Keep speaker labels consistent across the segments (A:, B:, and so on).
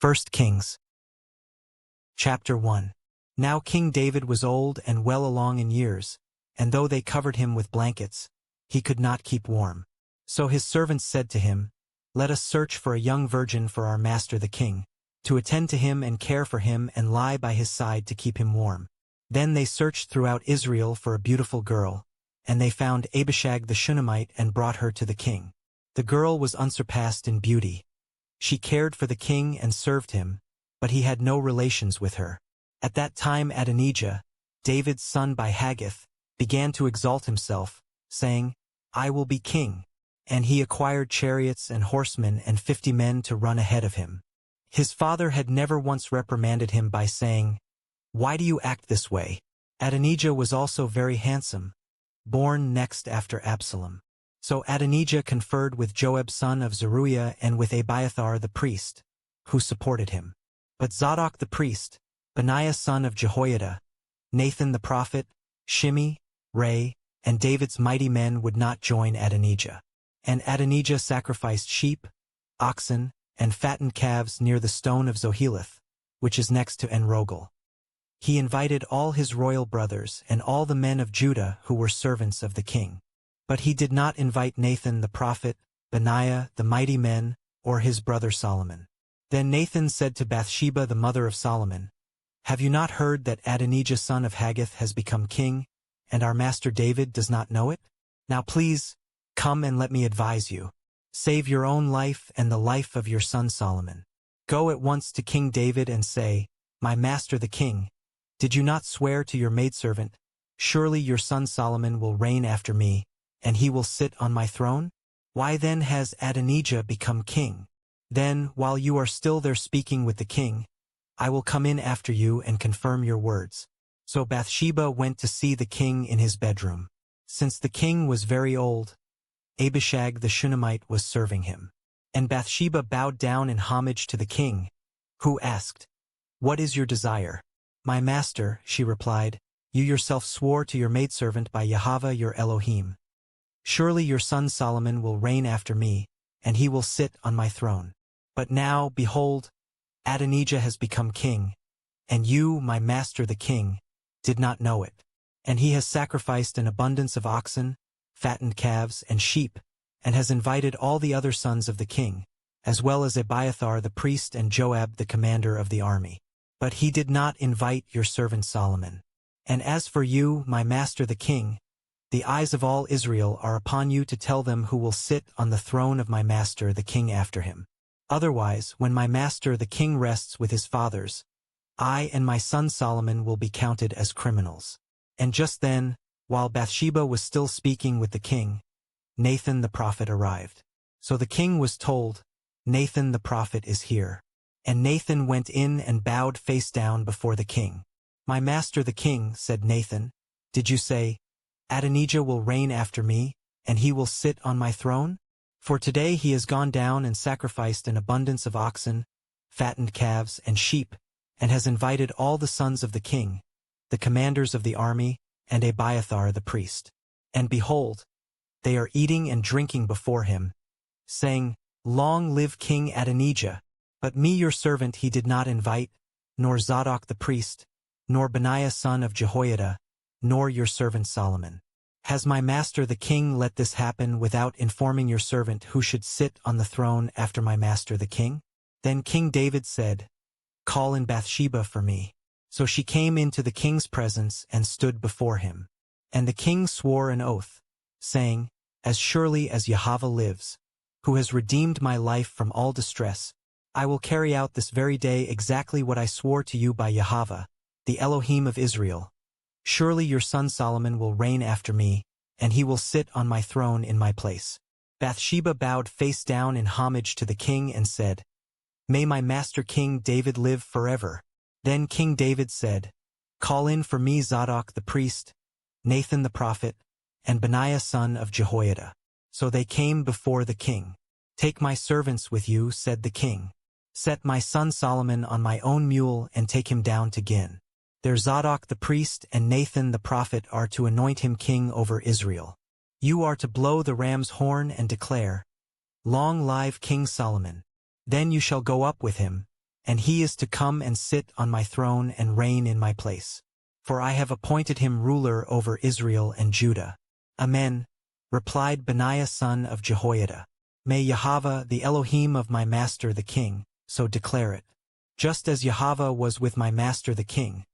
A: 1 Kings. Chapter 1. Now King David was old and well along in years, and though they covered him with blankets, he could not keep warm. So his servants said to him, "Let us search for a young virgin for our master the king, to attend to him and care for him and lie by his side to keep him warm." Then they searched throughout Israel for a beautiful girl, and they found Abishag the Shunammite and brought her to the king. The girl was unsurpassed in beauty. She cared for the king and served him, but he had no relations with her. At that time Adonijah, David's son by Haggith, began to exalt himself, saying, "I will be king." And he acquired chariots and horsemen and 50 men to run ahead of him. His father had never once reprimanded him by saying, "Why do you act this way?" Adonijah was also very handsome, born next after Absalom. So Adonijah conferred with Joab son of Zeruiah and with Abiathar the priest, who supported him. But Zadok the priest, Benaiah son of Jehoiada, Nathan the prophet, Shimei, Ray, and David's mighty men would not join Adonijah. And Adonijah sacrificed sheep, oxen, and fattened calves near the stone of Zoheleth, which is next to En-Rogel. He invited all his royal brothers and all the men of Judah who were servants of the king. But he did not invite Nathan the prophet, Benaiah the mighty men, or his brother Solomon. Then Nathan said to Bathsheba the mother of Solomon, "Have you not heard that Adonijah son of Haggith has become king, and our master David does not know it? Now please, come and let me advise you. Save your own life and the life of your son Solomon. Go at once to King David and say, 'My master the king, did you not swear to your maidservant, surely your son Solomon will reign after me, and he will sit on my throne? Why then has Adonijah become king? Then, while you are still there speaking with the king, I will come in after you and confirm your words.'" So Bathsheba went to see the king in his bedroom. Since the king was very old, Abishag the Shunammite was serving him. And Bathsheba bowed down in homage to the king, who asked, "What is your desire?" "My master," she replied, "you yourself swore to your maidservant by Yahweh your Elohim. Surely your son Solomon will reign after me, and he will sit on my throne. But now, behold, Adonijah has become king, and you, my master the king, did not know it. And he has sacrificed an abundance of oxen, fattened calves, and sheep, and has invited all the other sons of the king, as well as Abiathar the priest and Joab the commander of the army. But he did not invite your servant Solomon. And as for you, my master the king, the eyes of all Israel are upon you to tell them who will sit on the throne of my master the king after him. Otherwise, when my master the king rests with his fathers, I and my son Solomon will be counted as criminals." And just then, while Bathsheba was still speaking with the king, Nathan the prophet arrived. So the king was told, "Nathan the prophet is here." And Nathan went in and bowed face down before the king. "My master the king," said Nathan, "did you say, 'Adonijah will reign after me, and he will sit on my throne?' For today he has gone down and sacrificed an abundance of oxen, fattened calves, and sheep, and has invited all the sons of the king, the commanders of the army, and Abiathar the priest. And behold, they are eating and drinking before him, saying, 'Long live King Adonijah!' But me your servant he did not invite, nor Zadok the priest, nor Benaiah son of Jehoiada, nor your servant Solomon. Has my master the king let this happen without informing your servant who should sit on the throne after my master the king?" Then King David said, "Call in Bathsheba for me." So she came into the king's presence and stood before him. And the king swore an oath, saying, "As surely as Yahweh lives, who has redeemed my life from all distress, I will carry out this very day exactly what I swore to you by Yahweh, the Elohim of Israel. Surely your son Solomon will reign after me, and he will sit on my throne in my place." Bathsheba bowed face down in homage to the king and said, "May my master King David live forever." Then King David said, "Call in for me Zadok the priest, Nathan the prophet, and Benaiah son of Jehoiada." So they came before the king. "Take my servants with you," said the king. "Set my son Solomon on my own mule and take him down to Gin. There Zadok the priest and Nathan the prophet are to anoint him king over Israel. You are to blow the ram's horn and declare, 'Long live King Solomon.' Then you shall go up with him, and he is to come and sit on my throne and reign in my place. For I have appointed him ruler over Israel and Judah. Amen, replied Benaiah son of Jehoiada. May Yahweh, the Elohim of my master the king, so declare it. Just as Yahweh was with my master the king,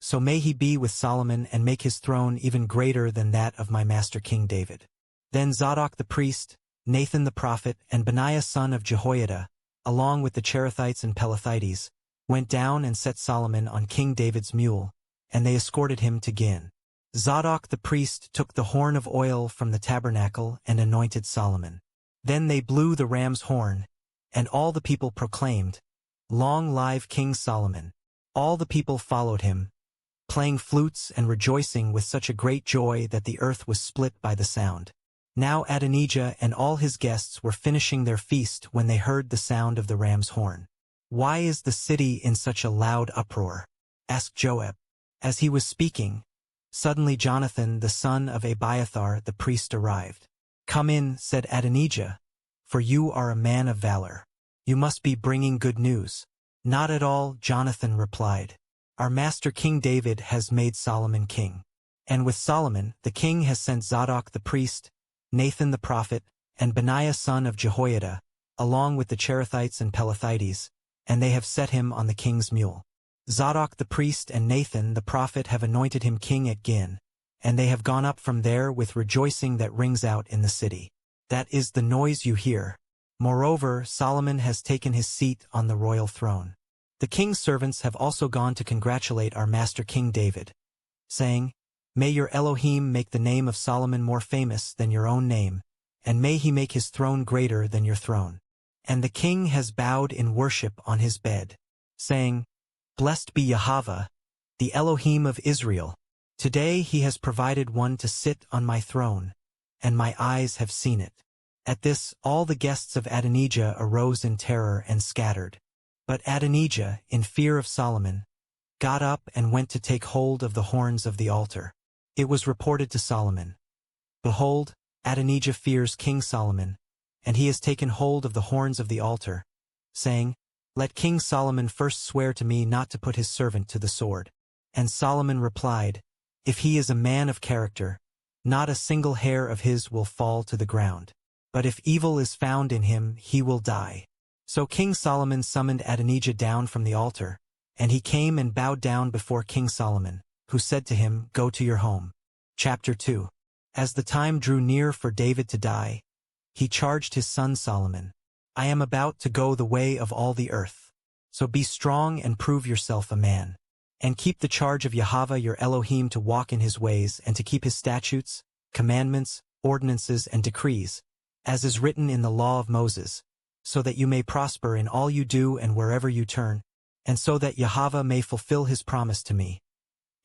A: so may he be with Solomon and make his throne even greater than that of my master King David. Then Zadok the priest, Nathan the prophet, and Benaiah son of Jehoiada, along with the Cherethites and Pelethites, went down and set Solomon on King David's mule, and they escorted him to Gin. Zadok the priest took the horn of oil from the tabernacle and anointed Solomon. Then they blew the ram's horn, and all the people proclaimed, "Long live King Solomon!" All the people followed him, playing flutes and rejoicing with such a great joy that the earth was split by the sound. Now Adonijah and all his guests were finishing their feast when they heard the sound of the ram's horn. "Why is the city in such a loud uproar?" asked Joab. As he was speaking, suddenly Jonathan the son of Abiathar the priest arrived. "Come in," said Adonijah, "for you are a man of valor. You must be bringing good news." "Not at all," Jonathan replied. "Our master King David has made Solomon king. And with Solomon, the king has sent Zadok the priest, Nathan the prophet, and Benaiah son of Jehoiada, along with the Cherethites and Pelethites, and they have set him on the king's mule. Zadok the priest and Nathan the prophet have anointed him king at Gin, and they have gone up from there with rejoicing that rings out in the city. That is the noise you hear. Moreover, Solomon has taken his seat on the royal throne. The king's servants have also gone to congratulate our master King David, saying, May your Elohim make the name of Solomon more famous than your own name, and may he make his throne greater than your throne." And the king has bowed in worship on his bed, saying, "Blessed be Yahweh, the Elohim of Israel. Today he has provided one to sit on my throne, and my eyes have seen it." At this, all the guests of Adonijah arose in terror and scattered. But Adonijah, in fear of Solomon, got up and went to take hold of the horns of the altar. It was reported to Solomon, "Behold, Adonijah fears King Solomon, and he has taken hold of the horns of the altar," saying, "Let King Solomon first swear to me not to put his servant to the sword." And Solomon replied, "If he is a man of character, not a single hair of his will fall to the ground. But if evil is found in him, he will die." So King Solomon summoned Adonijah down from the altar, and he came and bowed down before King Solomon, who said to him, "Go to your home." Chapter 2. As the time drew near for David to die, he charged his son Solomon, "I am about to go the way of all the earth. So be strong and prove yourself a man. And keep the charge of Yahweh your Elohim to walk in his ways and to keep his statutes, commandments, ordinances, and decrees, as is written in the law of Moses, so that you may prosper in all you do and wherever you turn, and so that Yahweh may fulfill his promise to me.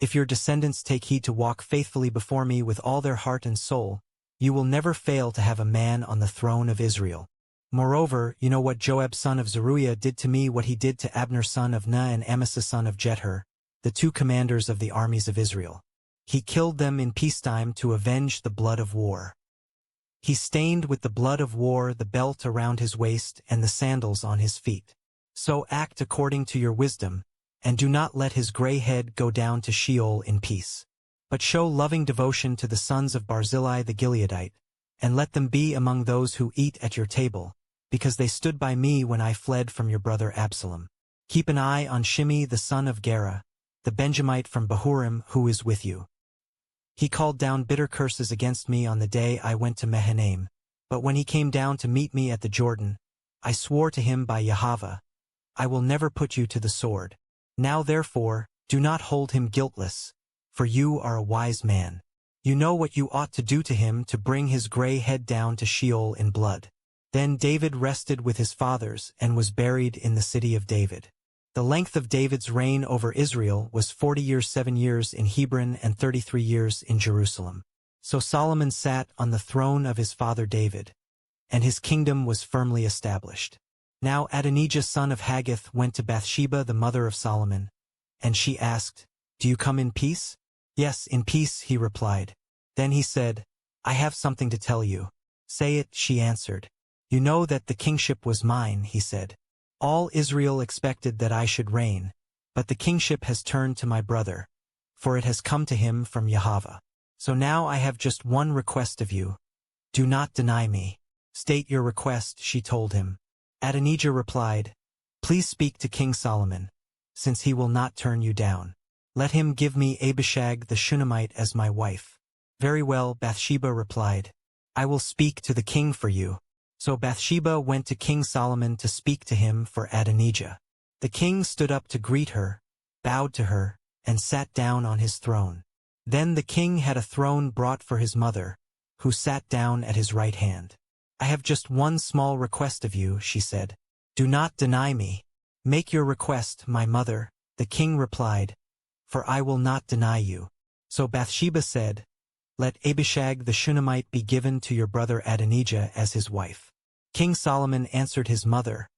A: If your descendants take heed to walk faithfully before me with all their heart and soul, you will never fail to have a man on the throne of Israel. Moreover, you know what Joab son of Zeruiah did to me, what he did to Abner son of Ner and Amasa son of Jether, the two commanders of the armies of Israel. He killed them in peacetime to avenge the blood of war. He stained with the blood of war the belt around his waist and the sandals on his feet. So act according to your wisdom, and do not let his gray head go down to Sheol in peace. But show loving devotion to the sons of Barzillai the Gileadite, and let them be among those who eat at your table, because they stood by me when I fled from your brother Absalom. Keep an eye on Shimei the son of Gera, the Benjamite from Bahurim, who is with you. He called down bitter curses against me on the day I went to Mahanaim, but when he came down to meet me at the Jordan, I swore to him by Yahweh, I will never put you to the sword. Now therefore, do not hold him guiltless, for you are a wise man. You know what you ought to do to him to bring his gray head down to Sheol in blood." Then David rested with his fathers and was buried in the city of David. The length of David's reign over Israel was 40 years 7 years in Hebron and 33 years in Jerusalem. So Solomon sat on the throne of his father David, and his kingdom was firmly established. Now Adonijah son of Haggith went to Bathsheba the mother of Solomon, and she asked, "Do you come in peace?" "Yes, in peace," he replied. Then he said, "I have something to tell you." "Say it," she answered. "You know that the kingship was mine," he said. All Israel expected that I should reign, but the kingship has turned to my brother, for it has come to him from Yahweh. So now I have just one request of you. Do not deny me. State your request, she told him. Adonijah replied, Please speak to King Solomon, since he will not turn you down. Let him give me Abishag the Shunammite as my wife. Very well, Bathsheba replied. I will speak to the king for you. So Bathsheba went to King Solomon to speak to him for Adonijah. The king stood up to greet her, bowed to her, and sat down on his throne. Then the king had a throne brought for his mother, who sat down at his right hand. I have just one small request of you, she said. Do not deny me. Make your request, my mother, the king replied, for I will not deny you. So Bathsheba said, Let Abishag the Shunammite be given to your brother Adonijah as his wife. King Solomon answered his mother,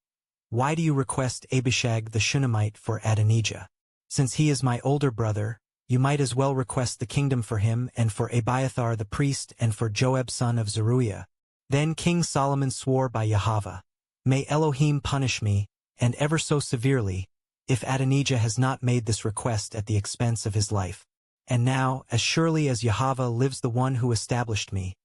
A: Why do you request Abishag the Shunammite for Adonijah? Since he is my older brother, you might as well request the kingdom for him and for Abiathar the priest and for Joab son of Zeruiah. Then King Solomon swore by Yahweh, May Elohim punish me, and ever so severely, if Adonijah has not made this request at the expense of his life. And now, as surely as Yahweh lives, the one who established me,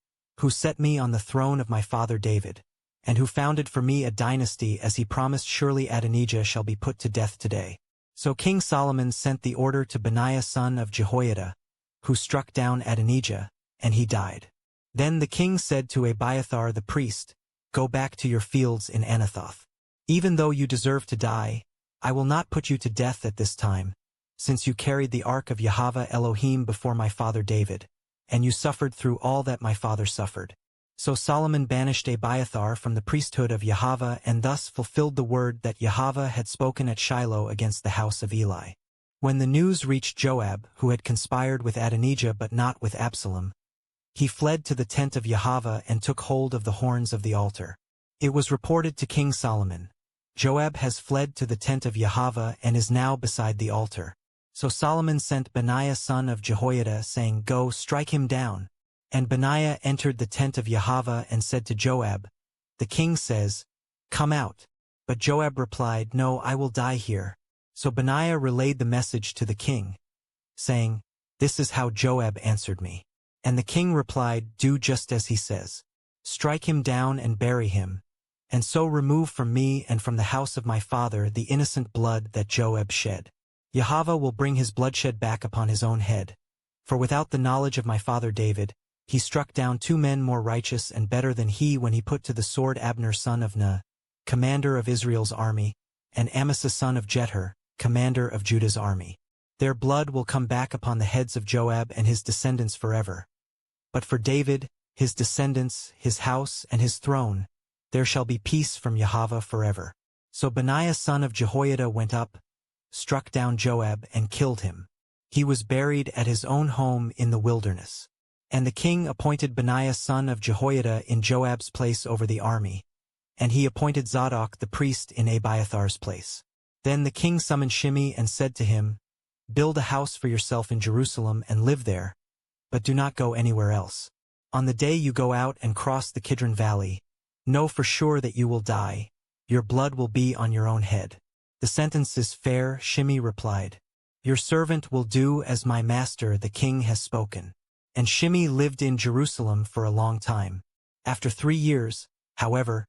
A: who set me on the throne of my father David, and who founded for me a dynasty as he promised, surely Adonijah shall be put to death today. So King Solomon sent the order to Benaiah son of Jehoiada, who struck down Adonijah, and he died. Then the king said to Abiathar the priest, Go back to your fields in Anathoth. Even though you deserve to die, I will not put you to death at this time, since you carried the ark of Yahweh Elohim before my father David, and you suffered through all that my father suffered. So Solomon banished Abiathar from the priesthood of Yahweh and thus fulfilled the word that Yahweh had spoken at Shiloh against the house of Eli. When the news reached Joab, who had conspired with Adonijah but not with Absalom, he fled to the tent of Yahweh and took hold of the horns of the altar. It was reported to King Solomon, Joab has fled to the tent of Yahweh and is now beside the altar. So Solomon sent Benaiah son of Jehoiada, saying, Go, strike him down. And Benaiah entered the tent of Yahweh and said to Joab, The king says, Come out. But Joab replied, No, I will die here. So Benaiah relayed the message to the king, saying, This is how Joab answered me. And the king replied, Do just as he says. Strike him down and bury him, and so remove from me and from the house of my father the innocent blood that Joab shed. Yahweh will bring his bloodshed back upon his own head. For without the knowledge of my father David, he struck down 2 men more righteous and better than he when he put to the sword Abner son of Ner, commander of Israel's army, and Amasa son of Jether, commander of Judah's army. Their blood will come back upon the heads of Joab and his descendants forever. But for David, his descendants, his house, and his throne, there shall be peace from Yahweh forever. So Benaiah son of Jehoiada went up, struck down Joab, and killed him. He was buried at his own home in the wilderness. And the king appointed Benaiah son of Jehoiada in Joab's place over the army, and he appointed Zadok the priest in Abiathar's place. Then the king summoned Shimei and said to him, Build a house for yourself in Jerusalem and live there, but do not go anywhere else. On the day you go out and cross the Kidron Valley, know for sure that you will die. Your blood will be on your own head. The sentence is fair, Shimei replied. Your servant will do as my master the king has spoken. And Shimei lived in Jerusalem for a long time. After 3 years, however,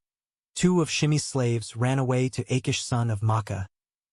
A: 2 of Shimei's slaves ran away to Achish son of Maacah,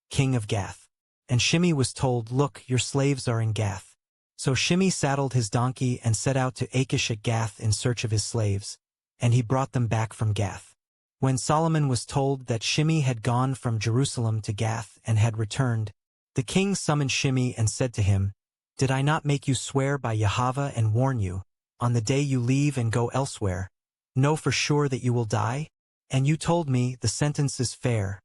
A: king of Gath. And Shimei was told, Look, your slaves are in Gath. So Shimei saddled his donkey and set out to Achish at Gath in search of his slaves, and he brought them back from Gath. When Solomon was told that Shimei had gone from Jerusalem to Gath and had returned, the king summoned Shimei and said to him, Did I not make you swear by Yahweh and warn you, on the day you leave and go elsewhere, know for sure that you will die? And you told me, The sentence is fair.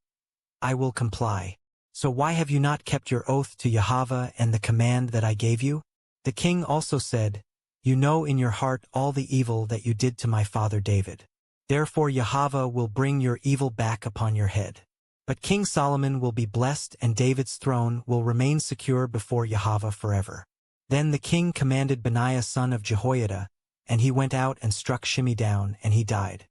A: I will comply. So why have you not kept your oath to Yahweh and the command that I gave you? The king also said, You know in your heart all the evil that you did to my father David. Therefore Yahweh will bring your evil back upon your head. But King Solomon will be blessed and David's throne will remain secure before Yahweh forever. Then the king commanded Benaiah son of Jehoiada, and he went out and struck Shimei down, and he died.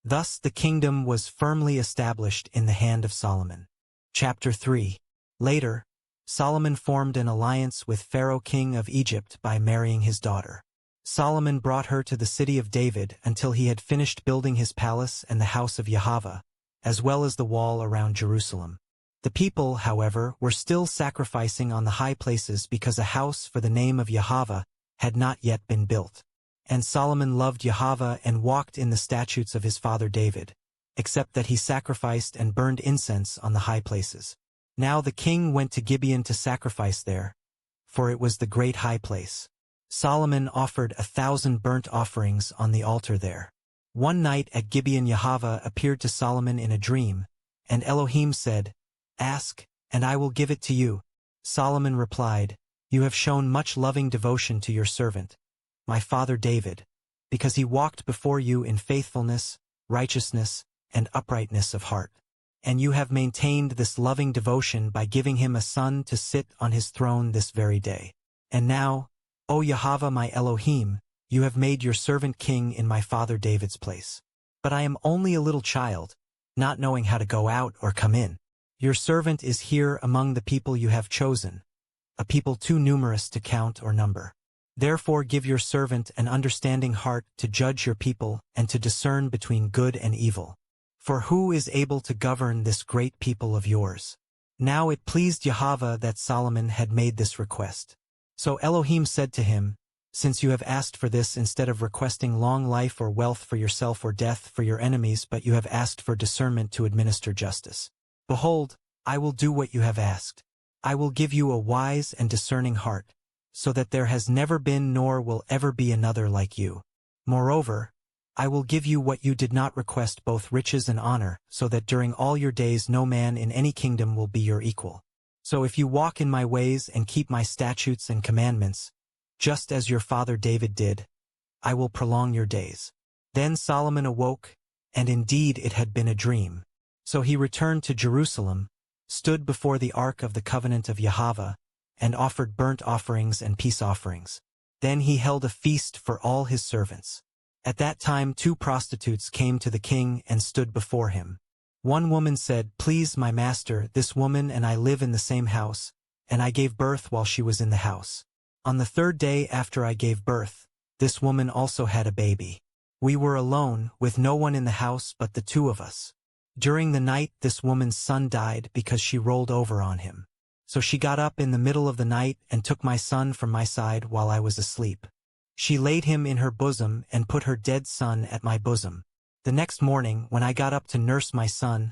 A: Thus the kingdom was firmly established in the hand of Solomon. Chapter 3. Later, Solomon formed an alliance with Pharaoh king of Egypt by marrying his daughter. Solomon brought her to the city of David until he had finished building his palace and the house of Yahweh, as well as the wall around Jerusalem. The people, however, were still sacrificing on the high places because a house for the name of Yahweh had not yet been built. And Solomon loved Yahweh and walked in the statutes of his father David, except that he sacrificed and burned incense on the high places. Now the king went to Gibeon to sacrifice there, for it was the great high place. Solomon offered 1,000 burnt offerings on the altar there. One night at Gibeon Yahweh appeared to Solomon in a dream, and Elohim said, "Ask, and I will give it to you." Solomon replied, "You have shown much loving devotion to your servant, my father David, because he walked before you in faithfulness, righteousness, and uprightness of heart. And you have maintained this loving devotion by giving him a son to sit on his throne this very day. And now, O Yahweh my Elohim, you have made your servant king in my father David's place. But I am only a little child, not knowing how to go out or come in. Your servant is here among the people you have chosen, a people too numerous to count or number. Therefore give your servant an understanding heart to judge your people and to discern between good and evil. For who is able to govern this great people of yours?" Now it pleased Yahweh that Solomon had made this request. So Elohim said to him, "Since you have asked for this instead of requesting long life or wealth for yourself or death for your enemies, but you have asked for discernment to administer justice, behold, I will do what you have asked. I will give you a wise and discerning heart, so that there has never been nor will ever be another like you. Moreover, I will give you what you did not request, both riches and honor, so that during all your days no man in any kingdom will be your equal. So if you walk in my ways and keep my statutes and commandments, just as your father David did, I will prolong your days." Then Solomon awoke, and indeed it had been a dream. So he returned to Jerusalem, stood before the ark of the covenant of Yahweh, and offered burnt offerings and peace offerings. Then he held a feast for all his servants. At that time 2 prostitutes came to the king and stood before him. One woman said, "Please, my master, this woman and I live in the same house, and I gave birth while she was in the house. On the 3rd day after I gave birth, this woman also had a baby. We were alone, with no one in the house but the 2 of us. During the night this woman's son died because she rolled over on him. So she got up in the middle of the night and took my son from my side while I was asleep. She laid him in her bosom and put her dead son at my bosom. The next morning, when I got up to nurse my son,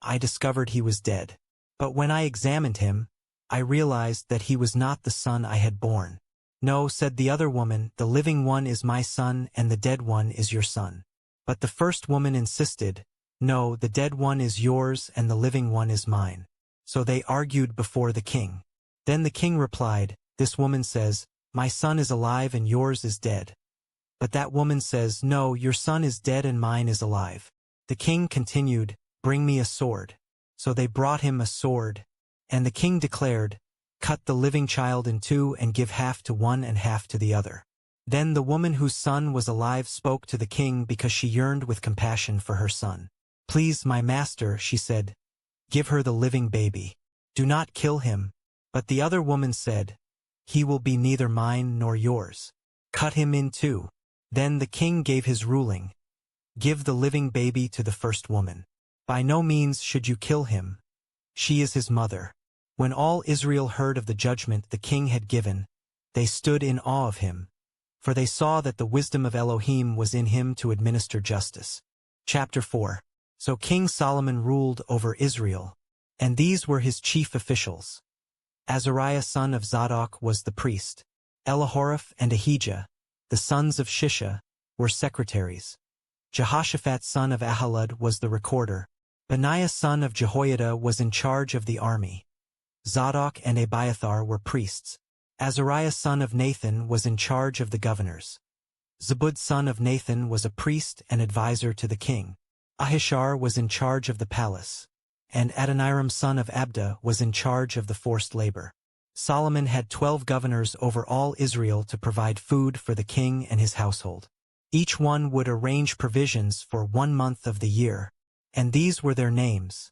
A: I discovered he was dead. But when I examined him, I realized that he was not the son I had born." "No," said the other woman, "the living one is my son and the dead one is your son." But the first woman insisted, "No, the dead one is yours and the living one is mine." So they argued before the king. Then the king replied, "This woman says, 'My son is alive and yours is dead.' But that woman says, 'No, your son is dead and mine is alive.'" The king continued, "Bring me a sword." So they brought him a sword, and the king declared, "Cut the living child in 2 and give half to one and half to the other." Then the woman whose son was alive spoke to the king because she yearned with compassion for her son. "Please, my master," she said, "give her the living baby. Do not kill him." But the other woman said, "He will be neither mine nor yours. Cut him in 2. Then the king gave his ruling, "Give the living baby to the first woman. By no means should you kill him. She is his mother." When all Israel heard of the judgment the king had given, they stood in awe of him, for they saw that the wisdom of Elohim was in him to administer justice. Chapter 4. So King Solomon ruled over Israel, and these were his chief officials. Azariah son of Zadok was the priest. Elihoreph and Ahijah, the sons of Shisha, were secretaries. Jehoshaphat son of Ahilud was the recorder. Benaiah son of Jehoiada was in charge of the army. Zadok and Abiathar were priests. Azariah son of Nathan was in charge of the governors. Zabud son of Nathan was a priest and advisor to the king. Ahishar was in charge of the palace, and Adoniram son of Abda was in charge of the forced labor. Solomon had 12 governors over all Israel to provide food for the king and his household. Each one would arrange provisions for 1 month of the year, and these were their names: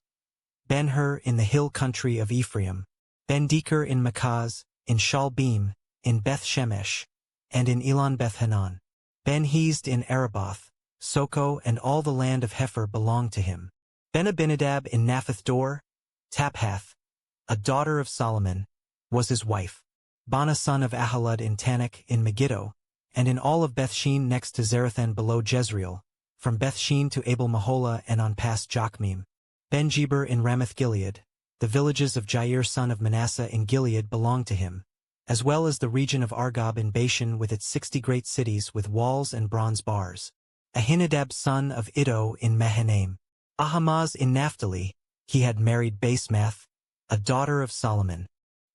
A: Ben-Hur in the hill country of Ephraim, Ben-Deker in Makaz, in Shalbim, in Beth-Shemesh, and in Elon-Beth-Hanan. Ben-Hezd in Araboth, Soko and all the land of Hepher belonged to him. Ben-Abinadab in Naphath-Dor, Taphath, a daughter of Solomon, was his wife. Bana son of Ahalud in Tanakh in Megiddo, and in all of Bethshean next to Zarethan below Jezreel, from Bethshean to Abel-Maholah and on past Jokmeam. Ben-Jeber in Ramoth-Gilead, the villages of Jair son of Manasseh in Gilead belonged to him, as well as the region of Argob in Bashan with its 60 great cities with walls and bronze bars. Ahinadab son of Iddo in Mahanaim. Ahamaz in Naphtali, he had married Basemath, a daughter of Solomon.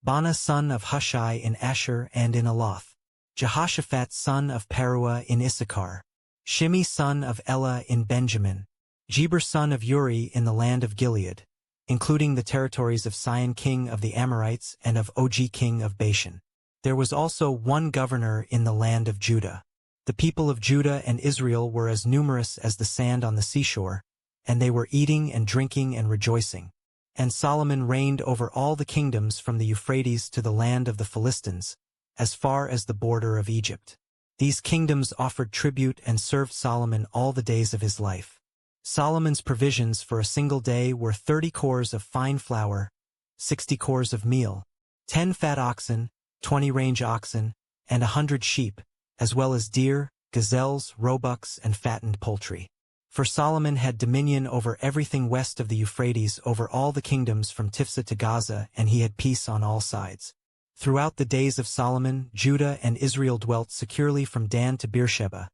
A: Bana son of Hushai in Asher and in Aloth. Jehoshaphat son of Paruah in Issachar. Shimi son of Elah in Benjamin. Jeber son of Uri in the land of Gilead, including the territories of Sihon king of the Amorites and of Og king of Bashan. There was also one governor in the land of Judah. The people of Judah and Israel were as numerous as the sand on the seashore, and they were eating and drinking and rejoicing. And Solomon reigned over all the kingdoms from the Euphrates to the land of the Philistines, as far as the border of Egypt. These kingdoms offered tribute and served Solomon all the days of his life. Solomon's provisions for a single day were 30 cors of fine flour, 60 cors of meal, 10 fat oxen, 20 range oxen, and 100 sheep, as well as deer, gazelles, roebucks, and fattened poultry. For Solomon had dominion over everything west of the Euphrates, over all the kingdoms from Tiphsah to Gaza, and he had peace on all sides. Throughout the days of Solomon, Judah and Israel dwelt securely from Dan to Beersheba,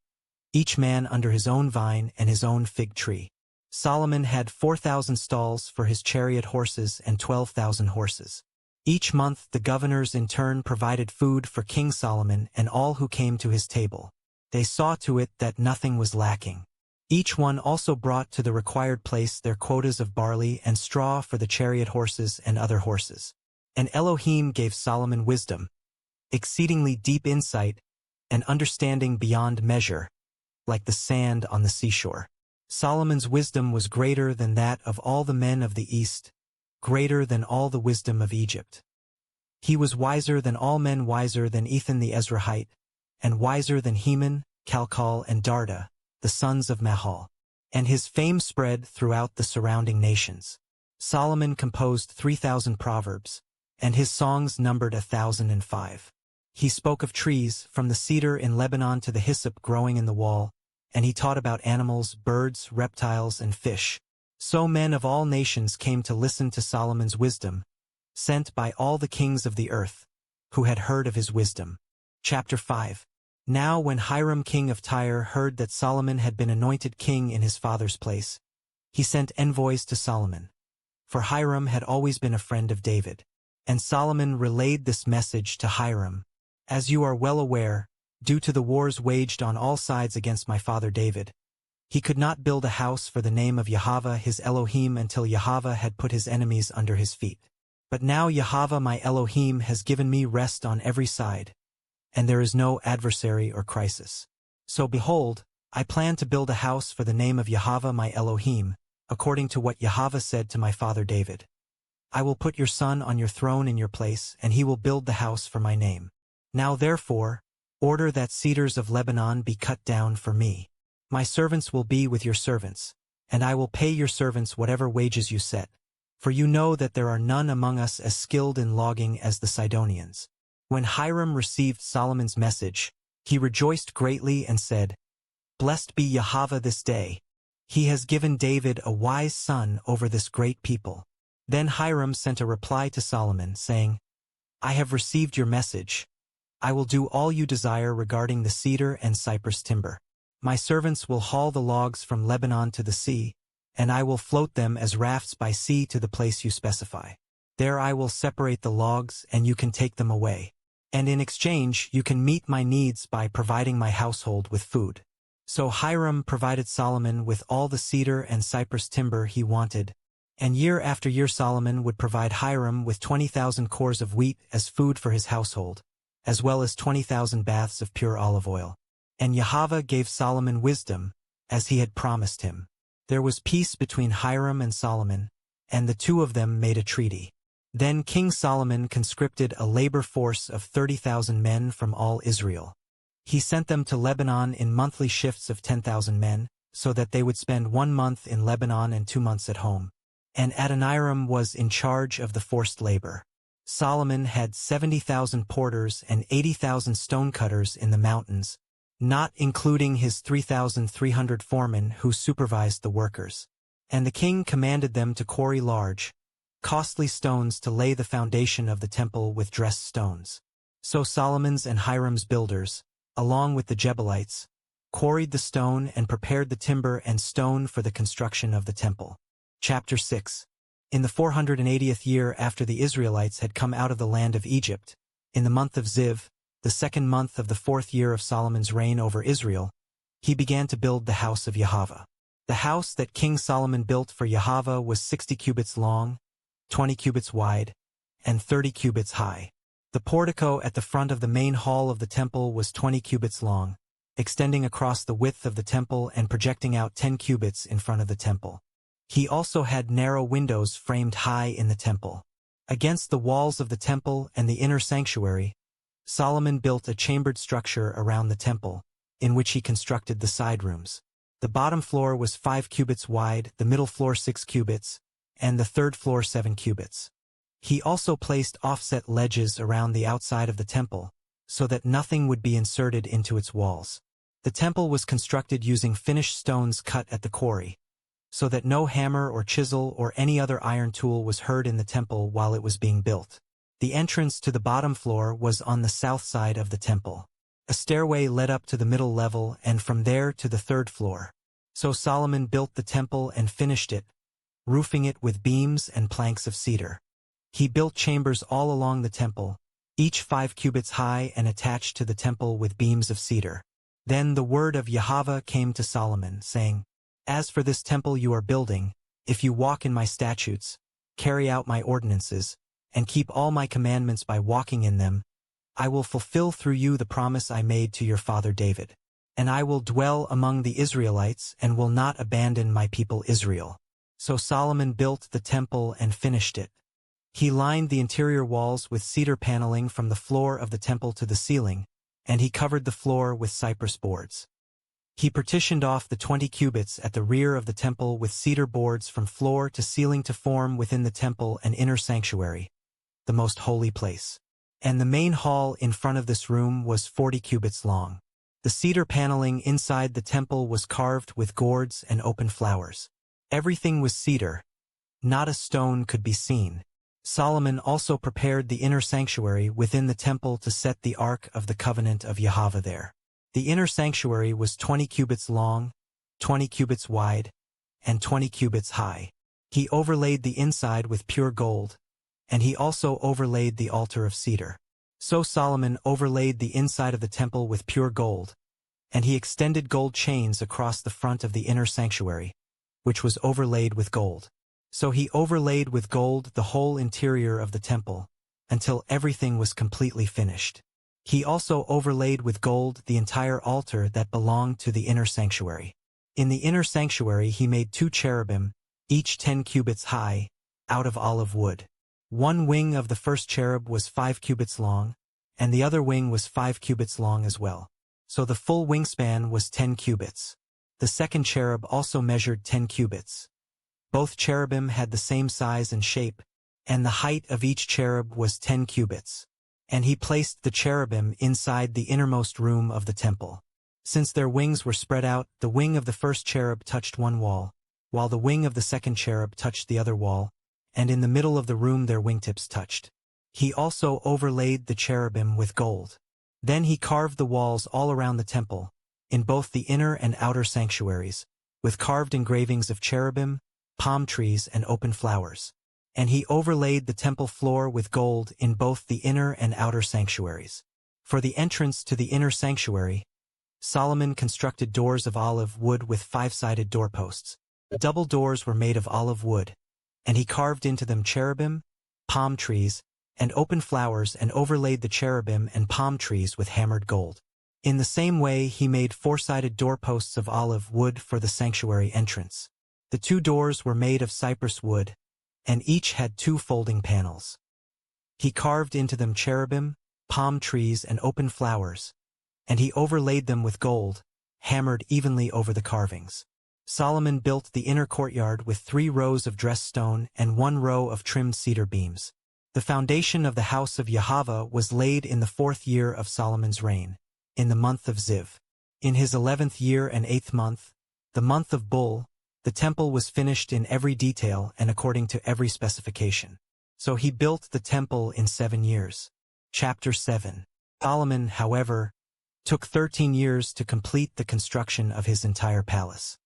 A: each man under his own vine and his own fig tree. Solomon had 4,000 stalls for his chariot horses and 12,000 horses. Each month the governors in turn provided food for King Solomon and all who came to his table. They saw to it that nothing was lacking. Each one also brought to the required place their quotas of barley and straw for the chariot horses and other horses. And Elohim gave Solomon wisdom, exceedingly deep insight, and understanding beyond measure, like the sand on the seashore. Solomon's wisdom was greater than that of all the men of the East, greater than all the wisdom of Egypt. He was wiser than all men, wiser than Ethan the Ezrahite, and wiser than Heman, Calcol, and Darda, the sons of Mahal. And his fame spread throughout the surrounding nations. Solomon composed 3,000 proverbs, and his songs numbered 1,005. He spoke of trees, from the cedar in Lebanon to the hyssop growing in the wall, and he taught about animals, birds, reptiles, and fish. So men of all nations came to listen to Solomon's wisdom, sent by all the kings of the earth, who had heard of his wisdom. Chapter 5. Now when Hiram king of Tyre heard that Solomon had been anointed king in his father's place, he sent envoys to Solomon. For Hiram had always been a friend of David. And Solomon relayed this message to Hiram: As you are well aware, due to the wars waged on all sides against my father David, he could not build a house for the name of Yahweh his Elohim until Yahweh had put his enemies under his feet. But now Yahweh my Elohim has given me rest on every side, and there is no adversary or crisis. So behold, I plan to build a house for the name of Yahweh my Elohim, according to what Yahweh said to my father David. I will put your son on your throne in your place, and he will build the house for my name. Now therefore, order that cedars of Lebanon be cut down for me. My servants will be with your servants, and I will pay your servants whatever wages you set. For you know that there are none among us as skilled in logging as the Sidonians. When Hiram received Solomon's message, he rejoiced greatly and said, Blessed be Yahweh this day. He has given David a wise son over this great people. Then Hiram sent a reply to Solomon, saying, I have received your message. I will do all you desire regarding the cedar and cypress timber. My servants will haul the logs from Lebanon to the sea, and I will float them as rafts by sea to the place you specify. There I will separate the logs, and you can take them away. And in exchange you can meet my needs by providing my household with food. So Hiram provided Solomon with all the cedar and cypress timber he wanted, and year after year Solomon would provide Hiram with 20,000 cors of wheat as food for his household, as well as 20,000 baths of pure olive oil. And Yahweh gave Solomon wisdom, as he had promised him. There was peace between Hiram and Solomon, and the two of them made a treaty. Then King Solomon conscripted a labor force of 30,000 men from all Israel. He sent them to Lebanon in monthly shifts of 10,000 men, so that they would spend 1 month in Lebanon and 2 months at home. And Adoniram was in charge of the forced labor. Solomon had 70,000 porters and 80,000 stonecutters in the mountains, not including his 3,300 foremen who supervised the workers. And the king commanded them to quarry large, costly stones to lay the foundation of the temple with dressed stones. So Solomon's and Hiram's builders, along with the Jebuelites, quarried the stone and prepared the timber and stone for the construction of the temple. Chapter 6. In the 480th year after the Israelites had come out of the land of Egypt, in the month of Ziv, the 2nd month of the 4th year of Solomon's reign over Israel, he began to build the house of Yahweh. The house that King Solomon built for Yahweh was 60 cubits long, 20 cubits wide, and 30 cubits high. The portico at the front of the main hall of the temple was 20 cubits long, extending across the width of the temple and projecting out 10 cubits in front of the temple. He also had narrow windows framed high in the temple. Against the walls of the temple and the inner sanctuary, Solomon built a chambered structure around the temple, in which he constructed the side rooms. The bottom floor was 5 cubits wide, the middle floor 6 cubits, and the third floor 7 cubits. He also placed offset ledges around the outside of the temple, so that nothing would be inserted into its walls. The temple was constructed using finished stones cut at the quarry, so that no hammer or chisel or any other iron tool was heard in the temple while it was being built. The entrance to the bottom floor was on the south side of the temple. A stairway led up to the middle level and from there to the 3rd floor. So Solomon built the temple and finished it, roofing it with beams and planks of cedar. He built chambers all along the temple, each 5 cubits high and attached to the temple with beams of cedar. Then the word of Yahweh came to Solomon, saying, "As for this temple you are building, if you walk in my statutes, carry out my ordinances, and keep all my commandments by walking in them, I will fulfill through you the promise I made to your father David. And I will dwell among the Israelites and will not abandon my people Israel." So Solomon built the temple and finished it. He lined the interior walls with cedar paneling from the floor of the temple to the ceiling, and he covered the floor with cypress boards. He partitioned off the 20 cubits at the rear of the temple with cedar boards from floor to ceiling to form within the temple an inner sanctuary, the most holy place. And the main hall in front of this room was 40 cubits long. The cedar paneling inside the temple was carved with gourds and open flowers. Everything was cedar. Not a stone could be seen. Solomon also prepared the inner sanctuary within the temple to set the Ark of the Covenant of Yahweh there. The inner sanctuary was 20 cubits long, 20 cubits wide, and 20 cubits high. He overlaid the inside with pure gold, and he also overlaid the altar of cedar. So Solomon overlaid the inside of the temple with pure gold, and he extended gold chains across the front of the inner sanctuary, which was overlaid with gold. So he overlaid with gold the whole interior of the temple, until everything was completely finished. He also overlaid with gold the entire altar that belonged to the inner sanctuary. In the inner sanctuary he made 2 cherubim, each 10 cubits high, out of olive wood. One wing of the first cherub was 5 cubits long, and the other wing was 5 cubits long as well. So the full wingspan was 10 cubits. The second cherub also measured 10 cubits. Both cherubim had the same size and shape, and the height of each cherub was 10 cubits. And he placed the cherubim inside the innermost room of the temple. Since their wings were spread out, the wing of the first cherub touched one wall, while the wing of the second cherub touched the other wall, and in the middle of the room their wingtips touched. He also overlaid the cherubim with gold. Then he carved the walls all around the temple, in both the inner and outer sanctuaries, with carved engravings of cherubim, palm trees, and open flowers. And he overlaid the temple floor with gold in both the inner and outer sanctuaries. For the entrance to the inner sanctuary, Solomon constructed doors of olive wood with 5-sided doorposts. The double doors were made of olive wood, and he carved into them cherubim, palm trees, and open flowers and overlaid the cherubim and palm trees with hammered gold. In the same way he made four-sided doorposts of olive wood for the sanctuary entrance. The 2 doors were made of cypress wood, and each had 2 folding panels. He carved into them cherubim, palm trees and open flowers, and he overlaid them with gold, hammered evenly over the carvings. Solomon built the inner courtyard with 3 rows of dressed stone and 1 row of trimmed cedar beams. The foundation of the house of Yahweh was laid in the 4th year of Solomon's reign, in the month of Ziv. In his 11th year and 8th month, the month of Bul, the temple was finished in every detail and according to every specification. So he built the temple in 7 years. Chapter 7. Solomon, however, took 13 years to complete the construction of his entire palace.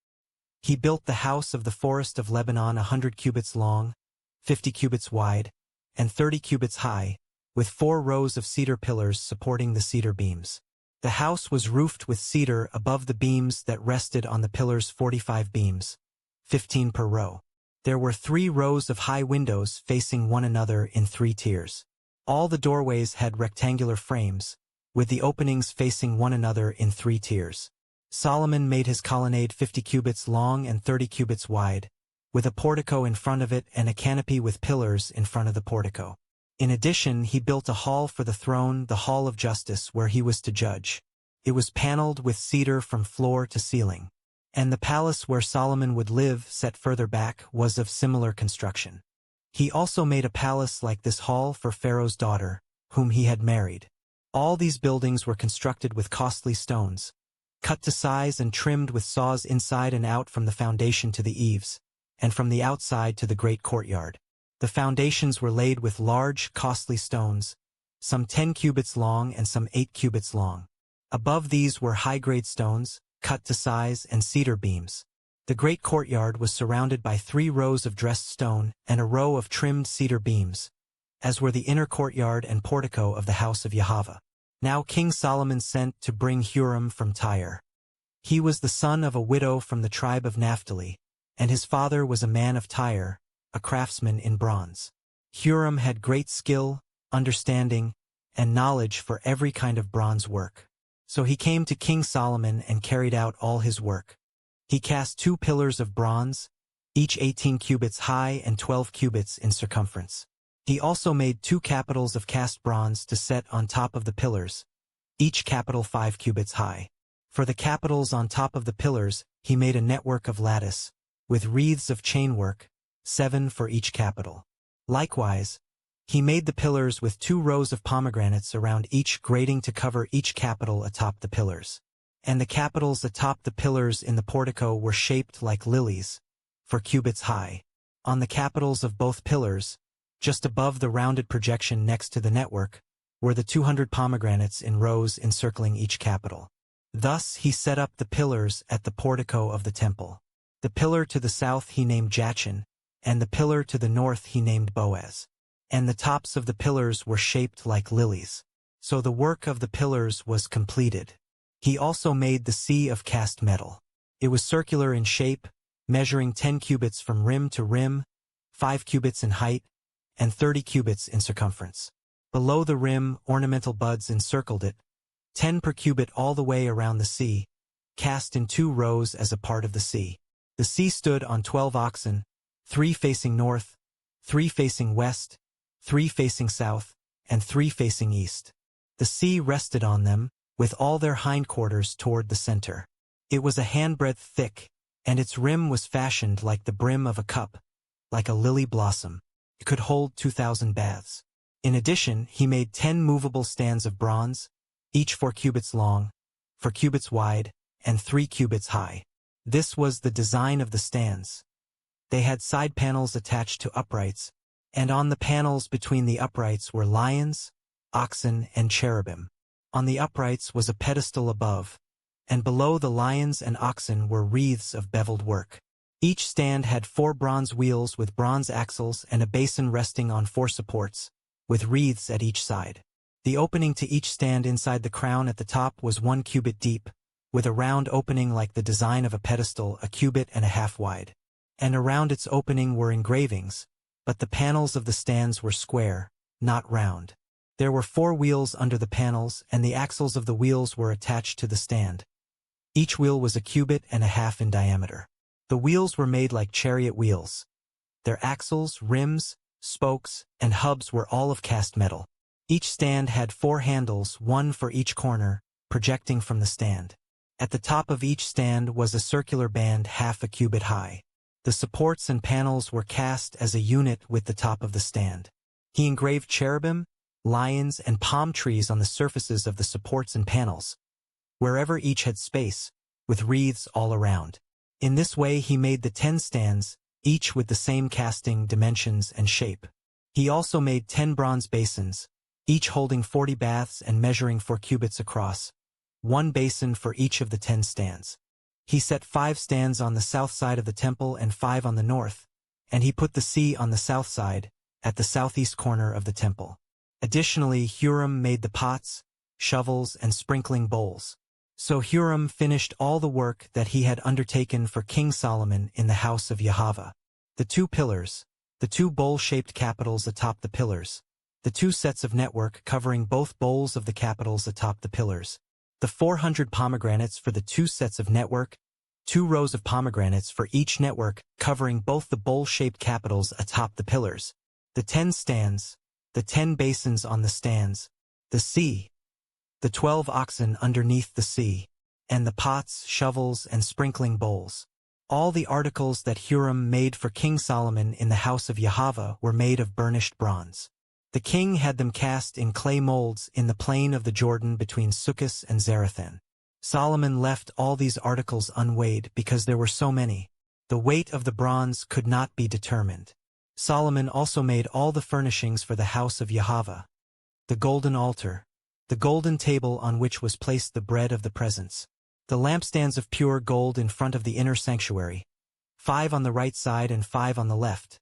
A: He built the house of the forest of Lebanon 100 cubits long, 50 cubits wide, and 30 cubits high, with 4 rows of cedar pillars supporting the cedar beams. The house was roofed with cedar above the beams that rested on the pillars, 45 beams, 15 per row. There were 3 rows of high windows facing one another in 3 tiers. All the doorways had rectangular frames, with the openings facing one another in 3 tiers. Solomon made his colonnade 50 cubits long and 30 cubits wide, with a portico in front of it and a canopy with pillars in front of the portico. In addition, he built a hall for the throne, the Hall of Justice, where he was to judge. It was paneled with cedar from floor to ceiling. And the palace where Solomon would live, set further back, was of similar construction. He also made a palace like this hall for Pharaoh's daughter, whom he had married. All these buildings were constructed with costly stones, cut to size and trimmed with saws inside and out from the foundation to the eaves, and from the outside to the great courtyard. The foundations were laid with large, costly stones, some 10 cubits long and some 8 cubits long. Above these were high-grade stones, cut to size, and cedar beams. The great courtyard was surrounded by 3 rows of dressed stone and a row of trimmed cedar beams, as were the inner courtyard and portico of the house of Yahweh. Now King Solomon sent to bring Huram from Tyre. He was the son of a widow from the tribe of Naphtali, and his father was a man of Tyre, a craftsman in bronze. Huram had great skill, understanding, and knowledge for every kind of bronze work. So he came to King Solomon and carried out all his work. He cast 2 pillars of bronze, each 18 cubits high and 12 cubits in circumference. He also made 2 capitals of cast bronze to set on top of the pillars, each capital 5 cubits high. For the capitals on top of the pillars, he made a network of lattice, with wreaths of chainwork, 7 for each capital. Likewise, he made the pillars with 2 rows of pomegranates around each grating to cover each capital atop the pillars. And the capitals atop the pillars in the portico were shaped like lilies, 4 cubits high. On the capitals of both pillars, just above the rounded projection next to the network, were the 200 pomegranates in rows encircling each capital. Thus he set up the pillars at the portico of the temple. The pillar to the south he named Jachin, and the pillar to the north he named Boaz. And the tops of the pillars were shaped like lilies. So the work of the pillars was completed. He also made the sea of cast metal. It was circular in shape, measuring 10 cubits from rim to rim, 5 cubits in height, and 30 cubits in circumference. Below the rim, ornamental buds encircled it, 10 per cubit all the way around the sea, cast in 2 rows as a part of the sea. The sea stood on 12 oxen, 3 facing north, 3 facing west, 3 facing south, and 3 facing east. The sea rested on them, with all their hindquarters toward the center. It was a handbreadth thick, and its rim was fashioned like the brim of a cup, like a lily blossom. It could hold 2,000 baths. In addition, he made 10 movable stands of bronze, each 4 cubits long, 4 cubits wide, and 3 cubits high. This was the design of the stands. They had side panels attached to uprights, and on the panels between the uprights were lions, oxen, and cherubim. On the uprights was a pedestal above, and below the lions and oxen were wreaths of beveled work. Each stand had 4 bronze wheels with bronze axles and a basin resting on 4 supports, with wreaths at each side. The opening to each stand inside the crown at the top was 1 cubit deep, with a round opening like the design of a pedestal 1.5 cubits wide. And around its opening were engravings, but the panels of the stands were square, not round. There were 4 wheels under the panels, and the axles of the wheels were attached to the stand. Each wheel was a cubit and a half in diameter. The wheels were made like chariot wheels. Their axles, rims, spokes, and hubs were all of cast metal. Each stand had 4 handles, one for each corner, projecting from the stand. At the top of each stand was a circular band half a cubit high. The supports and panels were cast as a unit with the top of the stand. He engraved cherubim, lions, and palm trees on the surfaces of the supports and panels, wherever each had space, with wreaths all around. In this way he made the 10 stands, each with the same casting, dimensions, and shape. He also made 10 bronze basins, each holding 40 baths and measuring 4 cubits across, 1 basin for each of the 10 stands. He set 5 stands on the south side of the temple and 5 on the north, and he put the sea on the south side, at the southeast corner of the temple. Additionally, Huram made the pots, shovels, and sprinkling bowls. So Huram finished all the work that he had undertaken for King Solomon in the house of Yahweh. The 2 pillars, the 2 bowl-shaped capitals atop the pillars, the 2 sets of network covering both bowls of the capitals atop the pillars, the 400 pomegranates for the 2 sets of network, 2 rows of pomegranates for each network covering both the bowl-shaped capitals atop the pillars, the 10 stands, the 10 basins on the stands, the sea, the 12 oxen underneath the sea, and the pots, shovels, and sprinkling bowls. All the articles that Huram made for King Solomon in the house of Yahweh were made of burnished bronze. The king had them cast in clay molds in the plain of the Jordan between Succos and Zarethan. Solomon left all these articles unweighed because there were so many. The weight of the bronze could not be determined. Solomon also made all the furnishings for the house of Yahweh: the golden altar, the golden table on which was placed the bread of the presence, the lampstands of pure gold in front of the inner sanctuary, 5 on the right side and 5 on the left,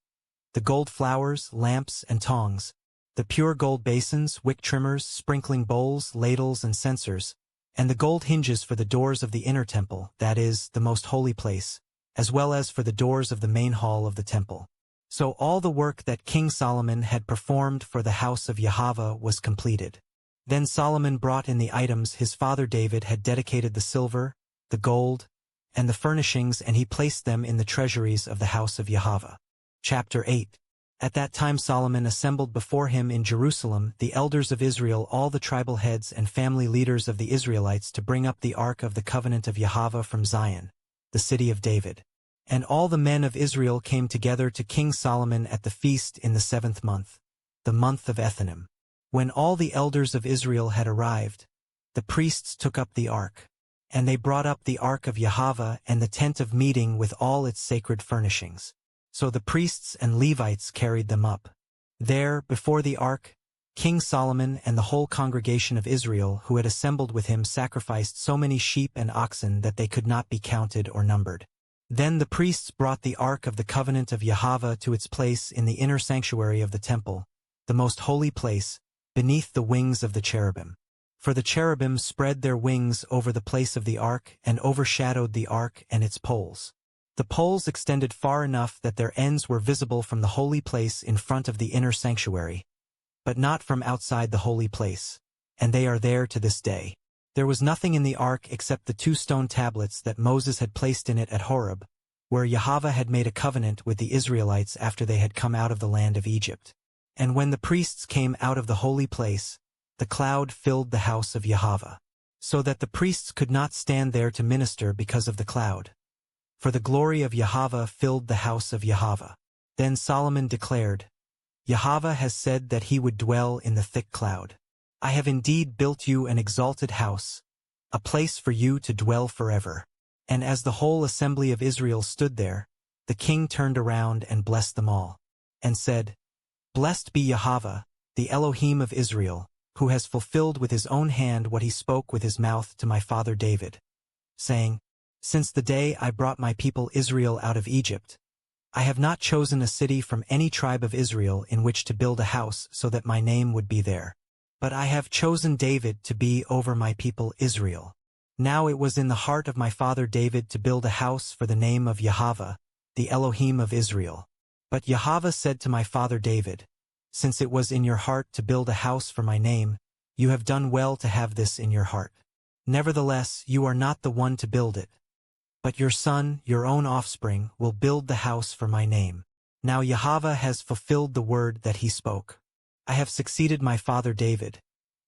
A: the gold flowers, lamps, and tongs, the pure gold basins, wick trimmers, sprinkling bowls, ladles, and censers, and the gold hinges for the doors of the inner temple, that is, the most holy place, as well as for the doors of the main hall of the temple. So all the work that King Solomon had performed for the house of Yahweh was completed. Then Solomon brought in the items his father David had dedicated: the silver, the gold, and the furnishings, and he placed them in the treasuries of the house of Yahweh. Chapter 8. At that time Solomon assembled before him in Jerusalem the elders of Israel, all the tribal heads and family leaders of the Israelites, to bring up the ark of the covenant of Yahweh from Zion, the city of David. And all the men of Israel came together to King Solomon at the feast in the 7th month, the month of Ethanim. When all the elders of Israel had arrived, the priests took up the ark, and they brought up the ark of Yahweh and the tent of meeting with all its sacred furnishings. So the priests and Levites carried them up. There, before the ark, King Solomon and the whole congregation of Israel who had assembled with him sacrificed so many sheep and oxen that they could not be counted or numbered. Then the priests brought the ark of the covenant of Yahweh to its place in the inner sanctuary of the temple, the most holy place, beneath the wings of the cherubim. For the cherubim spread their wings over the place of the ark and overshadowed the ark and its poles. The poles extended far enough that their ends were visible from the holy place in front of the inner sanctuary, but not from outside the holy place, and they are there to this day. There was nothing in the ark except the 2 stone tablets that Moses had placed in it at Horeb, where Yahweh had made a covenant with the Israelites after they had come out of the land of Egypt. And when the priests came out of the holy place, the cloud filled the house of Yahweh, so that the priests could not stand there to minister because of the cloud. For the glory of Yahweh filled the house of Yahweh. Then Solomon declared, Yahweh has said that he would dwell in the thick cloud. I have indeed built you an exalted house, a place for you to dwell forever. And as the whole assembly of Israel stood there, the king turned around and blessed them all, and said, Blessed be Yahweh, the Elohim of Israel, who has fulfilled with his own hand what he spoke with his mouth to my father David, saying, Since the day I brought my people Israel out of Egypt, I have not chosen a city from any tribe of Israel in which to build a house so that my name would be there. But I have chosen David to be over my people Israel. Now it was in the heart of my father David to build a house for the name of Yahweh, the Elohim of Israel. But Yahweh said to my father David, Since it was in your heart to build a house for my name, you have done well to have this in your heart. Nevertheless, you are not the one to build it, but your son, your own offspring, will build the house for my name. Now Yahweh has fulfilled the word that he spoke. I have succeeded my father David,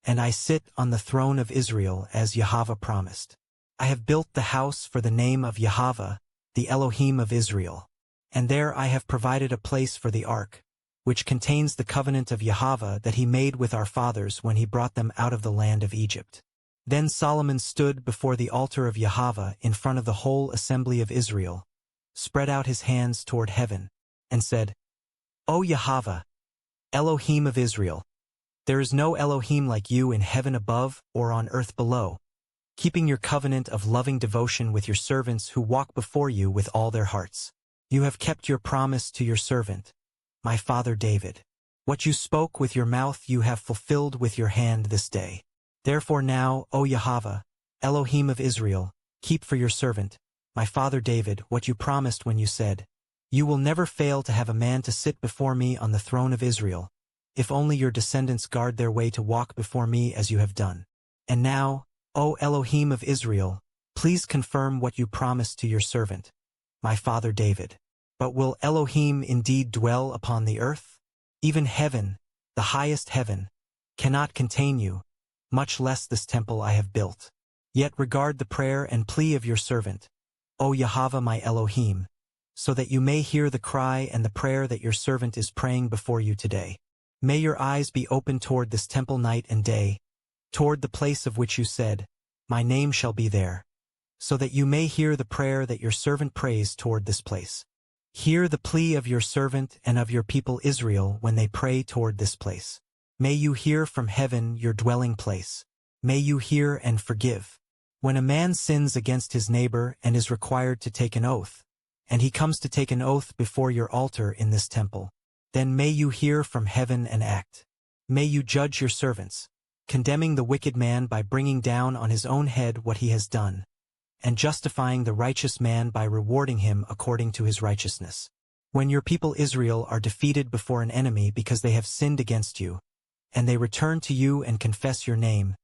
A: and I sit on the throne of Israel as Yahweh promised. I have built the house for the name of Yahweh, the Elohim of Israel. And there I have provided a place for the ark, which contains the covenant of Yahweh that he made with our fathers when he brought them out of the land of Egypt. Then Solomon stood before the altar of Yahweh in front of the whole assembly of Israel, spread out his hands toward heaven, and said, O Yahweh, Elohim of Israel, there is no Elohim like you in heaven above or on earth below, keeping your covenant of loving devotion with your servants who walk before you with all their hearts. You have kept your promise to your servant, my father David. What you spoke with your mouth you have fulfilled with your hand this day. Therefore now, O Yahweh, Elohim of Israel, keep for your servant, my father David, what you promised when you said, You will never fail to have a man to sit before me on the throne of Israel, if only your descendants guard their way to walk before me as you have done. And now, O Elohim of Israel, please confirm what you promised to your servant, my father David. But will Elohim indeed dwell upon the earth? Even heaven, the highest heaven, cannot contain you, much less this temple I have built. Yet regard the prayer and plea of your servant, O Yahweh my Elohim, so that you may hear the cry and the prayer that your servant is praying before you today. May your eyes be open toward this temple night and day, toward the place of which you said, My name shall be there, so that you may hear the prayer that your servant prays toward this place. Hear the plea of your servant and of your people Israel when they pray toward this place. May you hear from heaven your dwelling place. May you hear and forgive. When a man sins against his neighbor and is required to take an oath, and he comes to take an oath before your altar in this temple, then may you hear from heaven and act. May you judge your servants, condemning the wicked man by bringing down on his own head what he has done, and justifying the righteous man by rewarding him according to his righteousness. When your people Israel are defeated before an enemy because they have sinned against you, and they return to you and confess your name,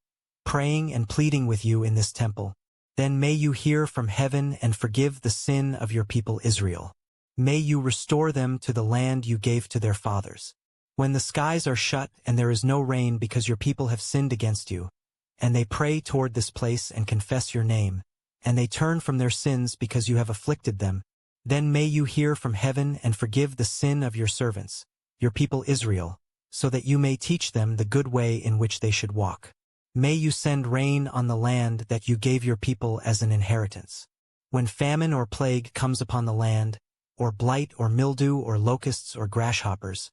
A: praying and pleading with you in this temple, then may you hear from heaven and forgive the sin of your people Israel. May you restore them to the land you gave to their fathers. When the skies are shut and there is no rain because your people have sinned against you, and they pray toward this place and confess your name, and they turn from their sins because you have afflicted them, then may you hear from heaven and forgive the sin of your servants, your people Israel, so that you may teach them the good way in which they should walk. May you send rain on the land that you gave your people as an inheritance. When famine or plague comes upon the land, or blight or mildew or locusts or grasshoppers,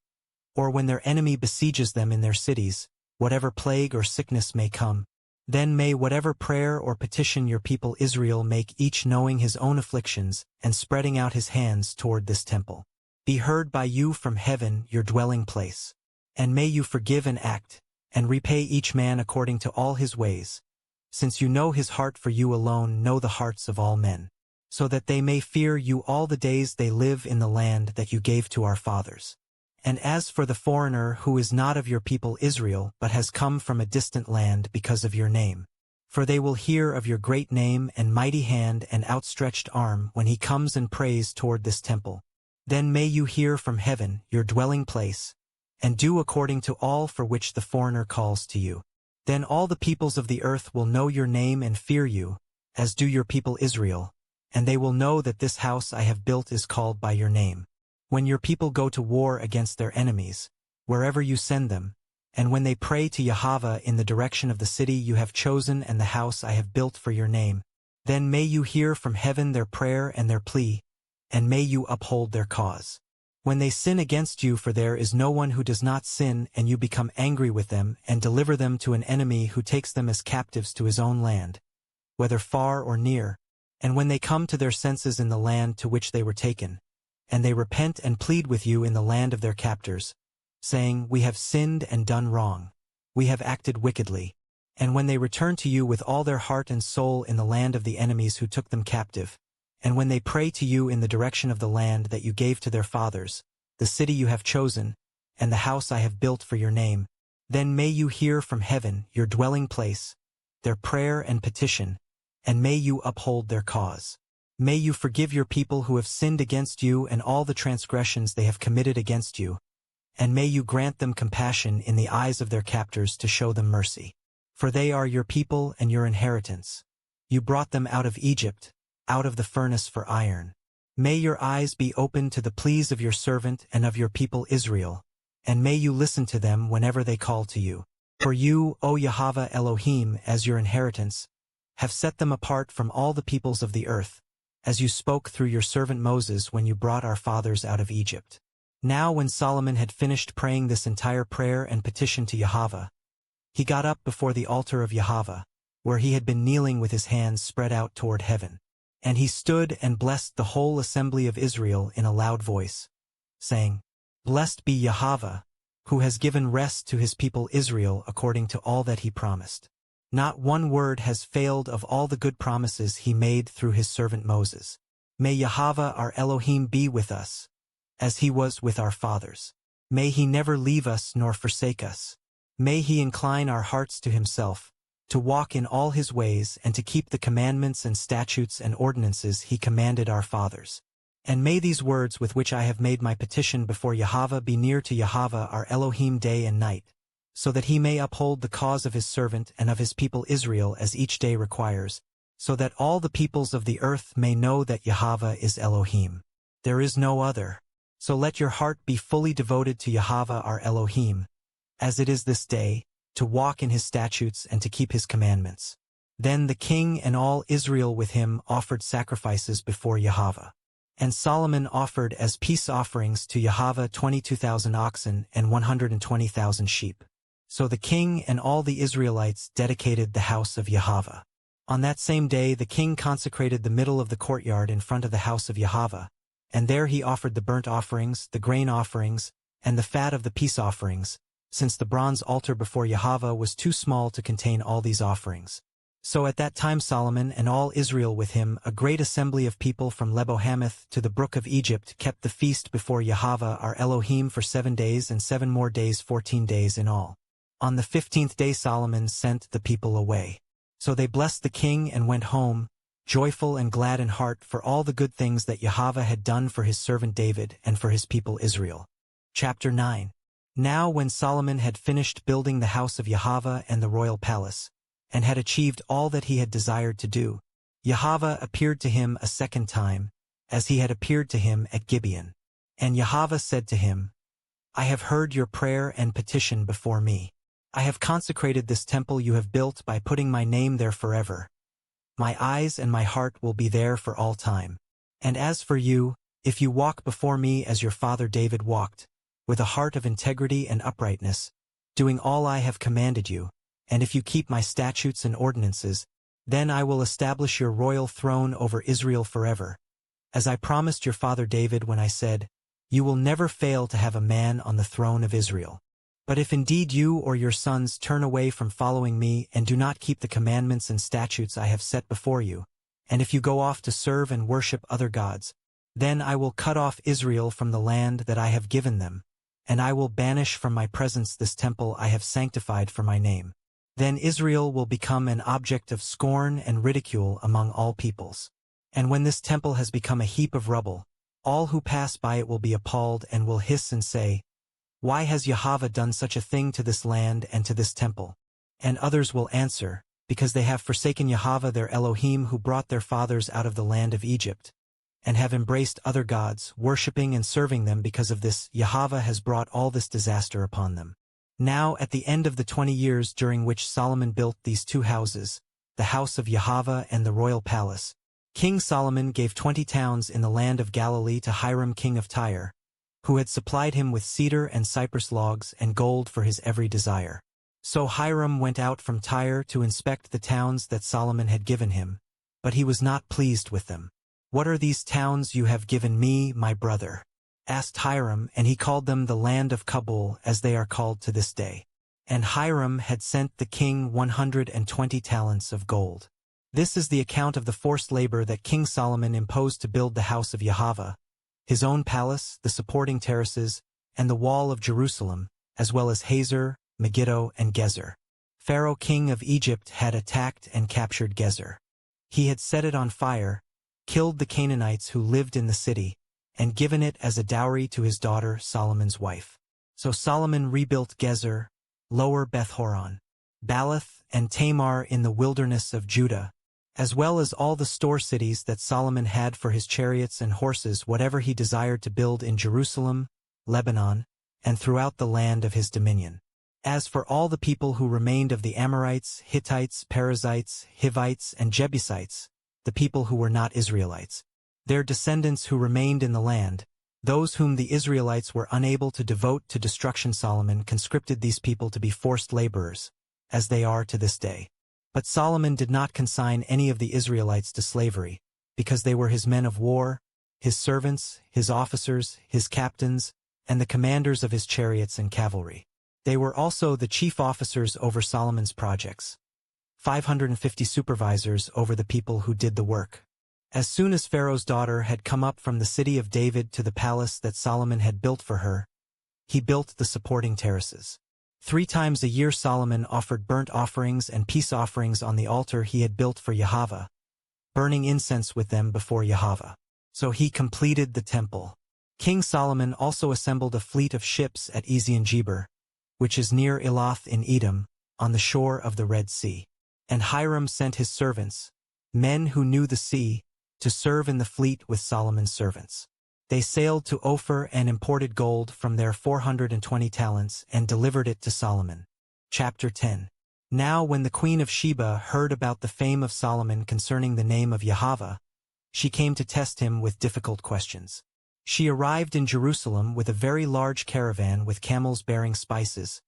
A: or when their enemy besieges them in their cities, whatever plague or sickness may come, then may whatever prayer or petition your people Israel make, each knowing his own afflictions and spreading out his hands toward this temple, be heard by you from heaven, your dwelling place. And may you forgive and act, and repay each man according to all his ways, since you know his heart, for you alone know the hearts of all men, so that they may fear you all the days they live in the land that you gave to our fathers. And as for the foreigner who is not of your people Israel but has come from a distant land because of your name, for they will hear of your great name and mighty hand and outstretched arm when he comes and prays toward this temple, then may you hear from heaven, your dwelling place, and do according to all for which the foreigner calls to you. Then all the peoples of the earth will know your name and fear you, as do your people Israel, and they will know that this house I have built is called by your name. When your people go to war against their enemies, wherever you send them, and when they pray to Yahweh in the direction of the city you have chosen and the house I have built for your name, then may you hear from heaven their prayer and their plea, and may you uphold their cause. When they sin against you, for there is no one who does not sin, and you become angry with them and deliver them to an enemy who takes them as captives to his own land, whether far or near, and when they come to their senses in the land to which they were taken, and they repent and plead with you in the land of their captors, saying, We have sinned and done wrong, we have acted wickedly, and when they return to you with all their heart and soul in the land of the enemies who took them captive, and when they pray to you in the direction of the land that you gave to their fathers, the city you have chosen, and the house I have built for your name, then may you hear from heaven, your dwelling place, their prayer and petition, and may you uphold their cause. May you forgive your people who have sinned against you and all the transgressions they have committed against you, and may you grant them compassion in the eyes of their captors to show them mercy. For they are your people and your inheritance. You brought them out of Egypt, out of the furnace for iron. May your eyes be open to the pleas of your servant and of your people Israel, and may you listen to them whenever they call to you. For you, O Yahweh Elohim, as your inheritance, have set them apart from all the peoples of the earth, as you spoke through your servant Moses when you brought our fathers out of Egypt. Now when Solomon had finished praying this entire prayer and petition to Yahweh, he got up before the altar of Yahweh, where he had been kneeling with his hands spread out toward heaven. And he stood and blessed the whole assembly of Israel in a loud voice, saying, Blessed be Yahweh, who has given rest to his people Israel according to all that he promised. Not one word has failed of all the good promises he made through his servant Moses. May Yahweh our Elohim be with us, as he was with our fathers. May he never leave us nor forsake us. May he incline our hearts to himself, to walk in all his ways and to keep the commandments and statutes and ordinances he commanded our fathers. And may these words with which I have made my petition before Yahweh be near to Yahweh our Elohim day and night, so that he may uphold the cause of his servant and of his people Israel as each day requires, so that all the peoples of the earth may know that Yahweh is Elohim. There is no other. So let your heart be fully devoted to Yahweh our Elohim, as it is this day, to walk in his statutes and to keep his commandments. Then the king and all Israel with him offered sacrifices before Yahweh. And Solomon offered as peace offerings to Yahweh 22,000 oxen and 120,000 sheep. So the king and all the Israelites dedicated the house of Yahweh. On that same day the king consecrated the middle of the courtyard in front of the house of Yahweh, and there he offered the burnt offerings, the grain offerings, and the fat of the peace offerings, since the bronze altar before Yahweh was too small to contain all these offerings. So at that time Solomon and all Israel with him, a great assembly of people from Lebo-Hamath to the brook of Egypt, kept the feast before Yahweh our Elohim for 7 days and 7 more days, 14 days in all. On the 15th day Solomon sent the people away. So they blessed the king and went home, joyful and glad in heart for all the good things that Yahweh had done for his servant David and for his people Israel. Chapter 9. Now when Solomon had finished building the house of Yahweh and the royal palace, and had achieved all that he had desired to do, Yahweh appeared to him a second time, as he had appeared to him at Gibeon. And Yahweh said to him, I have heard your prayer and petition before me. I have consecrated this temple you have built by putting my name there forever. My eyes and my heart will be there for all time. And as for you, if you walk before me as your father David walked, with a heart of integrity and uprightness, doing all I have commanded you, and if you keep my statutes and ordinances, then I will establish your royal throne over Israel forever, as I promised your father David when I said, You will never fail to have a man on the throne of Israel. But if indeed you or your sons turn away from following me and do not keep the commandments and statutes I have set before you, and if you go off to serve and worship other gods, then I will cut off Israel from the land that I have given them, and I will banish from my presence this temple I have sanctified for my name. Then Israel will become an object of scorn and ridicule among all peoples. And when this temple has become a heap of rubble, all who pass by it will be appalled and will hiss and say, Why has Yahweh done such a thing to this land and to this temple? And others will answer, Because they have forsaken Yahweh their Elohim who brought their fathers out of the land of Egypt, and have embraced other gods, worshipping and serving them. Because of this, Yahweh has brought all this disaster upon them. Now at the end of the 20 years during which Solomon built these 2 houses, the house of Yahweh and the royal palace, King Solomon gave 20 towns in the land of Galilee to Hiram king of Tyre, who had supplied him with cedar and cypress logs and gold for his every desire. So Hiram went out from Tyre to inspect the towns that Solomon had given him, but he was not pleased with them. What are these towns you have given me, my brother? Asked Hiram, and he called them the land of Kabul, as they are called to this day. And Hiram had sent the king 120 talents of gold. This is the account of the forced labor that King Solomon imposed to build the house of Yahweh, his own palace, the supporting terraces, and the wall of Jerusalem, as well as Hazor, Megiddo, and Gezer. Pharaoh king of Egypt had attacked and captured Gezer. He had set it on fire, killed the Canaanites who lived in the city, and given it as a dowry to his daughter Solomon's wife. So Solomon rebuilt Gezer, Lower Beth-horon, Baalath, and Tamar in the wilderness of Judah, as well as all the store cities that Solomon had for his chariots and horses, whatever he desired to build in Jerusalem, Lebanon, and throughout the land of his dominion. As for all the people who remained of the Amorites, Hittites, Perizzites, Hivites, and Jebusites, the people who were not Israelites, their descendants who remained in the land, those whom the Israelites were unable to devote to destruction, Solomon conscripted these people to be forced laborers, as they are to this day. But Solomon did not consign any of the Israelites to slavery, because they were his men of war, his servants, his officers, his captains, and the commanders of his chariots and cavalry. They were also the chief officers over Solomon's projects, 550 supervisors over the people who did the work. As soon as Pharaoh's daughter had come up from the city of David to the palace that Solomon had built for her, he built the supporting terraces. 3 times a year Solomon offered burnt offerings and peace offerings on the altar he had built for Yahweh, burning incense with them before Yahweh. So he completed the temple. King Solomon also assembled a fleet of ships at Ezion-Geber, which is near Elath in Edom, on the shore of the Red Sea. And Hiram sent his servants, men who knew the sea, to serve in the fleet with Solomon's servants. They sailed to Ophir and imported gold from there 420 talents and delivered it to Solomon. Chapter 10. Now when the queen of Sheba heard about the fame of Solomon concerning the name of Yahweh, she came to test him with difficult questions. She arrived in Jerusalem with a very large caravan with camels bearing spices,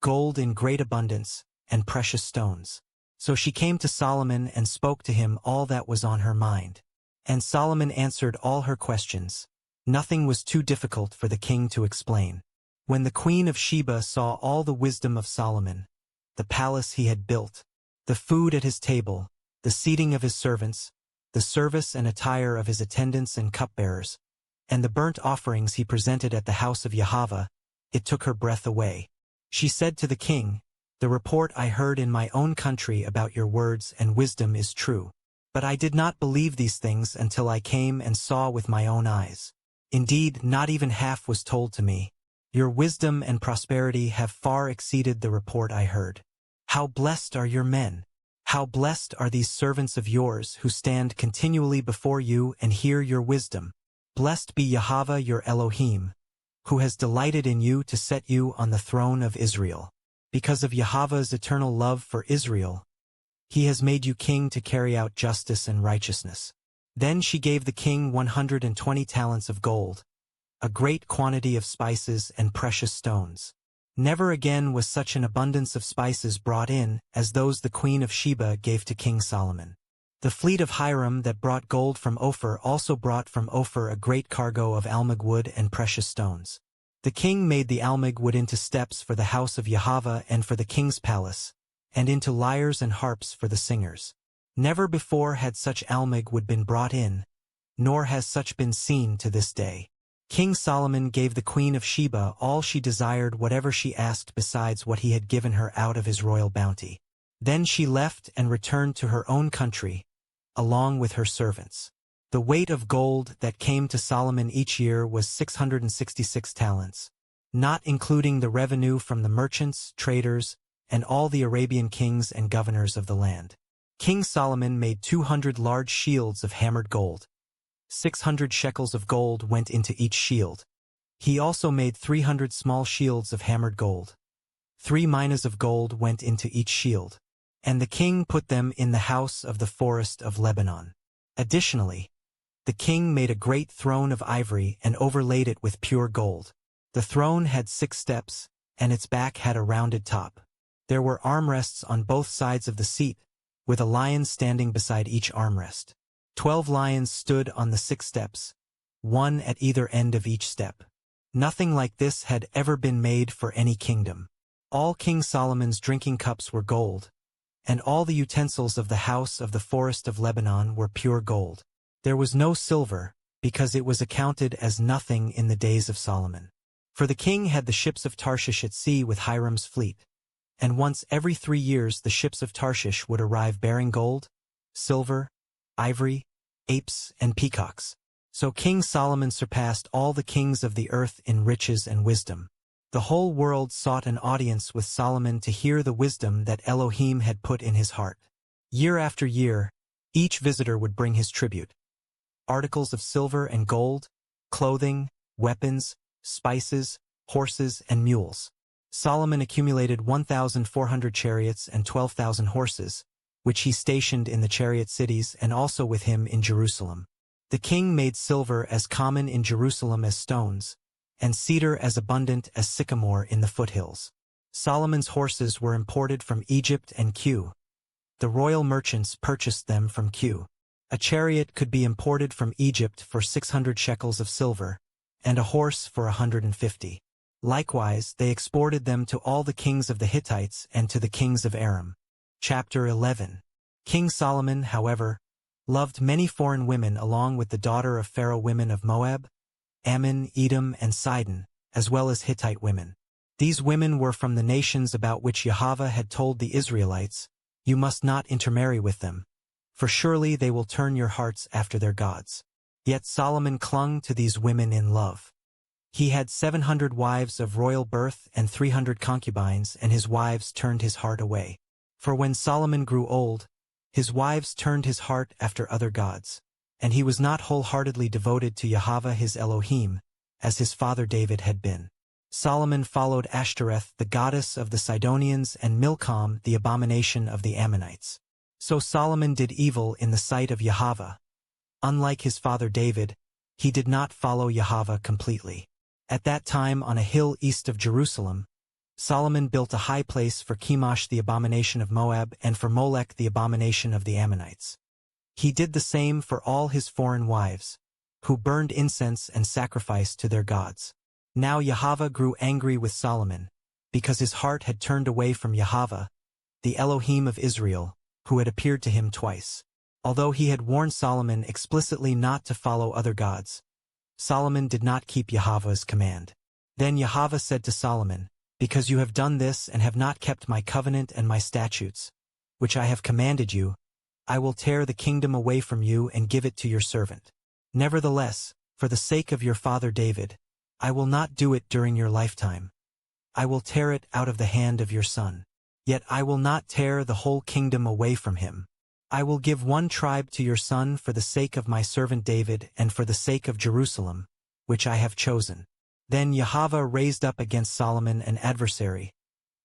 A: gold in great abundance, and precious stones. So she came to Solomon and spoke to him all that was on her mind. And Solomon answered all her questions. Nothing was too difficult for the king to explain. When the queen of Sheba saw all the wisdom of Solomon, the palace he had built, the food at his table, the seating of his servants, the service and attire of his attendants and cupbearers, and the burnt offerings he presented at the house of Yahweh, it took her breath away. She said to the king, "The report I heard in my own country about your words and wisdom is true. But I did not believe these things until I came and saw with my own eyes. Indeed, not even half was told to me. Your wisdom and prosperity have far exceeded the report I heard. How blessed are your men! How blessed are these servants of yours who stand continually before you and hear your wisdom. Blessed be Yahweh your Elohim, who has delighted in you to set you on the throne of Israel. Because of Yahweh's eternal love for Israel, he has made you king to carry out justice and righteousness." Then she gave the king 120 talents of gold, a great quantity of spices and precious stones. Never again was such an abundance of spices brought in as those the queen of Sheba gave to King Solomon. The fleet of Hiram that brought gold from Ophir also brought from Ophir a great cargo of almug wood and precious stones. The king made the almug wood into steps for the house of Yahweh and for the king's palace, and into lyres and harps for the singers. Never before had such almug wood been brought in, nor has such been seen to this day. King Solomon gave the queen of Sheba all she desired, whatever she asked besides what he had given her out of his royal bounty. Then she left and returned to her own country, along with her servants. The weight of gold that came to Solomon each year was 666 talents, not including the revenue from the merchants, traders, and all the Arabian kings and governors of the land. King Solomon made 200 large shields of hammered gold. 600 shekels of gold went into each shield. He also made 300 small shields of hammered gold. 3 minas of gold went into each shield. And the king put them in the house of the forest of Lebanon. Additionally, the king made a great throne of ivory and overlaid it with pure gold. The throne had 6 steps, and its back had a rounded top. There were armrests on both sides of the seat, with a lion standing beside each armrest. 12 lions stood on the 6 steps, one at either end of each step. Nothing like this had ever been made for any kingdom. All King Solomon's drinking cups were gold, and all the utensils of the house of the forest of Lebanon were pure gold. There was no silver, because it was accounted as nothing in the days of Solomon. For the king had the ships of Tarshish at sea with Hiram's fleet. And once every 3 years the ships of Tarshish would arrive bearing gold, silver, ivory, apes, and peacocks. So King Solomon surpassed all the kings of the earth in riches and wisdom. The whole world sought an audience with Solomon to hear the wisdom that Elohim had put in his heart. Year after year, each visitor would bring his tribute. Articles of silver and gold, clothing, weapons, spices, horses, and mules. Solomon accumulated 1,400 chariots and 12,000 horses, which he stationed in the chariot cities and also with him in Jerusalem. The king made silver as common in Jerusalem as stones, and cedar as abundant as sycamore in the foothills. Solomon's horses were imported from Egypt and Kue. The royal merchants purchased them from Kue. A chariot could be imported from Egypt for 600 shekels of silver, and a horse for 150. Likewise, they exported them to all the kings of the Hittites and to the kings of Aram. Chapter 11. King Solomon, however, loved many foreign women along with the daughter of Pharaoh women of Moab, Ammon, Edom, and Sidon, as well as Hittite women. These women were from the nations about which Yahweh had told the Israelites, "You must not intermarry with them, for surely they will turn your hearts after their gods." Yet Solomon clung to these women in love. He had 700 wives of royal birth and 300 concubines, and his wives turned his heart away. For when Solomon grew old, his wives turned his heart after other gods, and he was not wholeheartedly devoted to Yahweh his Elohim, as his father David had been. Solomon followed Ashtoreth, the goddess of the Sidonians, and Milcom, the abomination of the Ammonites. So Solomon did evil in the sight of Yahweh. Unlike his father David, he did not follow Yahweh completely. At that time, on a hill east of Jerusalem, Solomon built a high place for Chemosh the abomination of Moab and for Molech the abomination of the Ammonites. He did the same for all his foreign wives, who burned incense and sacrificed to their gods. Now Yahweh grew angry with Solomon, because his heart had turned away from Yahweh, the Elohim of Israel, who had appeared to him twice. Although he had warned Solomon explicitly not to follow other gods, Solomon did not keep Yahweh's command. Then Yahweh said to Solomon, "Because you have done this and have not kept my covenant and my statutes, which I have commanded you, I will tear the kingdom away from you and give it to your servant. Nevertheless, for the sake of your father David, I will not do it during your lifetime. I will tear it out of the hand of your son. Yet I will not tear the whole kingdom away from him. I will give one tribe to your son for the sake of my servant David and for the sake of Jerusalem, which I have chosen." Then Yahweh raised up against Solomon an adversary,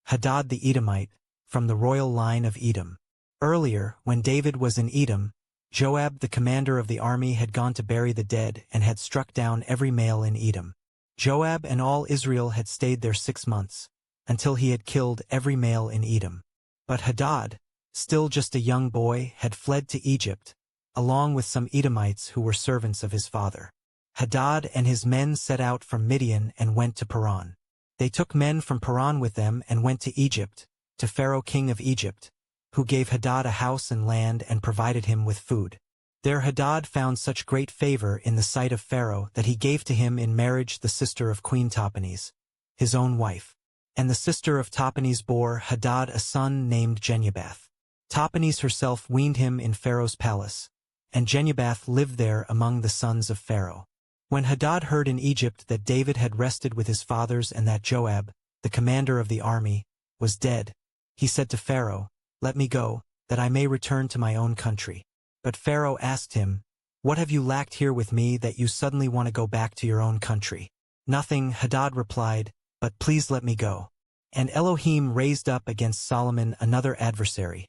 A: Hadad the Edomite, from the royal line of Edom. Earlier, when David was in Edom, Joab the commander of the army had gone to bury the dead and had struck down every male in Edom. Joab and all Israel had stayed there 6 months, until he had killed every male in Edom. But Hadad, still just a young boy, had fled to Egypt, along with some Edomites who were servants of his father. Hadad and his men set out from Midian and went to Paran. They took men from Paran with them and went to Egypt, to Pharaoh king of Egypt, who gave Hadad a house and land and provided him with food. There Hadad found such great favor in the sight of Pharaoh that he gave to him in marriage the sister of Queen Tahpenes, his own wife. And the sister of Tahpenes bore Hadad a son named Genubath. Tahpenes herself weaned him in Pharaoh's palace, and Genubath lived there among the sons of Pharaoh. When Hadad heard in Egypt that David had rested with his fathers and that Joab, the commander of the army, was dead, he said to Pharaoh, "Let me go, that I may return to my own country." But Pharaoh asked him, "What have you lacked here with me that you suddenly want to go back to your own country?" "Nothing," Hadad replied, "but please let me go." And Elohim raised up against Solomon another adversary,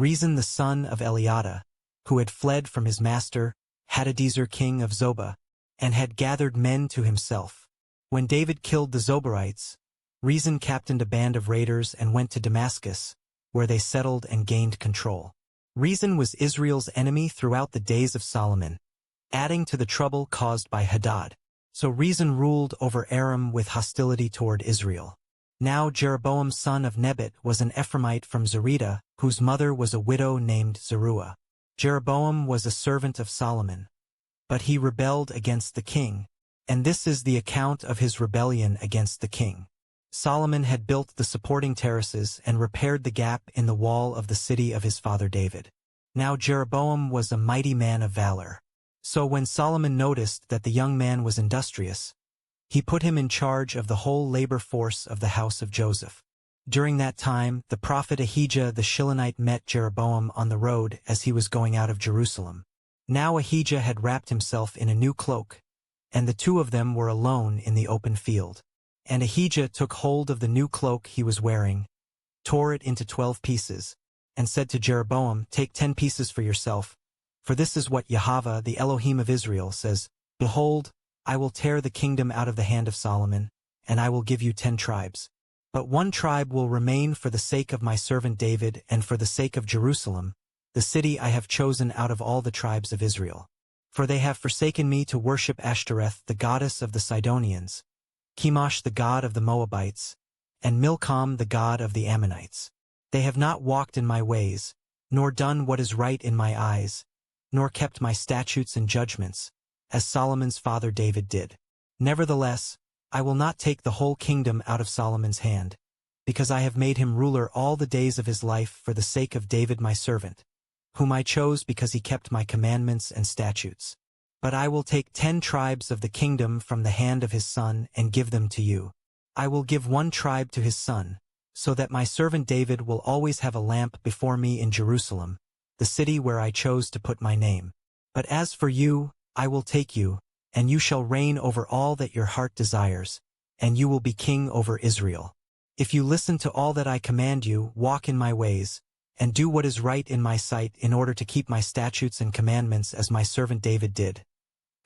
A: Rezon the son of Eliada, who had fled from his master, Hadadezer king of Zobah, and had gathered men to himself. When David killed the Zobarites, Rezon captained a band of raiders and went to Damascus, where they settled and gained control. Rezon was Israel's enemy throughout the days of Solomon, adding to the trouble caused by Hadad. So Rezon ruled over Aram with hostility toward Israel. Now Jeroboam son of Nebat was an Ephraimite from Zerida, whose mother was a widow named Zeruiah. Jeroboam was a servant of Solomon, but he rebelled against the king, And this is the account of his rebellion against the king. Solomon had built the supporting terraces and repaired the gap in the wall of the city of his father David. Now Jeroboam was a mighty man of valor. So when Solomon noticed that the young man was industrious, he put him in charge of the whole labor force of the house of Joseph. During that time, the prophet Ahijah the Shilonite met Jeroboam on the road as he was going out of Jerusalem. Now Ahijah had wrapped himself in a new cloak, and the two of them were alone in the open field. And Ahijah took hold of the new cloak he was wearing, tore it into 12 pieces, and said to Jeroboam, "Take 10 pieces for yourself, for this is what Yahweh, the Elohim of Israel, says, Behold, I will tear the kingdom out of the hand of Solomon, and I will give you 10 tribes. But 1 tribe will remain for the sake of my servant David and for the sake of Jerusalem, the city I have chosen out of all the tribes of Israel. For they have forsaken me to worship Ashtoreth, the goddess of the Sidonians, Chemosh the god of the Moabites, and Milcom the god of the Ammonites. They have not walked in my ways, nor done what is right in my eyes, nor kept my statutes and judgments, as Solomon's father David did. Nevertheless, I will not take the whole kingdom out of Solomon's hand, because I have made him ruler all the days of his life for the sake of David my servant, whom I chose because he kept my commandments and statutes. But I will take 10 tribes of the kingdom from the hand of his son and give them to you. I will give 1 tribe to his son, so that my servant David will always have a lamp before me in Jerusalem, the city where I chose to put my name. But as for you, I will take you, and you shall reign over all that your heart desires, and you will be king over Israel. If you listen to all that I command you, walk in my ways, and do what is right in my sight in order to keep my statutes and commandments as my servant David did,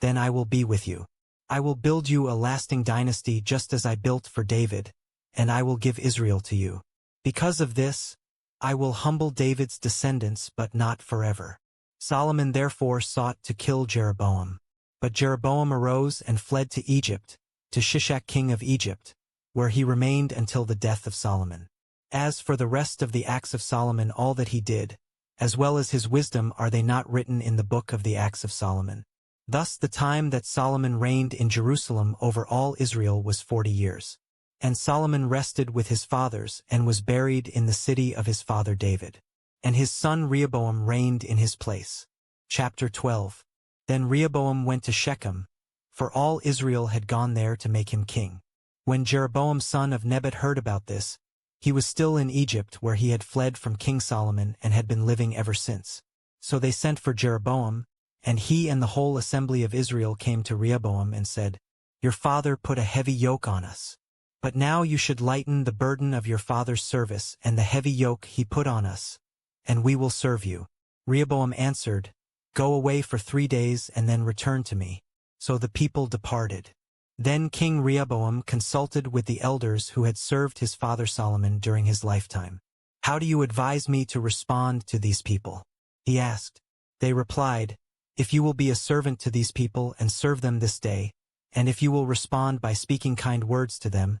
A: then I will be with you. I will build you a lasting dynasty just as I built for David, and I will give Israel to you. Because of this, I will humble David's descendants but not forever." Solomon therefore sought to kill Jeroboam. But Jeroboam arose and fled to Egypt, to Shishak king of Egypt, where he remained until the death of Solomon. As for the rest of the acts of Solomon, all that he did, as well as his wisdom, are they not written in the book of the acts of Solomon? Thus the time that Solomon reigned in Jerusalem over all Israel was 40 years. And Solomon rested with his fathers and was buried in the city of his father David. And his son Rehoboam reigned in his place. Chapter 12. Then Rehoboam went to Shechem, for all Israel had gone there to make him king. When Jeroboam son of Nebat heard about this, he was still in Egypt, where he had fled from King Solomon and had been living ever since. So they sent for Jeroboam, and he and the whole assembly of Israel came to Rehoboam and said, "Your father put a heavy yoke on us. But now you should lighten the burden of your father's service and the heavy yoke he put on us, and we will serve you." Rehoboam answered, "Go away for 3 days and then return to me." So the people departed. Then King Rehoboam consulted with the elders who had served his father Solomon during his lifetime. "How do you advise me to respond to these people?" he asked. They replied, "If you will be a servant to these people and serve them this day, and if you will respond by speaking kind words to them,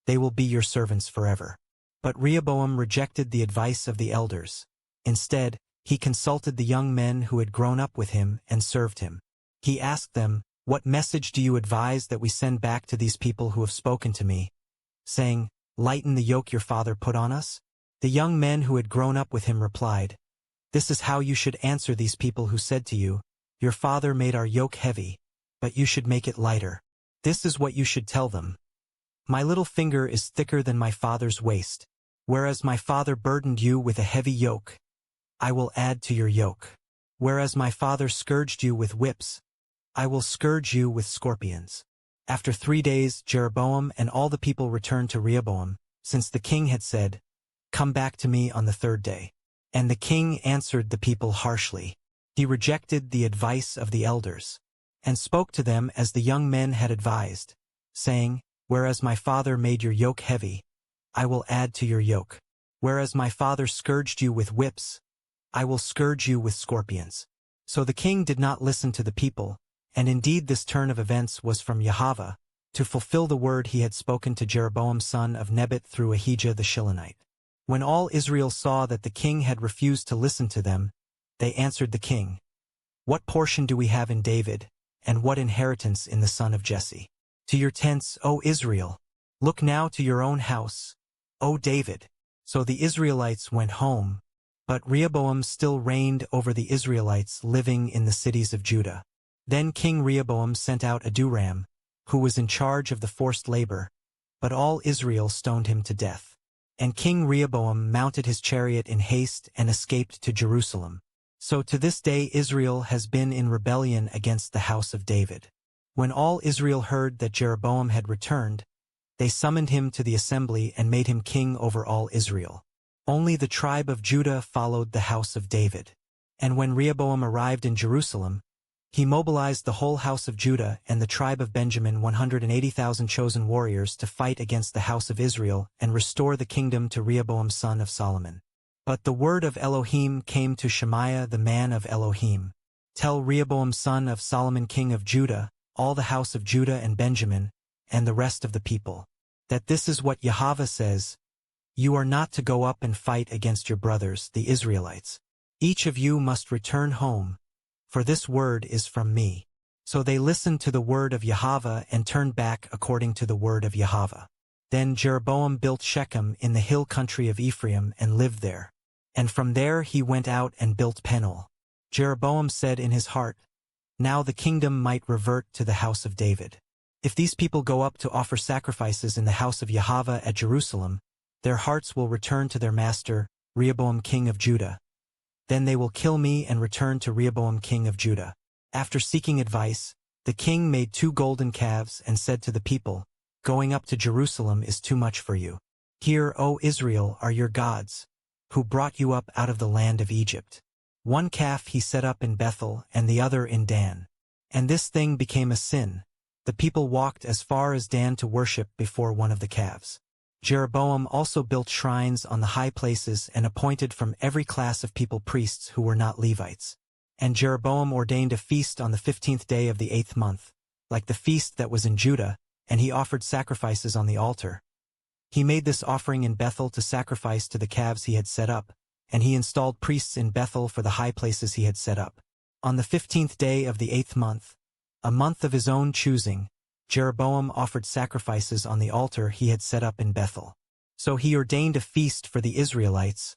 A: they will be your servants forever." But Rehoboam rejected the advice of the elders. Instead, he consulted the young men who had grown up with him and served him. He asked them, "What message do you advise that we send back to these people who have spoken to me, saying, 'Lighten the yoke your father put on us'?" The young men who had grown up with him replied, "This is how you should answer these people who said to you, 'Your father made our yoke heavy, but you should make it lighter.' This is what you should tell them. 'My little finger is thicker than my father's waist. Whereas my father burdened you with a heavy yoke, I will add to your yoke. Whereas my father scourged you with whips, I will scourge you with scorpions." After 3 days, Jeroboam and all the people returned to Rehoboam, since the king had said, "Come back to me on the 3rd day." And the king answered the people harshly. He rejected the advice of the elders, and spoke to them as the young men had advised, saying, "Whereas my father made your yoke heavy, I will add to your yoke. Whereas my father scourged you with whips, I will scourge you with scorpions." So the king did not listen to the people, and indeed this turn of events was from Yahweh, to fulfill the word he had spoken to Jeroboam son of Nebat through Ahijah the Shilonite. When all Israel saw that the king had refused to listen to them, they answered the king, "What portion do we have in David, and what inheritance in the son of Jesse? To your tents, O Israel! Look now to your own house, O David! So the Israelites went home, but Rehoboam still reigned over the Israelites living in the cities of Judah. Then King Rehoboam sent out Adoram, who was in charge of the forced labor, but all Israel stoned him to death. And King Rehoboam mounted his chariot in haste and escaped to Jerusalem. So to this day Israel has been in rebellion against the house of David. When all Israel heard that Jeroboam had returned, they summoned him to the assembly and made him king over all Israel. Only the tribe of Judah followed the house of David. And when Rehoboam arrived in Jerusalem, he mobilized the whole house of Judah and the tribe of Benjamin 180,000 chosen warriors to fight against the house of Israel and restore the kingdom to Rehoboam son of Solomon. But the word of Elohim came to Shemaiah the man of Elohim. Tell Rehoboam son of Solomon king of Judah, all the house of Judah and Benjamin, and the rest of the people, that this is what Yahweh says: You are not to go up and fight against your brothers, the Israelites. Each of you must return home, for this word is from me. So they listened to the word of Yahweh and turned back according to the word of Yahweh. Then Jeroboam built Shechem in the hill country of Ephraim and lived there. And from there he went out and built Penuel. Jeroboam said in his heart, Now the kingdom might revert to the house of David. If these people go up to offer sacrifices in the house of Yahweh at Jerusalem, their hearts will return to their master, Rehoboam king of Judah. Then they will kill me and return to Rehoboam king of Judah. After seeking advice, the king made 2 golden calves and said to the people, Going up to Jerusalem is too much for you. Here, O Israel, are your gods, who brought you up out of the land of Egypt. 1 calf he set up in Bethel and the other in Dan. And this thing became a sin. The people walked as far as Dan to worship before one of the calves. Jeroboam also built shrines on the high places and appointed from every class of people priests who were not Levites. And Jeroboam ordained a feast on the 15th day of the 8th month, like the feast that was in Judah, and he offered sacrifices on the altar. He made this offering in Bethel to sacrifice to the calves he had set up, and he installed priests in Bethel for the high places he had set up. On the 15th day of the 8th month, a month of his own choosing, Jeroboam offered sacrifices on the altar he had set up in Bethel. So he ordained a feast for the Israelites,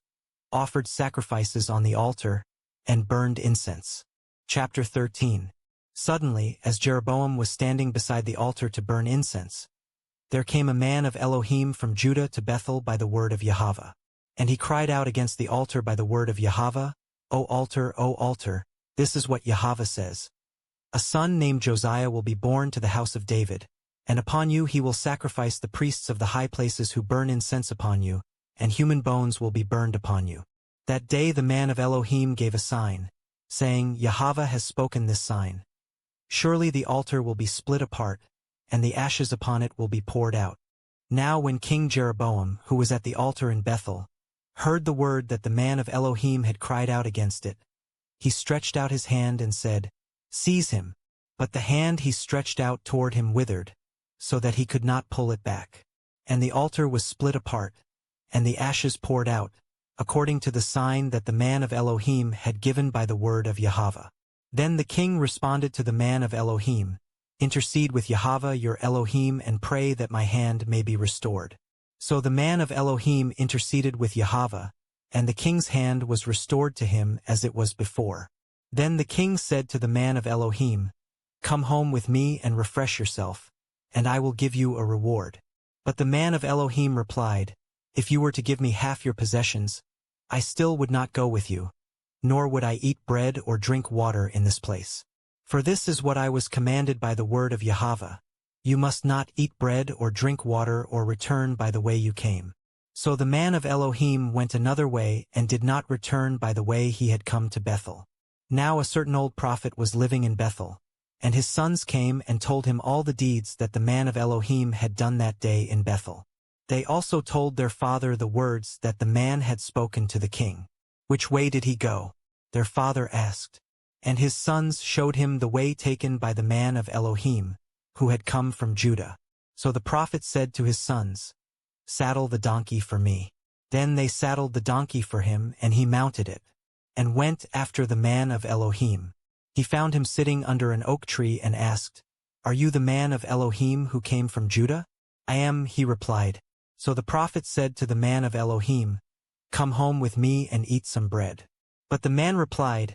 A: offered sacrifices on the altar, and burned incense. Chapter 13. Suddenly, as Jeroboam was standing beside the altar to burn incense, there came a man of Elohim from Judah to Bethel by the word of Yahweh. And he cried out against the altar by the word of Yahweh, O altar, this is what Yahweh says. A son named Josiah will be born to the house of David, and upon you he will sacrifice the priests of the high places who burn incense upon you, and human bones will be burned upon you. That day the man of Elohim gave a sign, saying, Yahweh has spoken this sign. Surely the altar will be split apart, and the ashes upon it will be poured out. Now when King Jeroboam, who was at the altar in Bethel, heard the word that the man of Elohim had cried out against it, he stretched out his hand and said, Seize him. But the hand he stretched out toward him withered, so that he could not pull it back. And the altar was split apart, and the ashes poured out, according to the sign that the man of Elohim had given by the word of Yahweh. Then the king responded to the man of Elohim, Intercede with Yahweh your Elohim and pray that my hand may be restored. So the man of Elohim interceded with Yahweh, and the king's hand was restored to him as it was before. Then the king said to the man of Elohim, Come home with me and refresh yourself, and I will give you a reward. But the man of Elohim replied, If you were to give me half your possessions, I still would not go with you, nor would I eat bread or drink water in this place. For this is what I was commanded by the word of Yahweh. You must not eat bread or drink water or return by the way you came. So the man of Elohim went another way and did not return by the way he had come to Bethel. Now a certain old prophet was living in Bethel, and his sons came and told him all the deeds that the man of Elohim had done that day in Bethel. They also told their father the words that the man had spoken to the king. Which way did he go? Their father asked. And his sons showed him the way taken by the man of Elohim, who had come from Judah. So the prophet said to his sons, Saddle the donkey for me. Then they saddled the donkey for him, and he mounted it, and went after the man of Elohim. He found him sitting under an oak tree and asked, "Are you the man of Elohim who came from Judah?" "I am," he replied. So the prophet said to the man of Elohim, "Come home with me and eat some bread." But the man replied,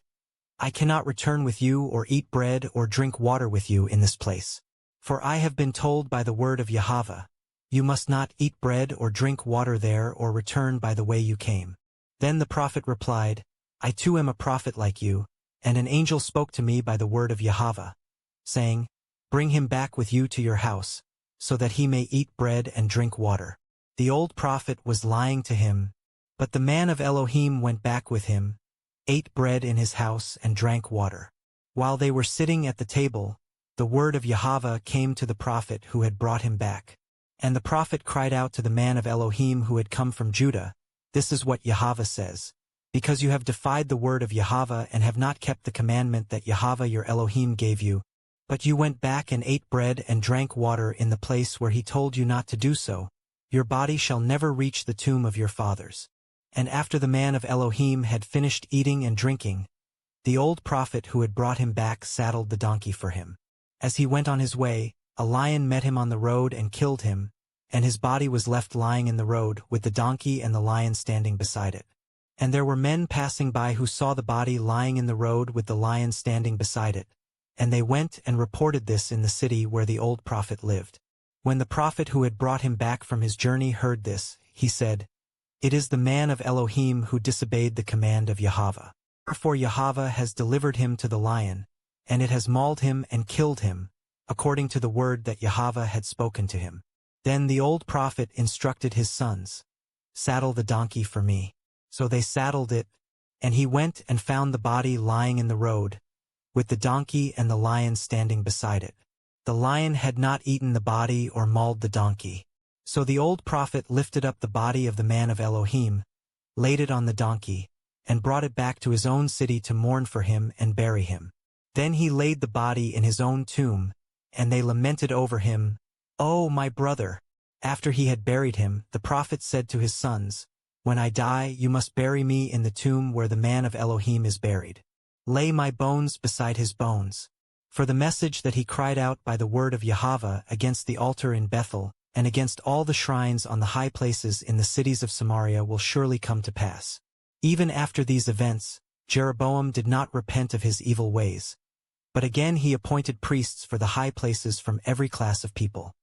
A: "I cannot return with you or eat bread or drink water with you in this place. For I have been told by the word of Yahweh, you must not eat bread or drink water there or return by the way you came." Then the prophet replied, "I too am a prophet like you, and an angel spoke to me by the word of Yahweh, saying, Bring him back with you to your house, so that he may eat bread and drink water." The old prophet was lying to him, but the man of Elohim went back with him, ate bread in his house and drank water. While they were sitting at the table, the word of Yahweh came to the prophet who had brought him back. And the prophet cried out to the man of Elohim who had come from Judah, "This is what Yahweh says. Because you have defied the word of Yahweh and have not kept the commandment that Yahweh your Elohim gave you, but you went back and ate bread and drank water in the place where he told you not to do so, your body shall never reach the tomb of your fathers." And after the man of Elohim had finished eating and drinking, the old prophet who had brought him back saddled the donkey for him. As he went on his way, a lion met him on the road and killed him, and his body was left lying in the road with the donkey and the lion standing beside it. And there were men passing by who saw the body lying in the road with the lion standing beside it, and they went and reported this in the city where the old prophet lived. When the prophet who had brought him back from his journey heard this, he said, "It is the man of Elohim who disobeyed the command of Yahweh. Therefore Yahweh has delivered him to the lion, and it has mauled him and killed him, according to the word that Yahweh had spoken to him." Then the old prophet instructed his sons, "Saddle the donkey for me." So they saddled it, and he went and found the body lying in the road, with the donkey and the lion standing beside it. The lion had not eaten the body or mauled the donkey. So the old prophet lifted up the body of the man of Elohim, laid it on the donkey, and brought it back to his own city to mourn for him and bury him. Then he laid the body in his own tomb, and they lamented over him, "Oh, my brother!" After he had buried him, the prophet said to his sons, "When I die, you must bury me in the tomb where the man of Elohim is buried. Lay my bones beside his bones." For the message that he cried out by the word of Yahweh against the altar in Bethel, and against all the shrines on the high places in the cities of Samaria will surely come to pass. Even after these events, Jeroboam did not repent of his evil ways. But again he appointed priests for the high places from every class of people.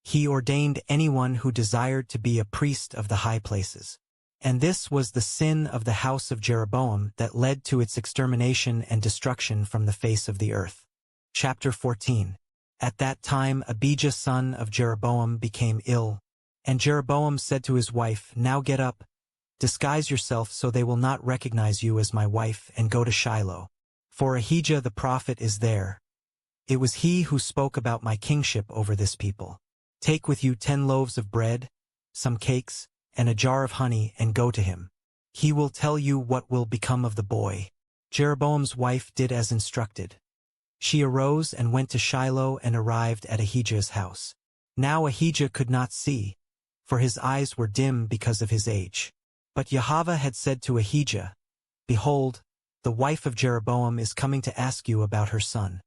A: He ordained anyone who desired to be a priest of the high places. And this was the sin of the house of Jeroboam that led to its extermination and destruction from the face of the earth. Chapter 14. At that time Abijah son of Jeroboam became ill, and Jeroboam said to his wife, "Now get up, disguise yourself so they will not recognize you as my wife, and go to Shiloh. For Ahijah the prophet is there. It was he who spoke about my kingship over this people. Take with you 10 loaves of bread, some cakes, and a jar of honey, and go to him. He will tell you what will become of the boy." Jeroboam's wife did as instructed. She arose and went to Shiloh and arrived at Ahijah's house. Now Ahijah could not see, for his eyes were dim because of his age. But Yahweh had said to Ahijah, "Behold, the wife of Jeroboam is coming to ask you about her son,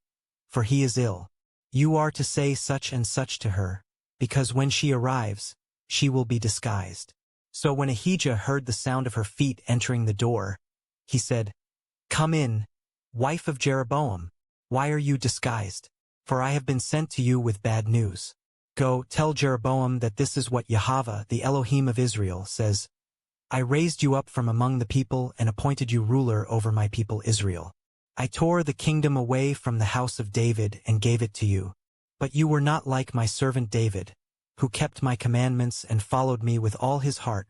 A: for he is ill. You are to say such and such to her, because when she arrives, she will be disguised." So when Ahijah heard the sound of her feet entering the door, he said, "Come in, wife of Jeroboam. Why are you disguised? For I have been sent to you with bad news. Go, tell Jeroboam that this is what Yahweh, the Elohim of Israel, says. I raised you up from among the people and appointed you ruler over my people Israel. I tore the kingdom away from the house of David and gave it to you. But you were not like my servant David, who kept my commandments and followed me with all his heart,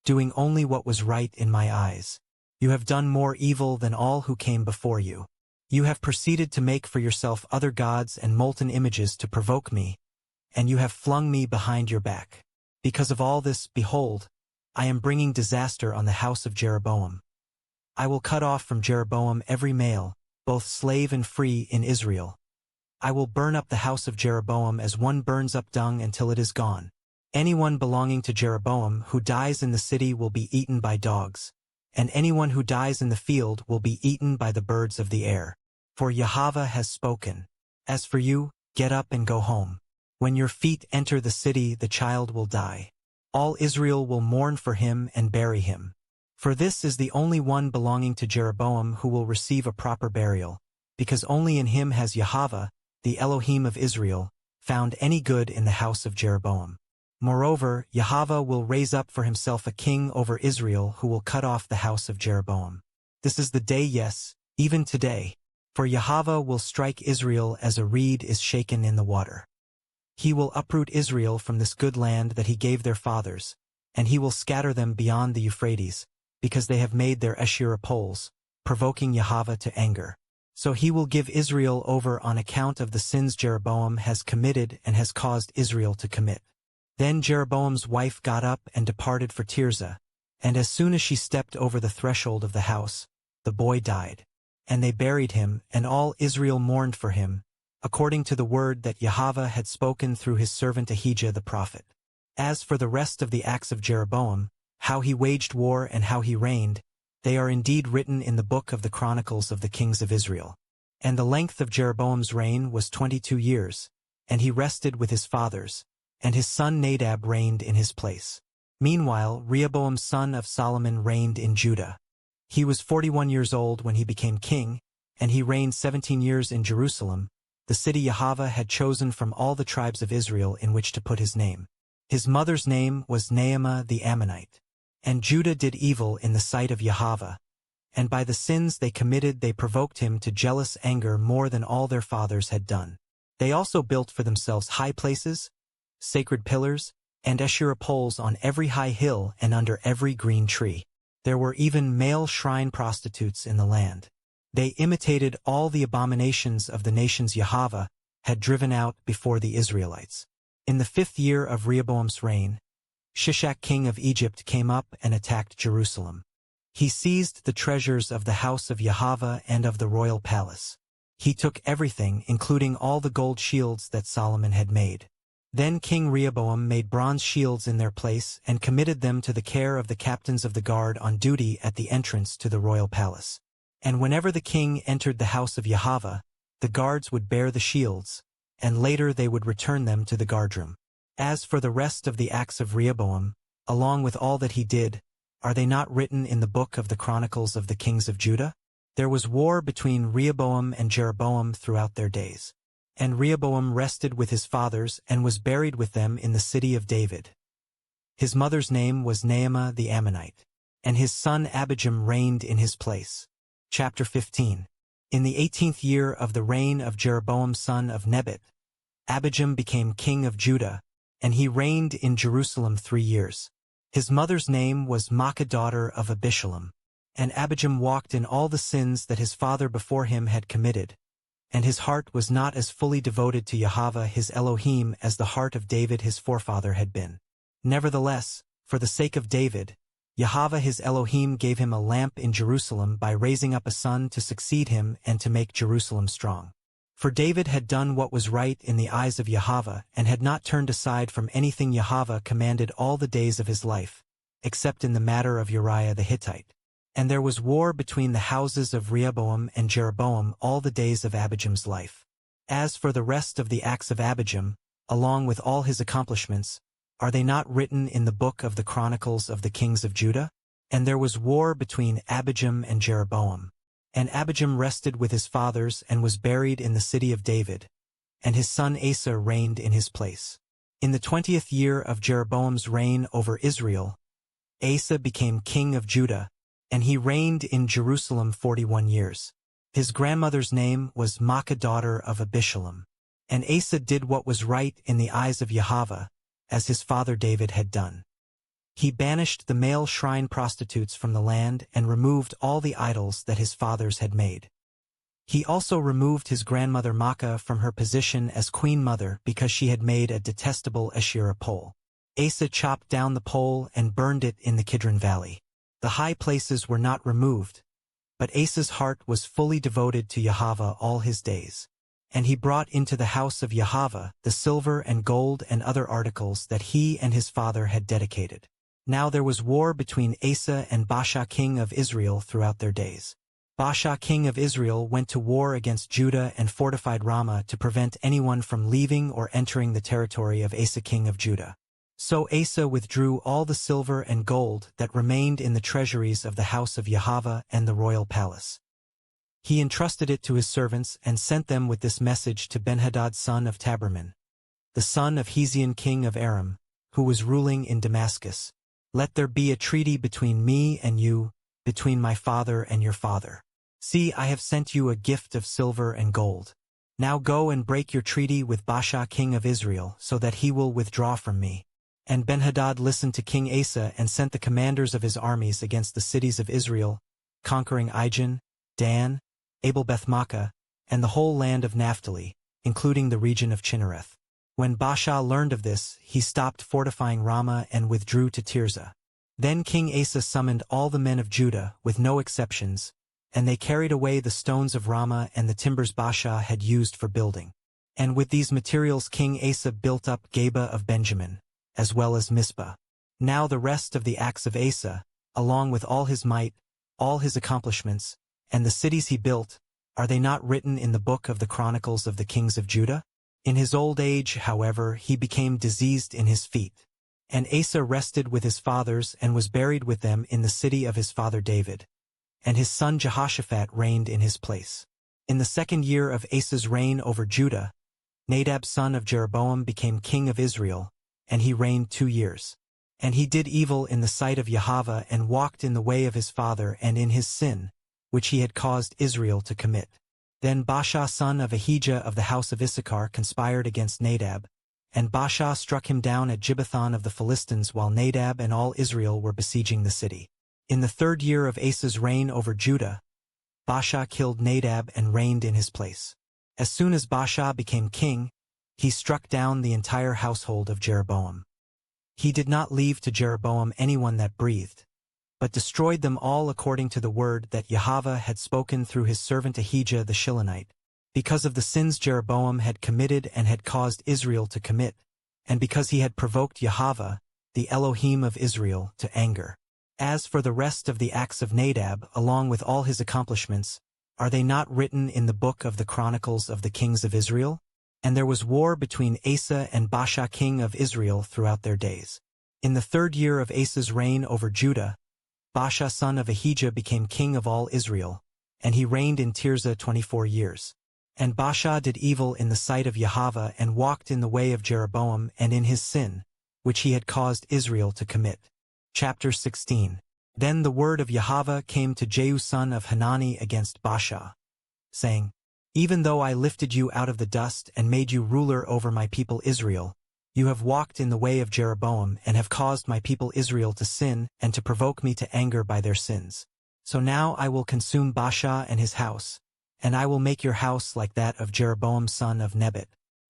A: doing only what was right in my eyes. You have done more evil than all who came before you. You have proceeded to make for yourself other gods and molten images to provoke me, and you have flung me behind your back. Because of all this, behold, I am bringing disaster on the house of Jeroboam. I will cut off from Jeroboam every male, both slave and free, in Israel. I will burn up the house of Jeroboam as one burns up dung until it is gone. Anyone belonging to Jeroboam who dies in the city will be eaten by dogs, and anyone who dies in the field will be eaten by the birds of the air. For Yahweh has spoken. As for you, get up and go home. When your feet enter the city, the child will die. All Israel will mourn for him and bury him. For this is the only one belonging to Jeroboam who will receive a proper burial, because only in him has Yahweh, the Elohim of Israel, found any good in the house of Jeroboam. Moreover, Yahweh will raise up for himself a king over Israel who will cut off the house of Jeroboam. This is the day, yes, even today. For Yahweh will strike Israel as a reed is shaken in the water. He will uproot Israel from this good land that he gave their fathers, and he will scatter them beyond the Euphrates, because they have made their Asherah poles, provoking Yahweh to anger. So he will give Israel over on account of the sins Jeroboam has committed and has caused Israel to commit. Then Jeroboam's wife got up and departed for Tirzah, and as soon as she stepped over the threshold of the house, the boy died. And they buried him, and all Israel mourned for him, according to the word that Yahweh had spoken through his servant Ahijah the prophet. As for the rest of the acts of Jeroboam, how he waged war and how he reigned, they are indeed written in the book of the Chronicles of the Kings of Israel. And the length of Jeroboam's reign was 22 years, and he rested with his fathers, and his son Nadab reigned in his place. Meanwhile, Rehoboam son of Solomon reigned in Judah. He was 41 years old when he became king, and he reigned 17 years in Jerusalem, the city Yahweh had chosen from all the tribes of Israel in which to put his name. His mother's name was Naamah the Ammonite. And Judah did evil in the sight of Yahweh, and by the sins they committed they provoked him to jealous anger more than all their fathers had done. They also built for themselves high places, sacred pillars, and Asherah poles on every high hill and under every green tree. There were even male shrine prostitutes in the land. They imitated all the abominations of the nations Yahweh had driven out before the Israelites. In the 5th year of Rehoboam's reign, Shishak king of Egypt came up and attacked Jerusalem. He seized the treasures of the house of Yahweh and of the royal palace. He took everything, including all the gold shields that Solomon had made. Then King Rehoboam made bronze shields in their place and committed them to the care of the captains of the guard on duty at the entrance to the royal palace. And whenever the king entered the house of Yahweh, the guards would bear the shields, and later they would return them to the guardroom. As for the rest of the acts of Rehoboam, along with all that he did, are they not written in the book of the Chronicles of the Kings of Judah? There was war between Rehoboam and Jeroboam throughout their days. And Rehoboam rested with his fathers and was buried with them in the city of David. His mother's name was Naamah the Ammonite, and his son Abijam reigned in his place. Chapter 15. In the 18th year of the reign of Jeroboam son of Nebat, Abijam became king of Judah, and he reigned in Jerusalem 3 years. His mother's name was Maacah daughter of Abishalom. And Abijam walked in all the sins that his father before him had committed, and his heart was not as fully devoted to Yahweh his Elohim as the heart of David his forefather had been. Nevertheless, for the sake of David, Yahweh his Elohim gave him a lamp in Jerusalem by raising up a son to succeed him and to make Jerusalem strong. For David had done what was right in the eyes of Yahweh and had not turned aside from anything Yahweh commanded all the days of his life, except in the matter of Uriah the Hittite. And there was war between the houses of Rehoboam and Jeroboam all the days of Abijam's life. As for the rest of the acts of Abijam, along with all his accomplishments, are they not written in the book of the Chronicles of the Kings of Judah? And there was war between Abijam and Jeroboam. And Abijam rested with his fathers and was buried in the city of David, and his son Asa reigned in his place. In the 20th year of Jeroboam's reign over Israel, Asa became king of Judah, and he reigned in Jerusalem 41 years. His grandmother's name was Maacah daughter of Abishalom. And Asa did what was right in the eyes of Yahweh, as his father David had done. He banished the male shrine prostitutes from the land and removed all the idols that his fathers had made. He also removed his grandmother Maacah from her position as queen mother because she had made a detestable Asherah pole. Asa chopped down the pole and burned it in the Kidron Valley. The high places were not removed, but Asa's heart was fully devoted to Yahweh all his days. And he brought into the house of Yahweh the silver and gold and other articles that he and his father had dedicated. Now there was war between Asa and Baasha king of Israel throughout their days. Baasha king of Israel went to war against Judah and fortified Ramah to prevent anyone from leaving or entering the territory of Asa king of Judah. So Asa withdrew all the silver and gold that remained in the treasuries of the house of Yahweh and the royal palace. He entrusted it to his servants and sent them with this message to Benhadad son of Taberman, the son of Hezion king of Aram, who was ruling in Damascus. Let there be a treaty between me and you, between my father and your father. See, I have sent you a gift of silver and gold. Now go and break your treaty with Baasha king of Israel, so that he will withdraw from me. And Benhadad listened to King Asa and sent the commanders of his armies against the cities of Israel, conquering Ijon, Dan, Abel-Beth-Maachah, and the whole land of Naphtali, including the region of Chinnereth. When Baasha learned of this, he stopped fortifying Ramah and withdrew to Tirzah. Then King Asa summoned all the men of Judah, with no exceptions, and they carried away the stones of Ramah and the timbers Baasha had used for building. And with these materials King Asa built up Geba of Benjamin, as well as Mizpah. Now the rest of the acts of Asa, along with all his might, all his accomplishments, and the cities he built, are they not written in the book of the Chronicles of the Kings of Judah? In his old age, however, he became diseased in his feet. And Asa rested with his fathers and was buried with them in the city of his father David. And his son Jehoshaphat reigned in his place. In the 2nd year of Asa's reign over Judah, Nadab son of Jeroboam became king of Israel, and he reigned 2 years. And he did evil in the sight of Yahweh and walked in the way of his father and in his sin, which he had caused Israel to commit. Then Baasha son of Ahijah of the house of Issachar conspired against Nadab, and Baasha struck him down at Gibbethon of the Philistines while Nadab and all Israel were besieging the city. In the 3rd year of Asa's reign over Judah, Baasha killed Nadab and reigned in his place. As soon as Baasha became king, he struck down the entire household of Jeroboam. He did not leave to Jeroboam anyone that breathed, but destroyed them all according to the word that Yahweh had spoken through his servant Ahijah the Shilonite, because of the sins Jeroboam had committed and had caused Israel to commit, and because he had provoked Yahweh, the Elohim of Israel, to anger. As for the rest of the acts of Nadab, along with all his accomplishments, are they not written in the book of the Chronicles of the Kings of Israel? And there was war between Asa and Baasha king of Israel throughout their days. In the 3rd year of Asa's reign over Judah, Baasha son of Ahijah became king of all Israel, and he reigned in Tirzah 24 years. And Baasha did evil in the sight of Yahweh and walked in the way of Jeroboam and in his sin, which he had caused Israel to commit. Chapter 16. Then the word of Yahweh came to Jehu son of Hanani against Baasha, saying, Even though I lifted you out of the dust and made you ruler over my people Israel, you have walked in the way of Jeroboam and have caused my people Israel to sin and to provoke me to anger by their sins. So now I will consume Baasha and his house, and I will make your house like that of Jeroboam son of Nebat.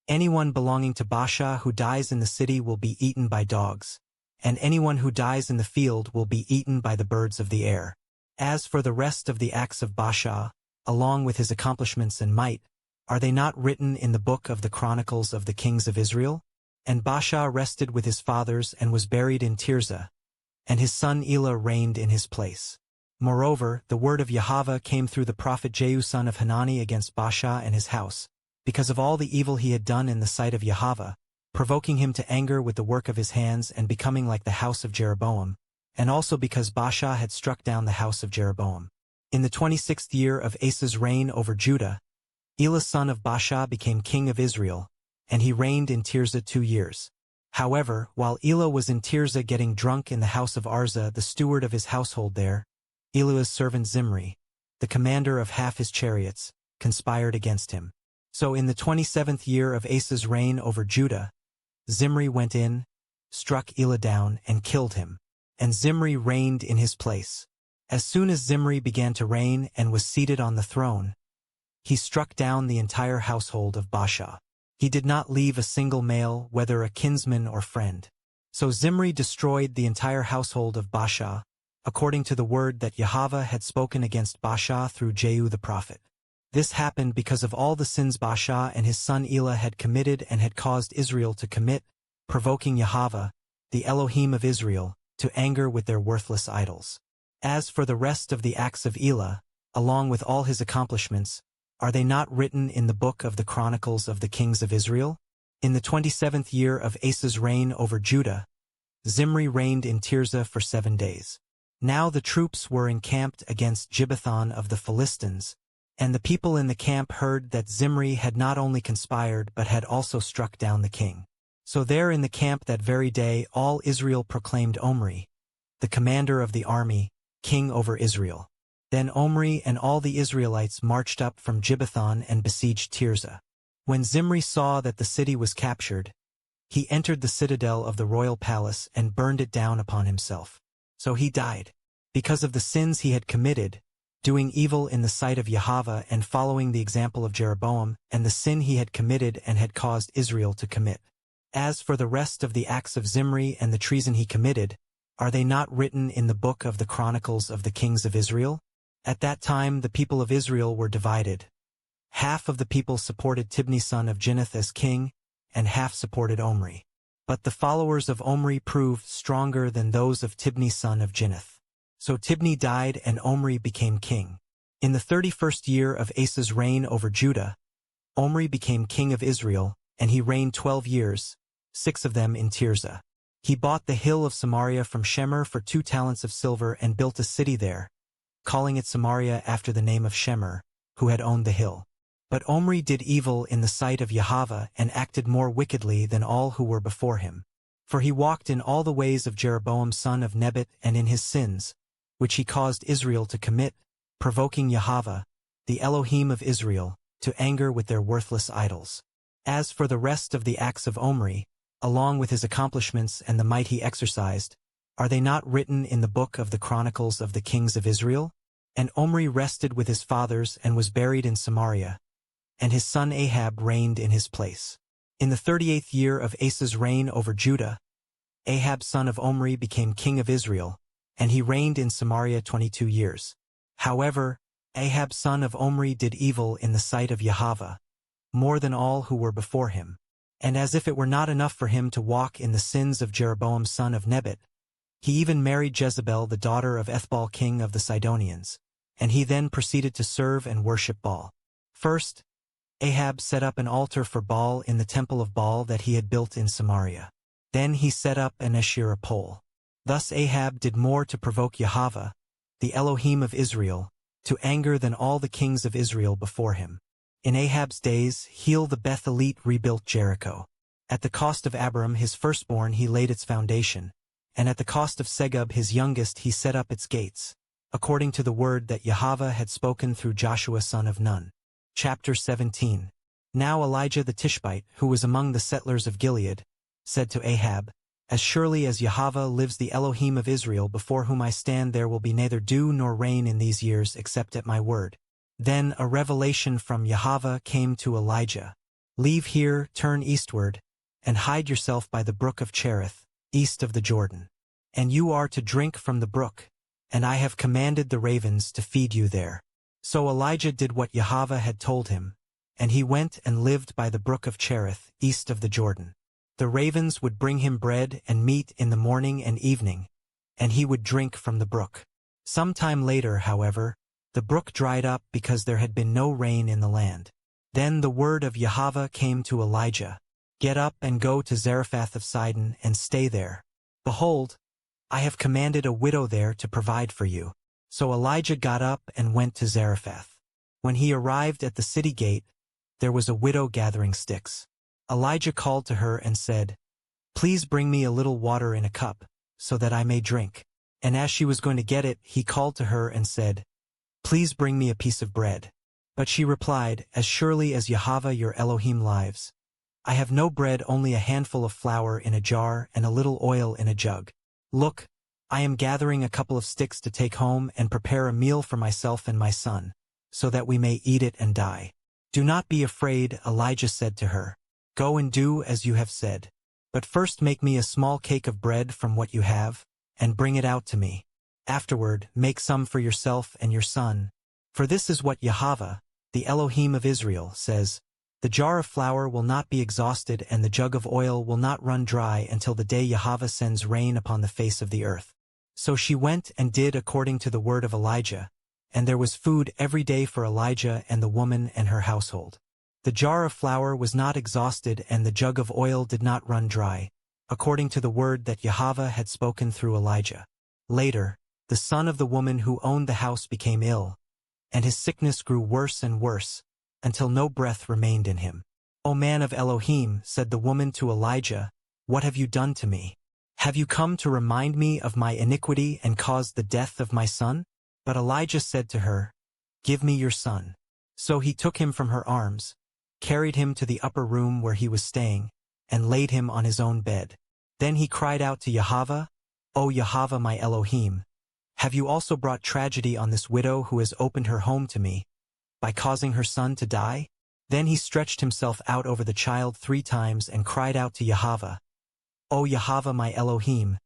A: Anyone belonging to Baasha who dies in the city will be eaten by dogs, and anyone who dies in the field will be eaten by the birds of the air. As for the rest of the acts of Baasha, along with his accomplishments and might, are they not written in the book of the Chronicles of the Kings of Israel? And Baasha rested with his fathers and was buried in Tirzah, and his son Elah reigned in his place. Moreover, the word of Yahweh came through the prophet Jehu son of Hanani against Baasha and his house, because of all the evil he had done in the sight of Yahweh, provoking him to anger with the work of his hands and becoming like the house of Jeroboam, and also because Baasha had struck down the house of Jeroboam. In the 26th year of Asa's reign over Judah, Elah son of Baasha became king of Israel, and he reigned in Tirzah 2 years. However, while Elah was in Tirzah getting drunk in the house of Arza, the steward of his household there, Elah's servant Zimri, the commander of half his chariots, conspired against him. So in the 27th year of Asa's reign over Judah, Zimri went in, struck Elah down, and killed him, and Zimri reigned in his place. As soon as Zimri began to reign and was seated on the throne, he struck down the entire household of Baasha. He did not leave a single male, whether a kinsman or friend. So Zimri destroyed the entire household of Baasha, according to the word that Yahweh had spoken against Baasha through Jehu the prophet. This happened because of all the sins Baasha and his son Elah had committed and had caused Israel to commit, provoking Yahweh, the Elohim of Israel, to anger with their worthless idols. As for the rest of the acts of Elah, along with all his accomplishments, are they not written in the book of the Chronicles of the Kings of Israel? In the 27th year of Asa's reign over Judah, Zimri reigned in Tirzah for 7 days. Now the troops were encamped against Gibbethon of the Philistines, and the people in the camp heard that Zimri had not only conspired but had also struck down the king. So there in the camp that very day all Israel proclaimed Omri, the commander of the army, king over Israel. Then Omri and all the Israelites marched up from Gibbethon and besieged Tirzah. When Zimri saw that the city was captured, he entered the citadel of the royal palace and burned it down upon himself. So he died, because of the sins he had committed, doing evil in the sight of Yahweh and following the example of Jeroboam, and the sin he had committed and had caused Israel to commit. As for the rest of the acts of Zimri and the treason he committed, are they not written in the book of the Chronicles of the Kings of Israel? At that time the people of Israel were divided. Half of the people supported Tibni son of Gineth as king, and half supported Omri. But the followers of Omri proved stronger than those of Tibni son of Gineth. So Tibni died and Omri became king. In the 31st year of Asa's reign over Judah, Omri became king of Israel, and he reigned 12 years, 6 of them in Tirzah. He bought the hill of Samaria from Shemer for 2 talents of silver and built a city there, calling it Samaria after the name of Shemer, who had owned the hill. But Omri did evil in the sight of Yahweh and acted more wickedly than all who were before him. For he walked in all the ways of Jeroboam son of Nebat and in his sins, which he caused Israel to commit, provoking Yahweh, the Elohim of Israel, to anger with their worthless idols. As for the rest of the acts of Omri, along with his accomplishments and the might he exercised, are they not written in the book of the Chronicles of the Kings of Israel? And Omri rested with his fathers and was buried in Samaria, and his son Ahab reigned in his place. In the 38th year of Asa's reign over Judah, Ahab son of Omri became king of Israel, and he reigned in Samaria 22 years. However, Ahab son of Omri did evil in the sight of Yahweh, more than all who were before him. And as if it were not enough for him to walk in the sins of Jeroboam son of Nebat, he even married Jezebel the daughter of Ethbaal king of the Sidonians, and he then proceeded to serve and worship Baal. First, Ahab set up an altar for Baal in the temple of Baal that he had built in Samaria. Then he set up an Asherah pole. Thus Ahab did more to provoke Yahweh, the Elohim of Israel, to anger than all the kings of Israel before him. In Ahab's days, Heel the Bethelite rebuilt Jericho. At the cost of Abiram his firstborn he laid its foundation, and at the cost of Segub his youngest he set up its gates, according to the word that Yahweh had spoken through Joshua son of Nun. Chapter 17. Now Elijah the Tishbite, who was among the settlers of Gilead, said to Ahab, As surely as Yahweh lives the Elohim of Israel before whom I stand, there will be neither dew nor rain in these years except at my word. Then a revelation from Yahweh came to Elijah. Leave here, turn eastward, and hide yourself by the brook of Cherith, east of the Jordan. And you are to drink from the brook, and I have commanded the ravens to feed you there. So Elijah did what Yahweh had told him, and he went and lived by the brook of Cherith, east of the Jordan. The ravens would bring him bread and meat in the morning and evening, and he would drink from the brook. Some time later, however, the brook dried up because there had been no rain in the land. Then the word of Yahweh came to Elijah, Get up and go to Zarephath of Sidon and stay there. Behold, I have commanded a widow there to provide for you. So Elijah got up and went to Zarephath. When he arrived at the city gate, there was a widow gathering sticks. Elijah called to her and said, Please bring me a little water in a cup, so that I may drink. And as she was going to get it, he called to her and said, Please bring me a piece of bread. But she replied, As surely as Yahweh your Elohim lives, I have no bread, only a handful of flour in a jar and a little oil in a jug. Look, I am gathering a couple of sticks to take home and prepare a meal for myself and my son, so that we may eat it and die. Do not be afraid, Elijah said to her. Go and do as you have said. But first make me a small cake of bread from what you have, and bring it out to me. Afterward, make some for yourself and your son. For this is what Yahweh, the Elohim of Israel, says, The jar of flour will not be exhausted and the jug of oil will not run dry until the day Yahweh sends rain upon the face of the earth. So she went and did according to the word of Elijah, and there was food every day for Elijah and the woman and her household. The jar of flour was not exhausted and the jug of oil did not run dry, according to the word that Yahweh had spoken through Elijah. Later, the son of the woman who owned the house became ill, and his sickness grew worse and worse, until no breath remained in him. "O man of Elohim," said the woman to Elijah, "what have you done to me? Have you come to remind me of my iniquity and caused the death of my son?" But Elijah said to her, "Give me your son." So he took him from her arms, carried him to the upper room where he was staying, and laid him on his own bed. Then he cried out to Yahweh, "O Yahweh my Elohim, have you also brought tragedy on this widow who has opened her home to me, by causing her son to die?" Then he stretched himself out over the child 3 times and cried out to Yahweh, "O Yahweh my Elohim,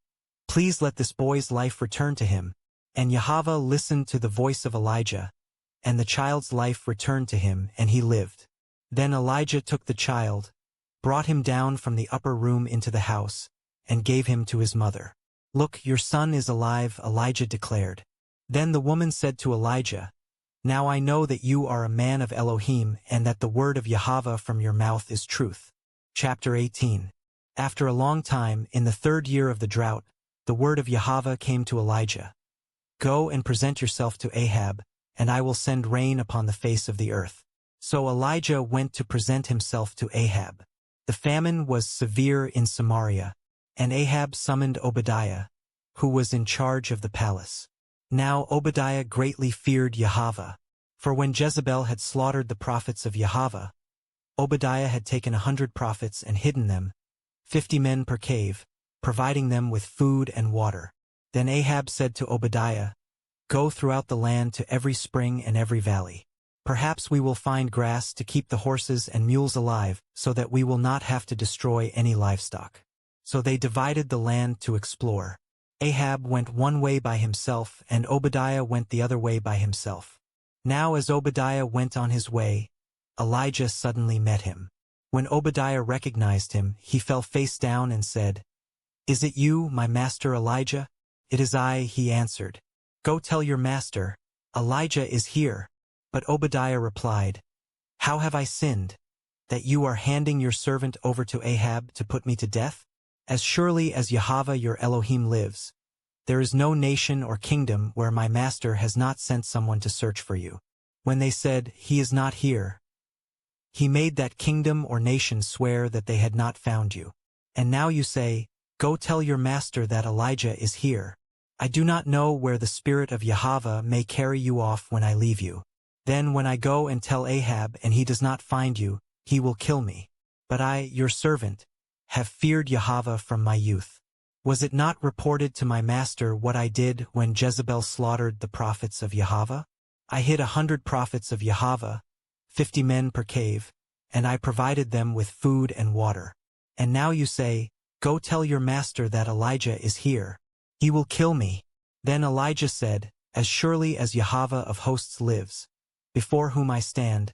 A: please let this boy's life return to him." And Yahweh listened to the voice of Elijah, and the child's life returned to him, and he lived. Then Elijah took the child, brought him down from the upper room into the house, and gave him to his mother. "Look, your son is alive," Elijah declared. Then the woman said to Elijah, "Now I know that you are a man of Elohim and that the word of Yahweh from your mouth is truth." Chapter 18. After a long time, in the 3rd year of the drought, the word of Yahweh came to Elijah. "Go and present yourself to Ahab, and I will send rain upon the face of the earth." So Elijah went to present himself to Ahab. The famine was severe in Samaria, and Ahab summoned Obadiah, who was in charge of the palace. Now Obadiah greatly feared Yahweh, for when Jezebel had slaughtered the prophets of Yahweh, Obadiah had taken 100 prophets and hidden them, 50 men per cave, providing them with food and water. Then Ahab said to Obadiah, "Go throughout the land to every spring and every valley. Perhaps we will find grass to keep the horses and mules alive, so that we will not have to destroy any livestock." So they divided the land to explore. Ahab went one way by himself, and Obadiah went the other way by himself. Now as Obadiah went on his way, Elijah suddenly met him. When Obadiah recognized him, he fell face down and said, "Is it you, my master Elijah?" "It is I," he answered. "Go tell your master, Elijah is here." But Obadiah replied, "How have I sinned, that you are handing your servant over to Ahab to put me to death? As surely as Yahweh your Elohim lives, there is no nation or kingdom where my master has not sent someone to search for you." When they said, "He is not here," he made that kingdom or nation swear that they had not found you. And now you say, "Go tell your master that Elijah is here." I do not know where the Spirit of Yahweh may carry you off when I leave you. Then when I go and tell Ahab and he does not find you, he will kill me. But I, your servant, have feared Yahweh from my youth. Was it not reported to my master what I did when Jezebel slaughtered the prophets of Yahweh? I hid 100 prophets of Yahweh, 50 men per cave, and I provided them with food and water. And now you say, "Go tell your master that Elijah is here. He will kill me." Then Elijah said, "As surely as Yahweh of hosts lives, before whom I stand,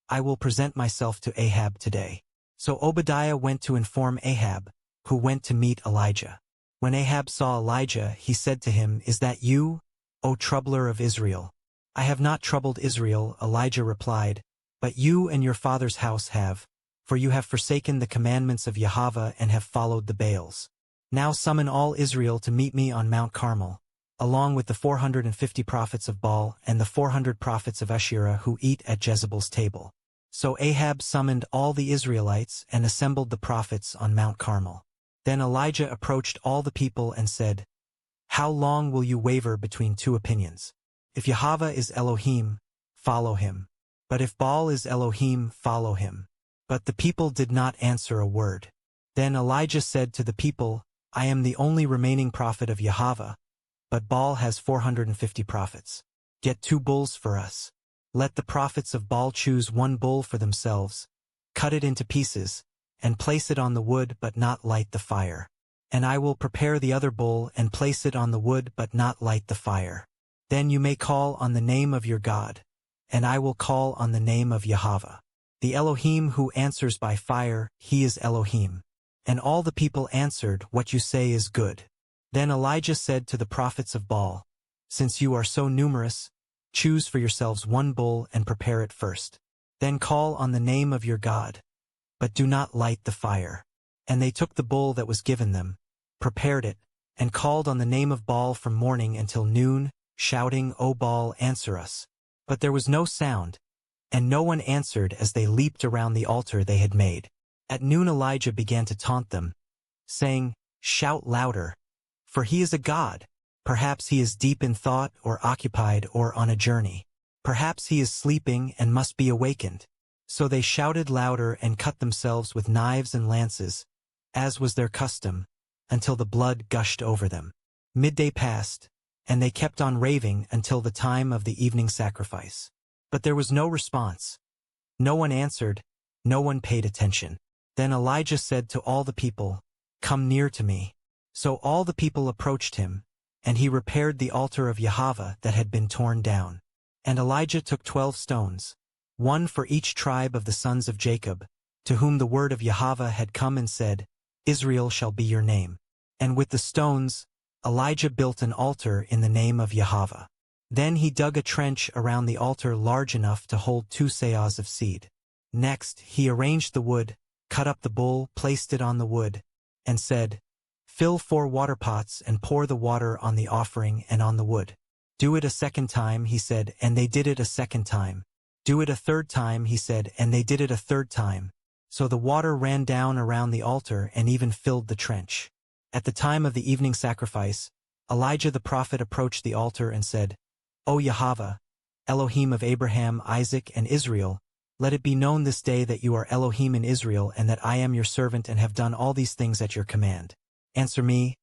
A: I will present myself to Ahab today." So Obadiah went to inform Ahab, who went to meet Elijah. When Ahab saw Elijah, he said to him, "Is that you, O troubler of Israel?" "I have not troubled Israel," Elijah replied, "but you and your father's house have, for you have forsaken the commandments of Yahweh and have followed the Baals. Now summon all Israel to meet me on Mount Carmel, along with the 450 prophets of Baal and the 400 prophets of Asherah who eat at Jezebel's table." So Ahab summoned all the Israelites and assembled the prophets on Mount Carmel. Then Elijah approached all the people and said, "How long will you waver between 2 opinions? If Yahweh is Elohim, follow him. But if Baal is Elohim, follow him." But the people did not answer a word. Then Elijah said to the people, "I am the only remaining prophet of Yahweh, but Baal has 450 prophets. Get 2 bulls for us. Let the prophets of Baal choose 1 bull for themselves, cut it into pieces, and place it on the wood but not light the fire. And I will prepare the other bull and place it on the wood but not light the fire. Then you may call on the name of your God, and I will call on the name of Yahweh. The Elohim who answers by fire, he is Elohim." And all the people answered, "What you say is good." Then Elijah said to the prophets of Baal, "Since you are so numerous, Choose for yourselves one bull and prepare it first. Then call on the name of your God. But do not light the fire. And they took the bull that was given them, prepared it, and called on the name of Baal from morning until noon, shouting, O Baal, answer us. But there was no sound, and no one answered as they leaped around the altar they had made. At noon Elijah began to taunt them, saying, Shout louder, for he is a god. Perhaps he is deep in thought or occupied or on a journey. Perhaps he is sleeping and must be awakened. So they shouted louder and cut themselves with knives and lances, as was their custom, until the blood gushed over them. Midday passed, and they kept on raving until the time of the evening sacrifice. But there was no response. No one answered, no one paid attention. Then Elijah said to all the people, Come near to me. So all the people approached him, and he repaired the altar of Yahweh that had been torn down. And Elijah took 12 stones, one for each tribe of the sons of Jacob, to whom the word of Yahweh had come and said, Israel shall be your name. And with the stones, Elijah built an altar in the name of Yahweh. Then he dug a trench around the altar large enough to hold 2 seahs of seed. Next, he arranged the wood, cut up the bull, placed it on the wood, and said, Fill 4 water pots and pour the water on the offering and on the wood. Do it a second time, he said, and they did it a second time. Do it a third time, he said, and they did it a third time. So the water ran down around the altar and even filled the trench. At the time of the evening sacrifice, Elijah the prophet approached the altar and said, O Yahweh, Elohim of Abraham, Isaac, and Israel, let it be known this day that you are Elohim in Israel and that I am your servant and have done all these things at your command. Answer me,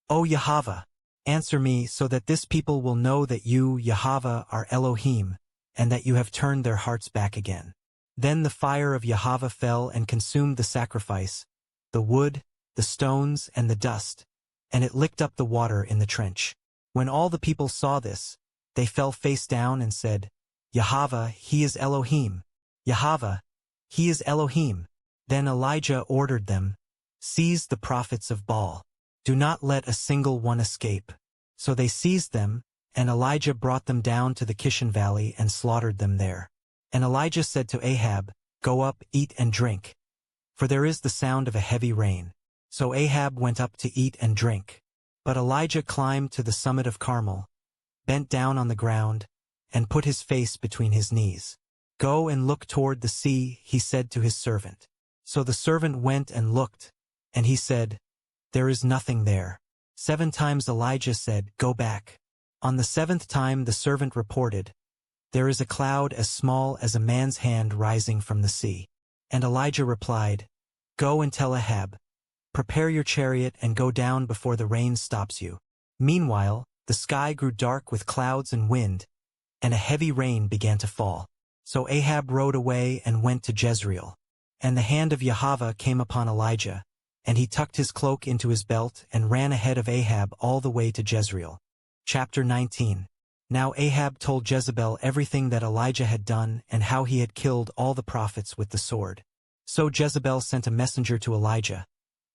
A: O Yahweh, answer me so that this people will know that you, Yahweh, are Elohim, and that you have turned their hearts back again. Then the fire of Yahweh fell and consumed the sacrifice, the wood, the stones, and the dust, and it licked up the water in the trench. When all the people saw this, they fell face down and said, Yahweh, he is Elohim. Yahweh, he is Elohim. Then Elijah ordered them, Seize the prophets of Baal. Do not let a single one escape. So they seized them, and Elijah brought them down to the Kishon Valley and slaughtered them there. And Elijah said to Ahab, Go up, eat and drink, for there is the sound of a heavy rain. So Ahab went up to eat and drink. But Elijah climbed to the summit of Carmel, bent down on the ground, and put his face between his knees. Go and look toward the sea, he said to his servant. So the servant went and looked, and he said, There is nothing there. 7 times Elijah said, Go back. On the 7th time the servant reported, There is a cloud as small as a man's hand rising from the sea. And Elijah replied, Go and tell Ahab, Prepare your chariot and go down before the rain stops you. Meanwhile, the sky grew dark with clouds and wind, and a heavy rain began to fall. So Ahab rode away and went to Jezreel. And the hand of Yahweh came upon Elijah, and he tucked his cloak into his belt and ran ahead of Ahab all the way to Jezreel. Chapter 19. Now Ahab told Jezebel everything that Elijah had done and how he had killed all the prophets with the sword. So Jezebel sent a messenger to Elijah,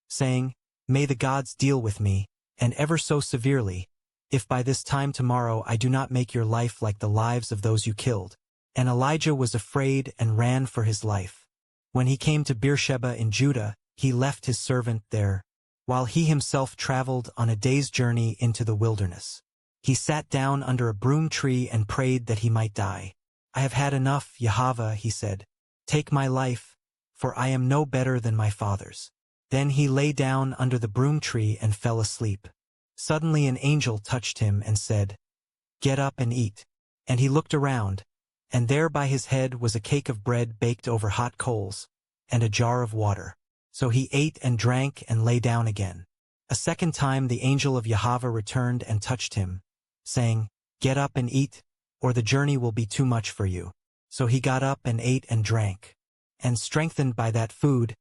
A: saying, May the gods deal with me, and ever so severely, if by this time tomorrow I do not make your life like the lives of those you killed. And Elijah was afraid and ran for his life. When he came to Beersheba in Judah, he left his servant there, while he himself traveled on a day's journey into the wilderness. He sat down under a broom tree and prayed that he might die. I have had enough, Yahweh, he said. Take my life, for I am no better than my fathers. Then he lay down under the broom tree and fell asleep. Suddenly an angel touched him and said, Get up and eat. And he looked around, and there by his head was a cake of bread baked over hot coals, and a jar of water. So he ate and drank and lay down again. A second time the angel of Yahweh returned and touched him, saying, Get up and eat, or the journey will be too much for you. So he got up and ate and drank. And strengthened by that food,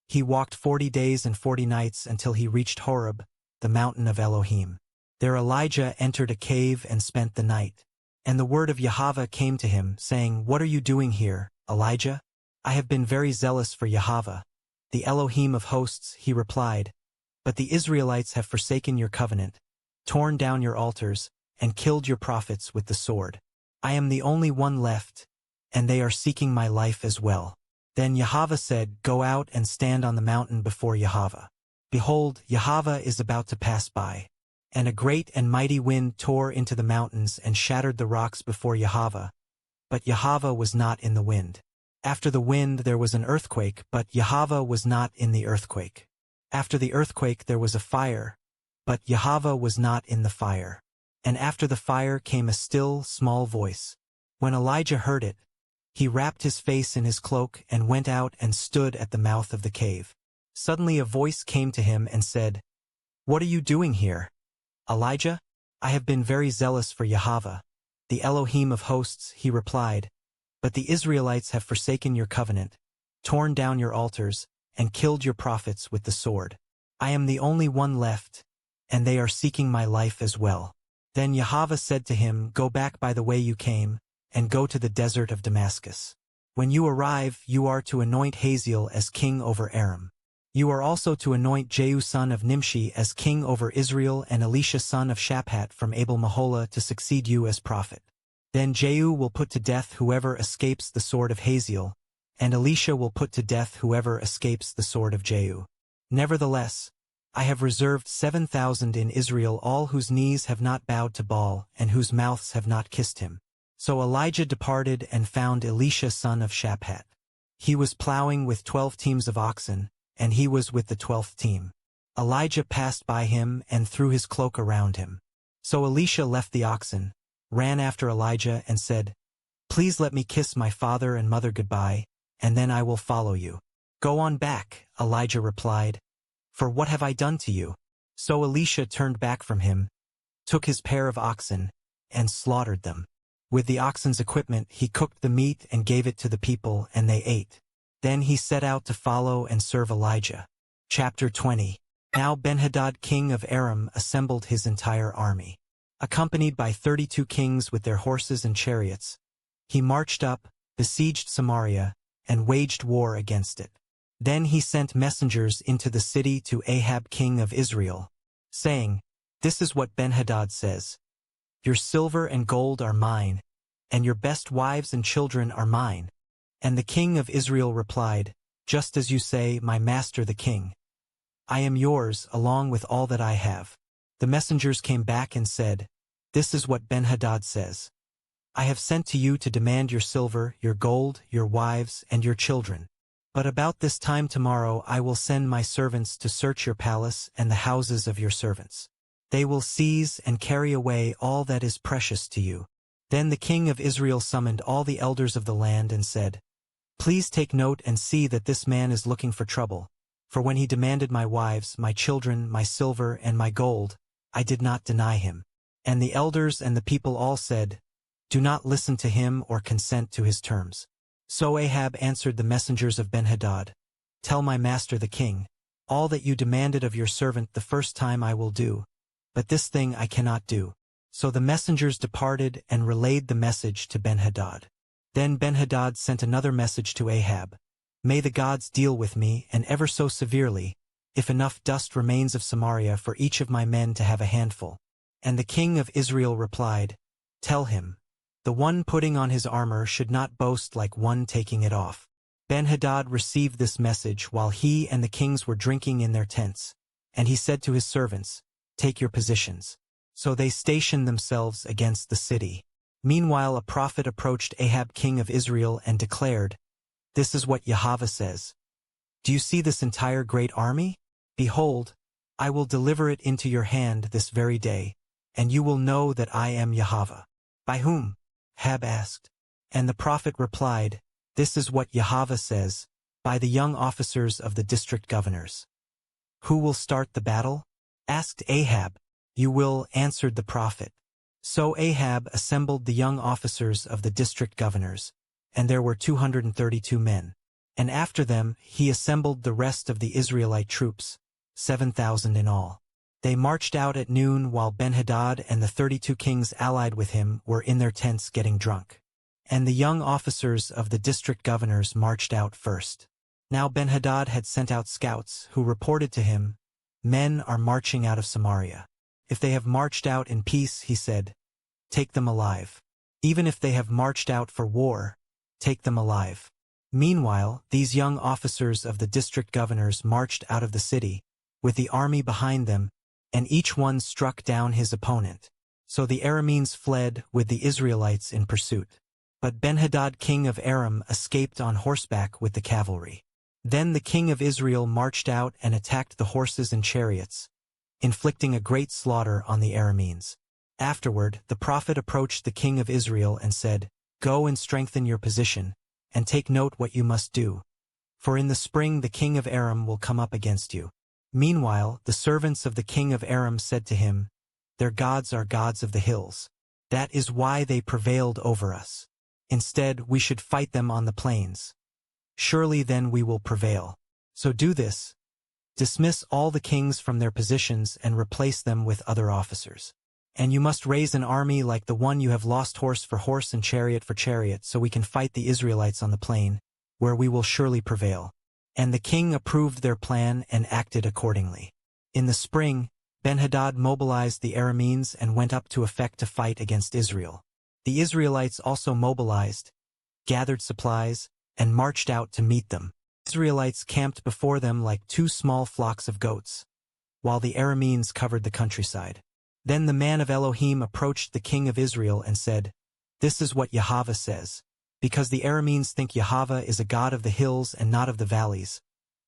A: he walked 40 days and 40 nights until he reached Horeb, the mountain of Elohim. There Elijah entered a cave and spent the night. And the word of Yahweh came to him, saying, What are you doing here, Elijah? I have been very zealous for Yahweh, the Elohim of hosts, he replied. But the Israelites have forsaken your covenant, torn down your altars, and killed your prophets with the sword. I am the only one left, and they are seeking my life as well. Then Yahweh said, Go out and stand on the mountain before Yahweh. Behold, Yahweh is about to pass by. And a great and mighty wind tore into the mountains and shattered the rocks before Yahweh. But Yahweh was not in the wind. After the wind there was an earthquake, but Yahweh was not in the earthquake. After the earthquake there was a fire, but Yahweh was not in the fire. And after the fire came a still, small voice. When Elijah heard it, he wrapped his face in his cloak and went out and stood at the mouth of the cave. Suddenly a voice came to him and said, What are you doing here, Elijah? I have been very zealous for Yahweh, the Elohim of hosts, he replied. But the Israelites have forsaken your covenant, torn down your altars, and killed your prophets with the sword. I am the only one left, and they are seeking my life as well. Then Yahweh said to him, Go back by the way you came, and go to the desert of Damascus. When you arrive, you are to anoint Hazael as king over Aram. You are also to anoint Jehu son of Nimshi as king over Israel and Elisha son of Shaphat from Abel-Meholah to succeed you as prophet. Then Jehu will put to death whoever escapes the sword of Hazael, and Elisha will put to death whoever escapes the sword of Jehu. Nevertheless, I have reserved 7,000 in Israel, all whose knees have not bowed to Baal and whose mouths have not kissed him. So Elijah departed and found Elisha son of Shaphat. He was plowing with 12 teams of oxen, and he was with the 12th team. Elijah passed by him and threw his cloak around him. So Elisha left the oxen, ran after Elijah and said, Please let me kiss my father and mother goodbye, and then I will follow you. Go on back, Elijah replied. For what have I done to you? So Elisha turned back from him, took his pair of oxen, and slaughtered them. With the oxen's equipment he cooked the meat and gave it to the people, and they ate. Then he set out to follow and serve Elijah. Chapter 20. Now Benhadad king of Aram assembled his entire army. Accompanied by 32 kings with their horses and chariots, he marched up, besieged Samaria, and waged war against it. Then he sent messengers into the city to Ahab king of Israel, saying, This is what Benhadad says. Your silver and gold are mine, and your best wives and children are mine. And the king of Israel replied, Just as you say, my master the king. I am yours, along with all that I have. The messengers came back and said, This is what Benhadad says. I have sent to you to demand your silver, your gold, your wives, and your children. But about this time tomorrow I will send my servants to search your palace and the houses of your servants. They will seize and carry away all that is precious to you. Then the king of Israel summoned all the elders of the land and said, Please take note and see that this man is looking for trouble. For when he demanded my wives, my children, my silver, and my gold, I did not deny him. And the elders and the people all said, Do not listen to him or consent to his terms. So Ahab answered the messengers of Benhadad, Tell my master the king, all that you demanded of your servant the first time I will do, but this thing I cannot do. So the messengers departed and relayed the message to Benhadad. Then Benhadad sent another message to Ahab, May the gods deal with me, and ever so severely, if enough dust remains of Samaria for each of my men to have a handful. And the king of Israel replied, Tell him, the one putting on his armor should not boast like one taking it off. Benhadad received this message while he and the kings were drinking in their tents, and he said to his servants, Take your positions. So they stationed themselves against the city. Meanwhile a prophet approached Ahab king of Israel and declared, This is what Yahweh says. Do you see this entire great army? Behold, I will deliver it into your hand this very day, and you will know that I am Yahweh. By whom? Ahab asked. And the prophet replied, This is what Yahweh says, by the young officers of the district governors. Who will start the battle? Asked Ahab. You will, answered the prophet. So Ahab assembled the young officers of the district governors, and there were 232 men. And after them he assembled the rest of the Israelite troops, 7,000 in all. They marched out at noon while Benhadad and the 32 kings allied with him were in their tents getting drunk. And the young officers of the district governors marched out first. Now Benhadad had sent out scouts who reported to him, Men are marching out of Samaria. If they have marched out in peace, he said, Take them alive. Even if they have marched out for war, take them alive." Meanwhile, these young officers of the district governors marched out of the city, with the army behind them, and each one struck down his opponent. So the Arameans fled with the Israelites in pursuit. But Benhadad king of Aram escaped on horseback with the cavalry. Then the king of Israel marched out and attacked the horses and chariots, inflicting a great slaughter on the Arameans. Afterward, the prophet approached the king of Israel and said, "Go and strengthen your position, and take note what you must do. For in the spring the king of Aram will come up against you." Meanwhile, the servants of the king of Aram said to him, "Their gods are gods of the hills. That is why they prevailed over us. Instead, we should fight them on the plains. Surely then we will prevail. So do this. Dismiss all the kings from their positions and replace them with other officers. And you must raise an army like the one you have lost, horse for horse and chariot for chariot, so we can fight the Israelites on the plain, where we will surely prevail." And the king approved their plan and acted accordingly. In the spring, Benhadad mobilized the Arameans and went up to Aphek to fight against Israel. The Israelites also mobilized, gathered supplies, and marched out to meet them. The Israelites camped before them like 2 small flocks of goats, while the Arameans covered the countryside. Then the man of Elohim approached the king of Israel and said, "This is what Yahweh says. Because the Arameans think Yahweh is a god of the hills and not of the valleys,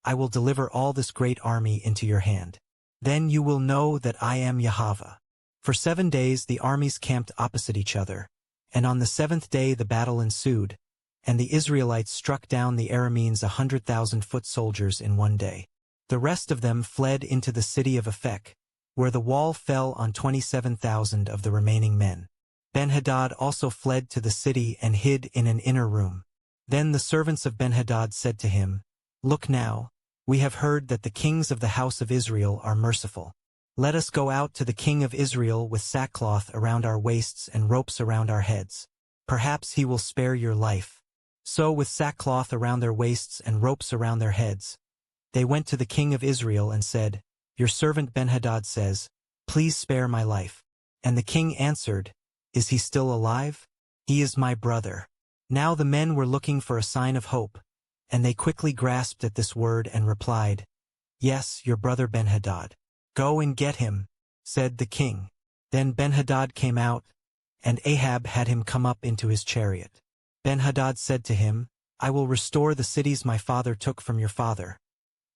A: I will deliver all this great army into your hand. Then you will know that I am Yahweh." For 7 days the armies camped opposite each other, and on the 7th day the battle ensued, and the Israelites struck down the Arameans 100,000 foot soldiers in 1 day. The rest of them fled into the city of Aphek, where the wall fell on 27,000 of the remaining men. Benhadad also fled to the city and hid in an inner room. Then the servants of Benhadad said to him, "Look now, we have heard that the kings of the house of Israel are merciful. Let us go out to the king of Israel with sackcloth around our waists and ropes around our heads. Perhaps he will spare your life." So with sackcloth around their waists and ropes around their heads, they went to the king of Israel and said, "Your servant Benhadad says, 'Please spare my life.'" And the king answered, "Is he still alive? He is my brother." Now the men were looking for a sign of hope, and they quickly grasped at this word and replied, "Yes, your brother Benhadad." "Go and get him," said the king. Then Benhadad came out, and Ahab had him come up into his chariot. Benhadad said to him, "I will restore the cities my father took from your father.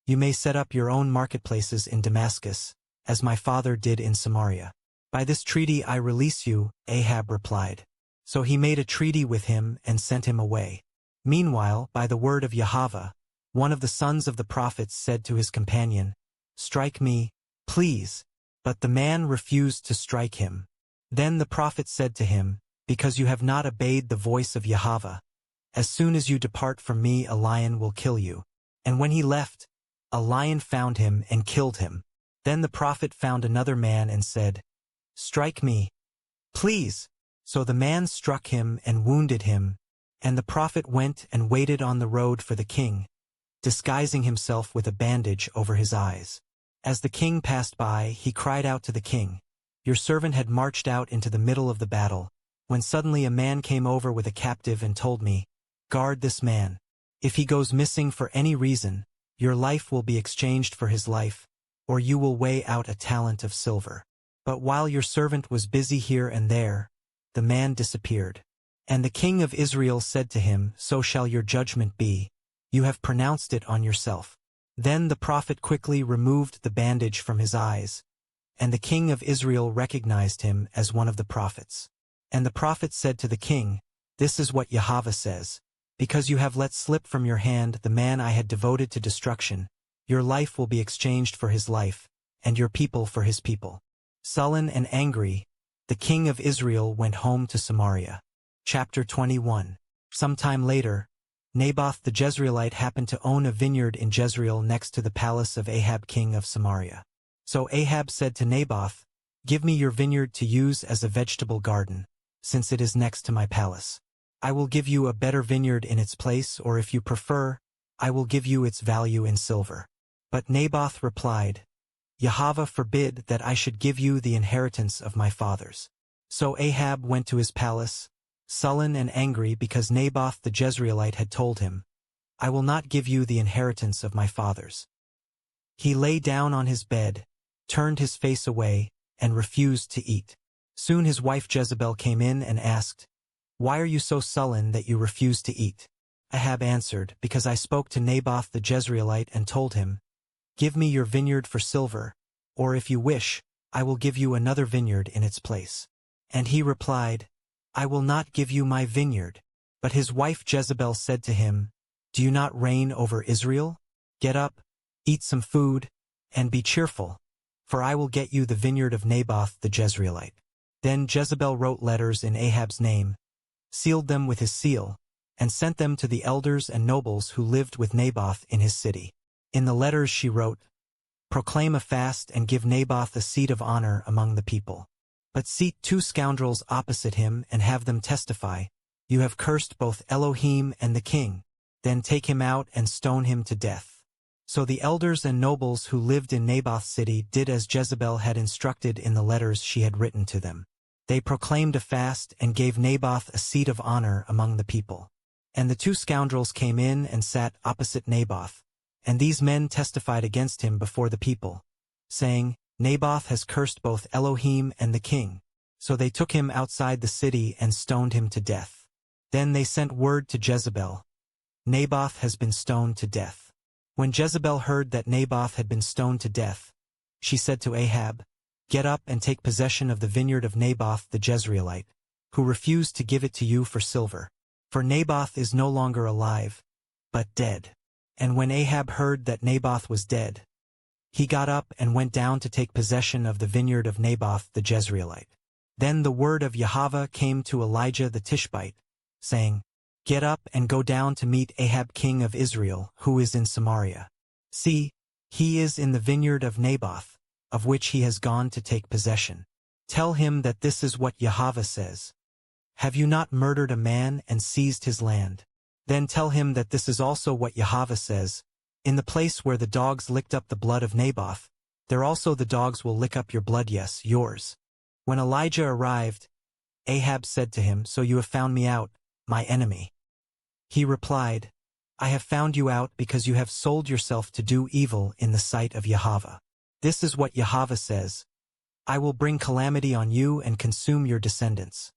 A: You may set up your own marketplaces in Damascus, as my father did in Samaria." "By this treaty I release you," Ahab replied. So he made a treaty with him and sent him away. Meanwhile, by the word of Yahweh, one of the sons of the prophets said to his companion, "Strike me, please." But the man refused to strike him. Then the prophet said to him, "Because you have not obeyed the voice of Yahweh, as soon as you depart from me a lion will kill you." And when he left, a lion found him and killed him. Then the prophet found another man and said, "Strike me, please." So the man struck him and wounded him, and the prophet went and waited on the road for the king, disguising himself with a bandage over his eyes. As the king passed by, he cried out to the king, "Your servant had marched out into the middle of the battle, when suddenly a man came over with a captive and told me, 'Guard this man. If he goes missing for any reason, your life will be exchanged for his life, or you will weigh out a talent of silver.' But while your servant was busy here and there, the man disappeared. And the king of Israel said to him, 'So shall your judgment be. You have pronounced it on yourself.' Then the prophet quickly removed the bandage from his eyes, and the king of Israel recognized him as one of the prophets. And the prophet said to the king, 'This is what Yahweh says. Because you have let slip from your hand the man I had devoted to destruction, your life will be exchanged for his life, and your people for his people.'" Sullen and angry, the king of Israel went home to Samaria. Chapter 21. Sometime later, Naboth the Jezreelite happened to own a vineyard in Jezreel next to the palace of Ahab king of Samaria. So Ahab said to Naboth, "Give me your vineyard to use as a vegetable garden, since it is next to my palace. I will give you a better vineyard in its place, or if you prefer, I will give you its value in silver." But Naboth replied, "Yahweh forbid that I should give you the inheritance of my fathers." So Ahab went to his palace, sullen and angry because Naboth the Jezreelite had told him, "I will not give you the inheritance of my fathers." He lay down on his bed, turned his face away, and refused to eat. Soon his wife Jezebel came in and asked, "Why are you so sullen that you refuse to eat?" Ahab answered, "Because I spoke to Naboth the Jezreelite and told him, 'Give me your vineyard for silver, or if you wish, I will give you another vineyard in its place.' And he replied, 'I will not give you my vineyard.' But his wife Jezebel said to him, 'Do you not reign over Israel? Get up, eat some food, and be cheerful, for I will get you the vineyard of Naboth the Jezreelite." Then Jezebel wrote letters in Ahab's name, sealed them with his seal, and sent them to the elders and nobles who lived with Naboth in his city. In the letters she wrote, "Proclaim a fast and give Naboth a seat of honor among the people. But seat 2 scoundrels opposite him and have them testify, 'You have cursed both Elohim and the king.' Then take him out and stone him to death." So the elders and nobles who lived in Naboth's city did as Jezebel had instructed in the letters she had written to them. They proclaimed a fast and gave Naboth a seat of honor among the people. And the 2 scoundrels came in and sat opposite Naboth, and these men testified against him before the people, saying, "Naboth has cursed both Elohim and the king." So they took him outside the city and stoned him to death. Then they sent word to Jezebel, "Naboth has been stoned to death." When Jezebel heard that Naboth had been stoned to death, she said to Ahab, "Get up and take possession of the vineyard of Naboth the Jezreelite, who refused to give it to you for silver. For Naboth is no longer alive, but dead." And when Ahab heard that Naboth was dead, he got up and went down to take possession of the vineyard of Naboth the Jezreelite. Then the word of Yahweh came to Elijah the Tishbite, saying, "Get up and go down to meet Ahab king of Israel, who is in Samaria. See, he is in the vineyard of Naboth, of which he has gone to take possession. Tell him that this is what Yahweh says. Have you not murdered a man and seized his land? Then tell him that this is also what Yahweh says, in the place where the dogs licked up the blood of Naboth, there also the dogs will lick up your blood, yes, yours." When Elijah arrived, Ahab said to him, "So you have found me out, my enemy." He replied, "I have found you out because you have sold yourself to do evil in the sight of Yahweh. This is what Yahweh says, I will bring calamity on you and consume your descendants.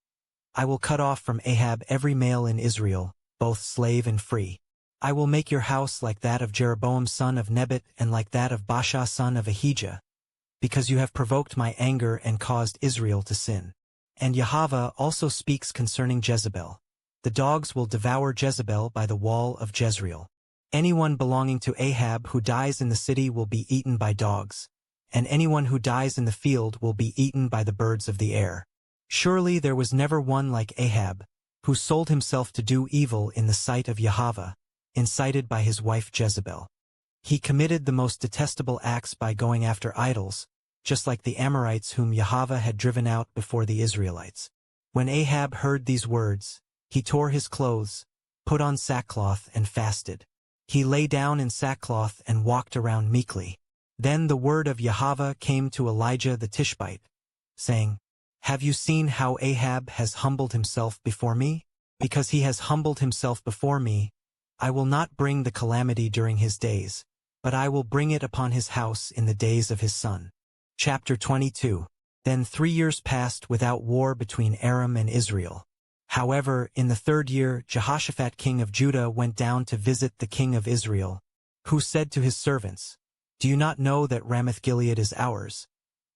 A: I will cut off from Ahab every male in Israel, both slave and free. I will make your house like that of Jeroboam son of Nebat and like that of Baasha son of Ahijah, because you have provoked my anger and caused Israel to sin." And Yahweh also speaks concerning Jezebel. "The dogs will devour Jezebel by the wall of Jezreel. Anyone belonging to Ahab who dies in the city will be eaten by dogs, and anyone who dies in the field will be eaten by the birds of the air. Surely there was never one like Ahab, who sold himself to do evil in the sight of Yahweh, incited by his wife Jezebel. He committed the most detestable acts by going after idols, just like the Amorites whom Yahweh had driven out before the Israelites." When Ahab heard these words, he tore his clothes, put on sackcloth and fasted. He lay down in sackcloth and walked around meekly. Then the word of Yahweh came to Elijah the Tishbite, saying, "Have you seen how Ahab has humbled himself before me? Because he has humbled himself before me, I will not bring the calamity during his days, but I will bring it upon his house in the days of his son." Chapter 22. Then 3 years passed without war between Aram and Israel. However, in the 3rd year, Jehoshaphat king of Judah went down to visit the king of Israel, who said to his servants, "Do you not know that Ramoth-Gilead is ours?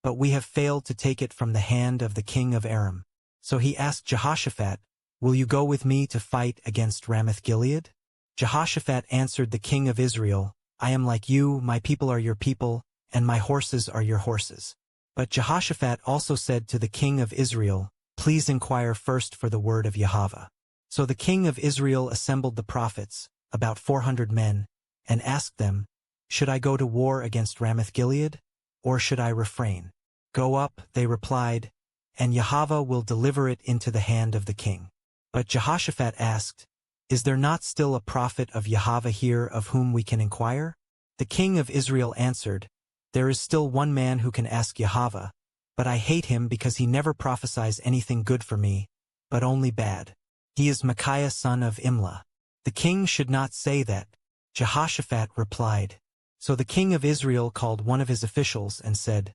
A: But we have failed to take it from the hand of the king of Aram." So he asked Jehoshaphat, "Will you go with me to fight against Ramoth-Gilead?" Jehoshaphat answered the king of Israel, "I am like you, my people are your people, and my horses are your horses." But Jehoshaphat also said to the king of Israel, "Please inquire first for the word of Yahweh." So the king of Israel assembled the prophets, about 400 men, and asked them, "Should I go to war against Ramoth-Gilead, or should I refrain?" "Go up," they replied, "and Yahweh will deliver it into the hand of the king." But Jehoshaphat asked, "Is there not still a prophet of Yahweh here of whom we can inquire?" The king of Israel answered, "There is still one man who can ask Yahweh, but I hate him because he never prophesies anything good for me, but only bad." He is Micaiah son of Imlah. The king should not say that. Jehoshaphat replied. So the king of Israel called one of his officials and said,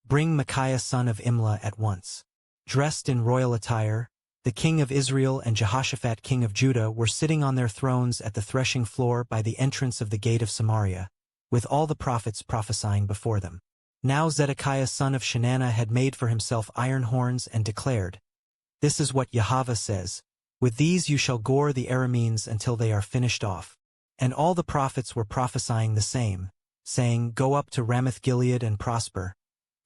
A: Bring Micaiah son of Imlah at once. Dressed in royal attire, the king of Israel and Jehoshaphat king of Judah were sitting on their thrones at the threshing floor by the entrance of the gate of Samaria, with all the prophets prophesying before them. Now Zedekiah son of Chenaanah had made for himself iron horns and declared, This is what Yahweh says, With these you shall gore the Arameans until they are finished off. And all the prophets were prophesying the same, saying, Go up to Ramoth-Gilead and prosper,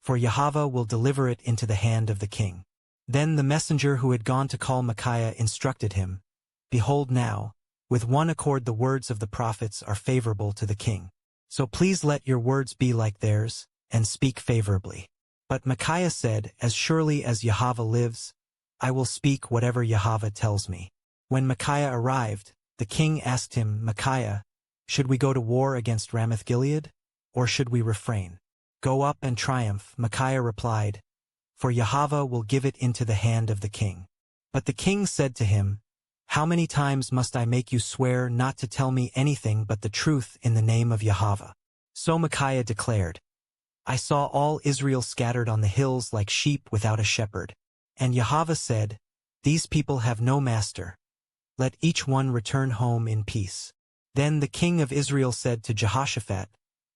A: for Yahweh will deliver it into the hand of the king. Then the messenger who had gone to call Micaiah instructed him, Behold now, with one accord the words of the prophets are favorable to the king. So please let your words be like theirs, and speak favorably. But Micaiah said, As surely as Yahweh lives, I will speak whatever Yahweh tells me. When Micaiah arrived, the king asked him, Micaiah, should we go to war against Ramoth-Gilead, or should we refrain? Go up and triumph, Micaiah replied, for Yahweh will give it into the hand of the king. But the king said to him, How many times must I make you swear not to tell me anything but the truth in the name of Yahweh? So Micaiah declared, I saw all Israel scattered on the hills like sheep without a shepherd. And Yahweh said, These people have no master. Let each one return home in peace. Then the king of Israel said to Jehoshaphat,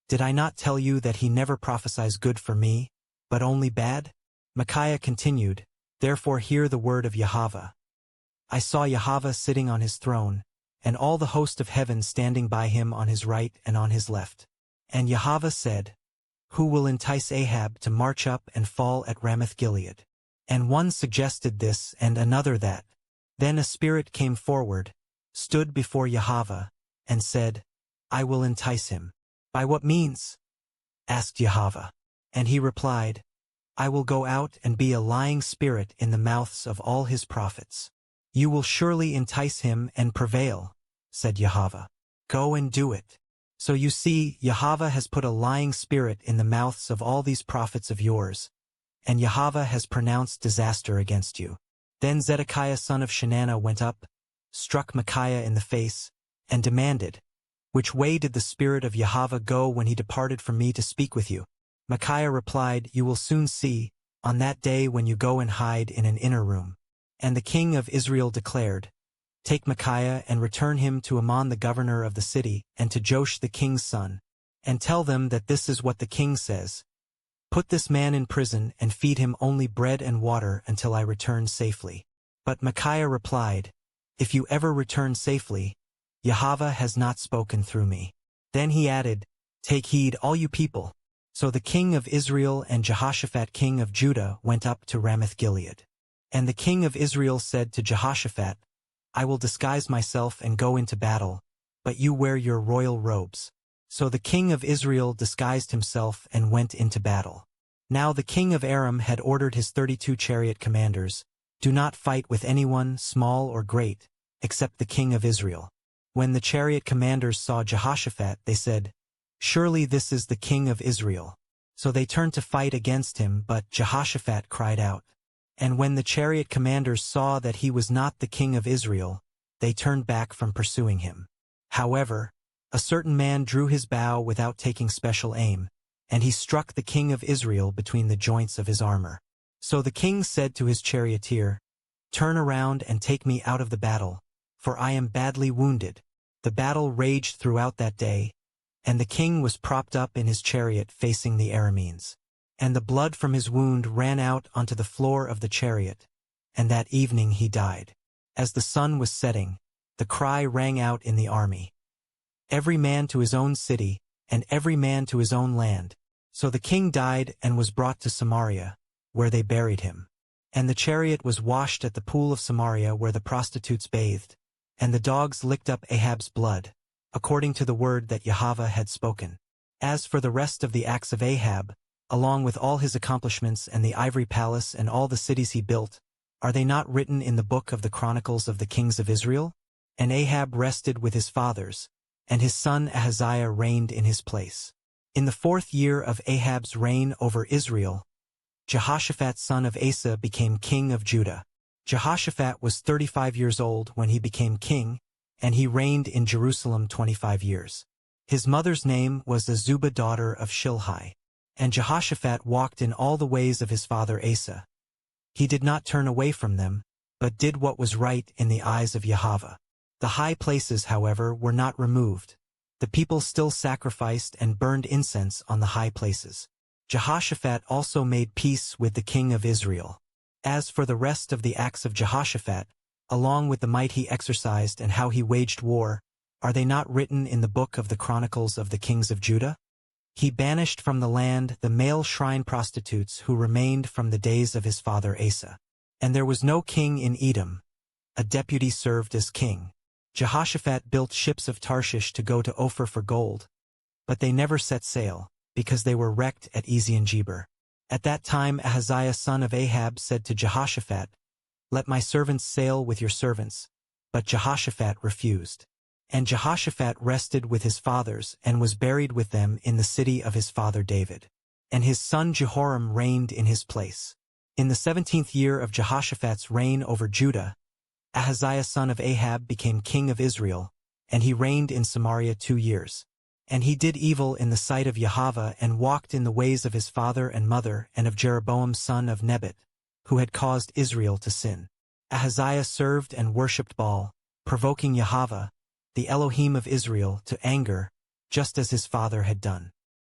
A: Did I not tell you that he never prophesies good for me, but only bad? Micaiah continued, Therefore hear the word of Yahweh. I saw Yahweh sitting on his throne, and all the host of heaven standing by him on his right and on his left. And Yahweh said, Who will entice Ahab to march up and fall at Ramoth-Gilead? And one suggested this and another that. Then a spirit came forward, stood before Yahweh, and said, I will entice him. By what means? Asked Yahweh. And he replied, I will go out and be a lying spirit in the mouths of all his prophets. You will surely entice him and prevail, said Yahweh. Go and do it. So you see, Yahweh has put a lying spirit in the mouths of all these prophets of yours, and Yahweh has pronounced disaster against you. Then Zedekiah son of Chenaanah went up, struck Micaiah in the face, and demanded, Which way did the spirit of Yahweh go when he departed from me to speak with you? Micaiah replied, You will soon see, on that day when you go and hide in an inner room. And the king of Israel declared, Take Micaiah and return him to Amon the governor of the city, and to Joash the king's son, and tell them that this is what the king says. Put this man in prison and feed him only bread and water until I return safely. But Micaiah replied, If you ever return safely, Yahweh has not spoken through me. Then he added, Take heed, all you people. So the king of Israel and Jehoshaphat king of Judah went up to Ramoth-Gilead. And the king of Israel said to Jehoshaphat, I will disguise myself and go into battle, but you wear your royal robes. So the king of Israel disguised himself and went into battle. Now the king of Aram had ordered his 32 chariot commanders, Do not fight with anyone, small or great, except the king of Israel. When the chariot commanders saw Jehoshaphat, they said, Surely this is the king of Israel. So they turned to fight against him, but Jehoshaphat cried out. And when the chariot commanders saw that he was not the king of Israel, they turned back from pursuing him. However, a certain man drew his bow without taking special aim, and he struck the king of Israel between the joints of his armor. So the king said to his charioteer, Turn around and take me out of the battle, for I am badly wounded. The battle raged throughout that day, and the king was propped up in his chariot facing the Arameans. And the blood from his wound ran out onto the floor of the chariot, and that evening he died. As the sun was setting, the cry rang out in the army, Every man to his own city, and every man to his own land. So the king died and was brought to Samaria, where they buried him. And the chariot was washed at the pool of Samaria where the prostitutes bathed, and the dogs licked up Ahab's blood, according to the word that Yahweh had spoken. As for the rest of the acts of Ahab, along with all his accomplishments and the ivory palace and all the cities he built, are they not written in the book of the Chronicles of the kings of Israel? And Ahab rested with his fathers, and his son Ahaziah reigned in his place. In the 4th year of Ahab's reign over Israel, Jehoshaphat son of Asa became king of Judah. Jehoshaphat was 35 years old when he became king, and he reigned in Jerusalem 25 years. His mother's name was Azubah daughter of Shilhi. And Jehoshaphat walked in all the ways of his father Asa. He did not turn away from them, but did what was right in the eyes of Yahweh. The high places, however, were not removed. The people still sacrificed and burned incense on the high places. Jehoshaphat also made peace with the king of Israel. As for the rest of the acts of Jehoshaphat, along with the might he exercised and how he waged war, are they not written in the book of the Chronicles of the kings of Judah? He banished from the land the male shrine prostitutes who remained from the days of his father Asa. And there was no king in Edom. A deputy served as king. Jehoshaphat built ships of Tarshish to go to Ophir for gold, but they never set sail, because they were wrecked at Ezion-Geber. At that time Ahaziah son of Ahab said to Jehoshaphat, "Let my servants sail with your servants." But Jehoshaphat refused. And Jehoshaphat rested with his fathers and was buried with them in the city of his father David. And his son Jehoram reigned in his place. In the 17th year of Jehoshaphat's reign over Judah, Ahaziah son of Ahab became king of Israel, and he reigned in Samaria 2 years. And he did evil in the sight of Yahweh and walked in the ways of his father and mother and of Jeroboam son of Nebat, who had caused Israel to sin. Ahaziah served and worshipped Baal, provoking Yahweh, the Elohim of Israel, to anger, just as his father had done.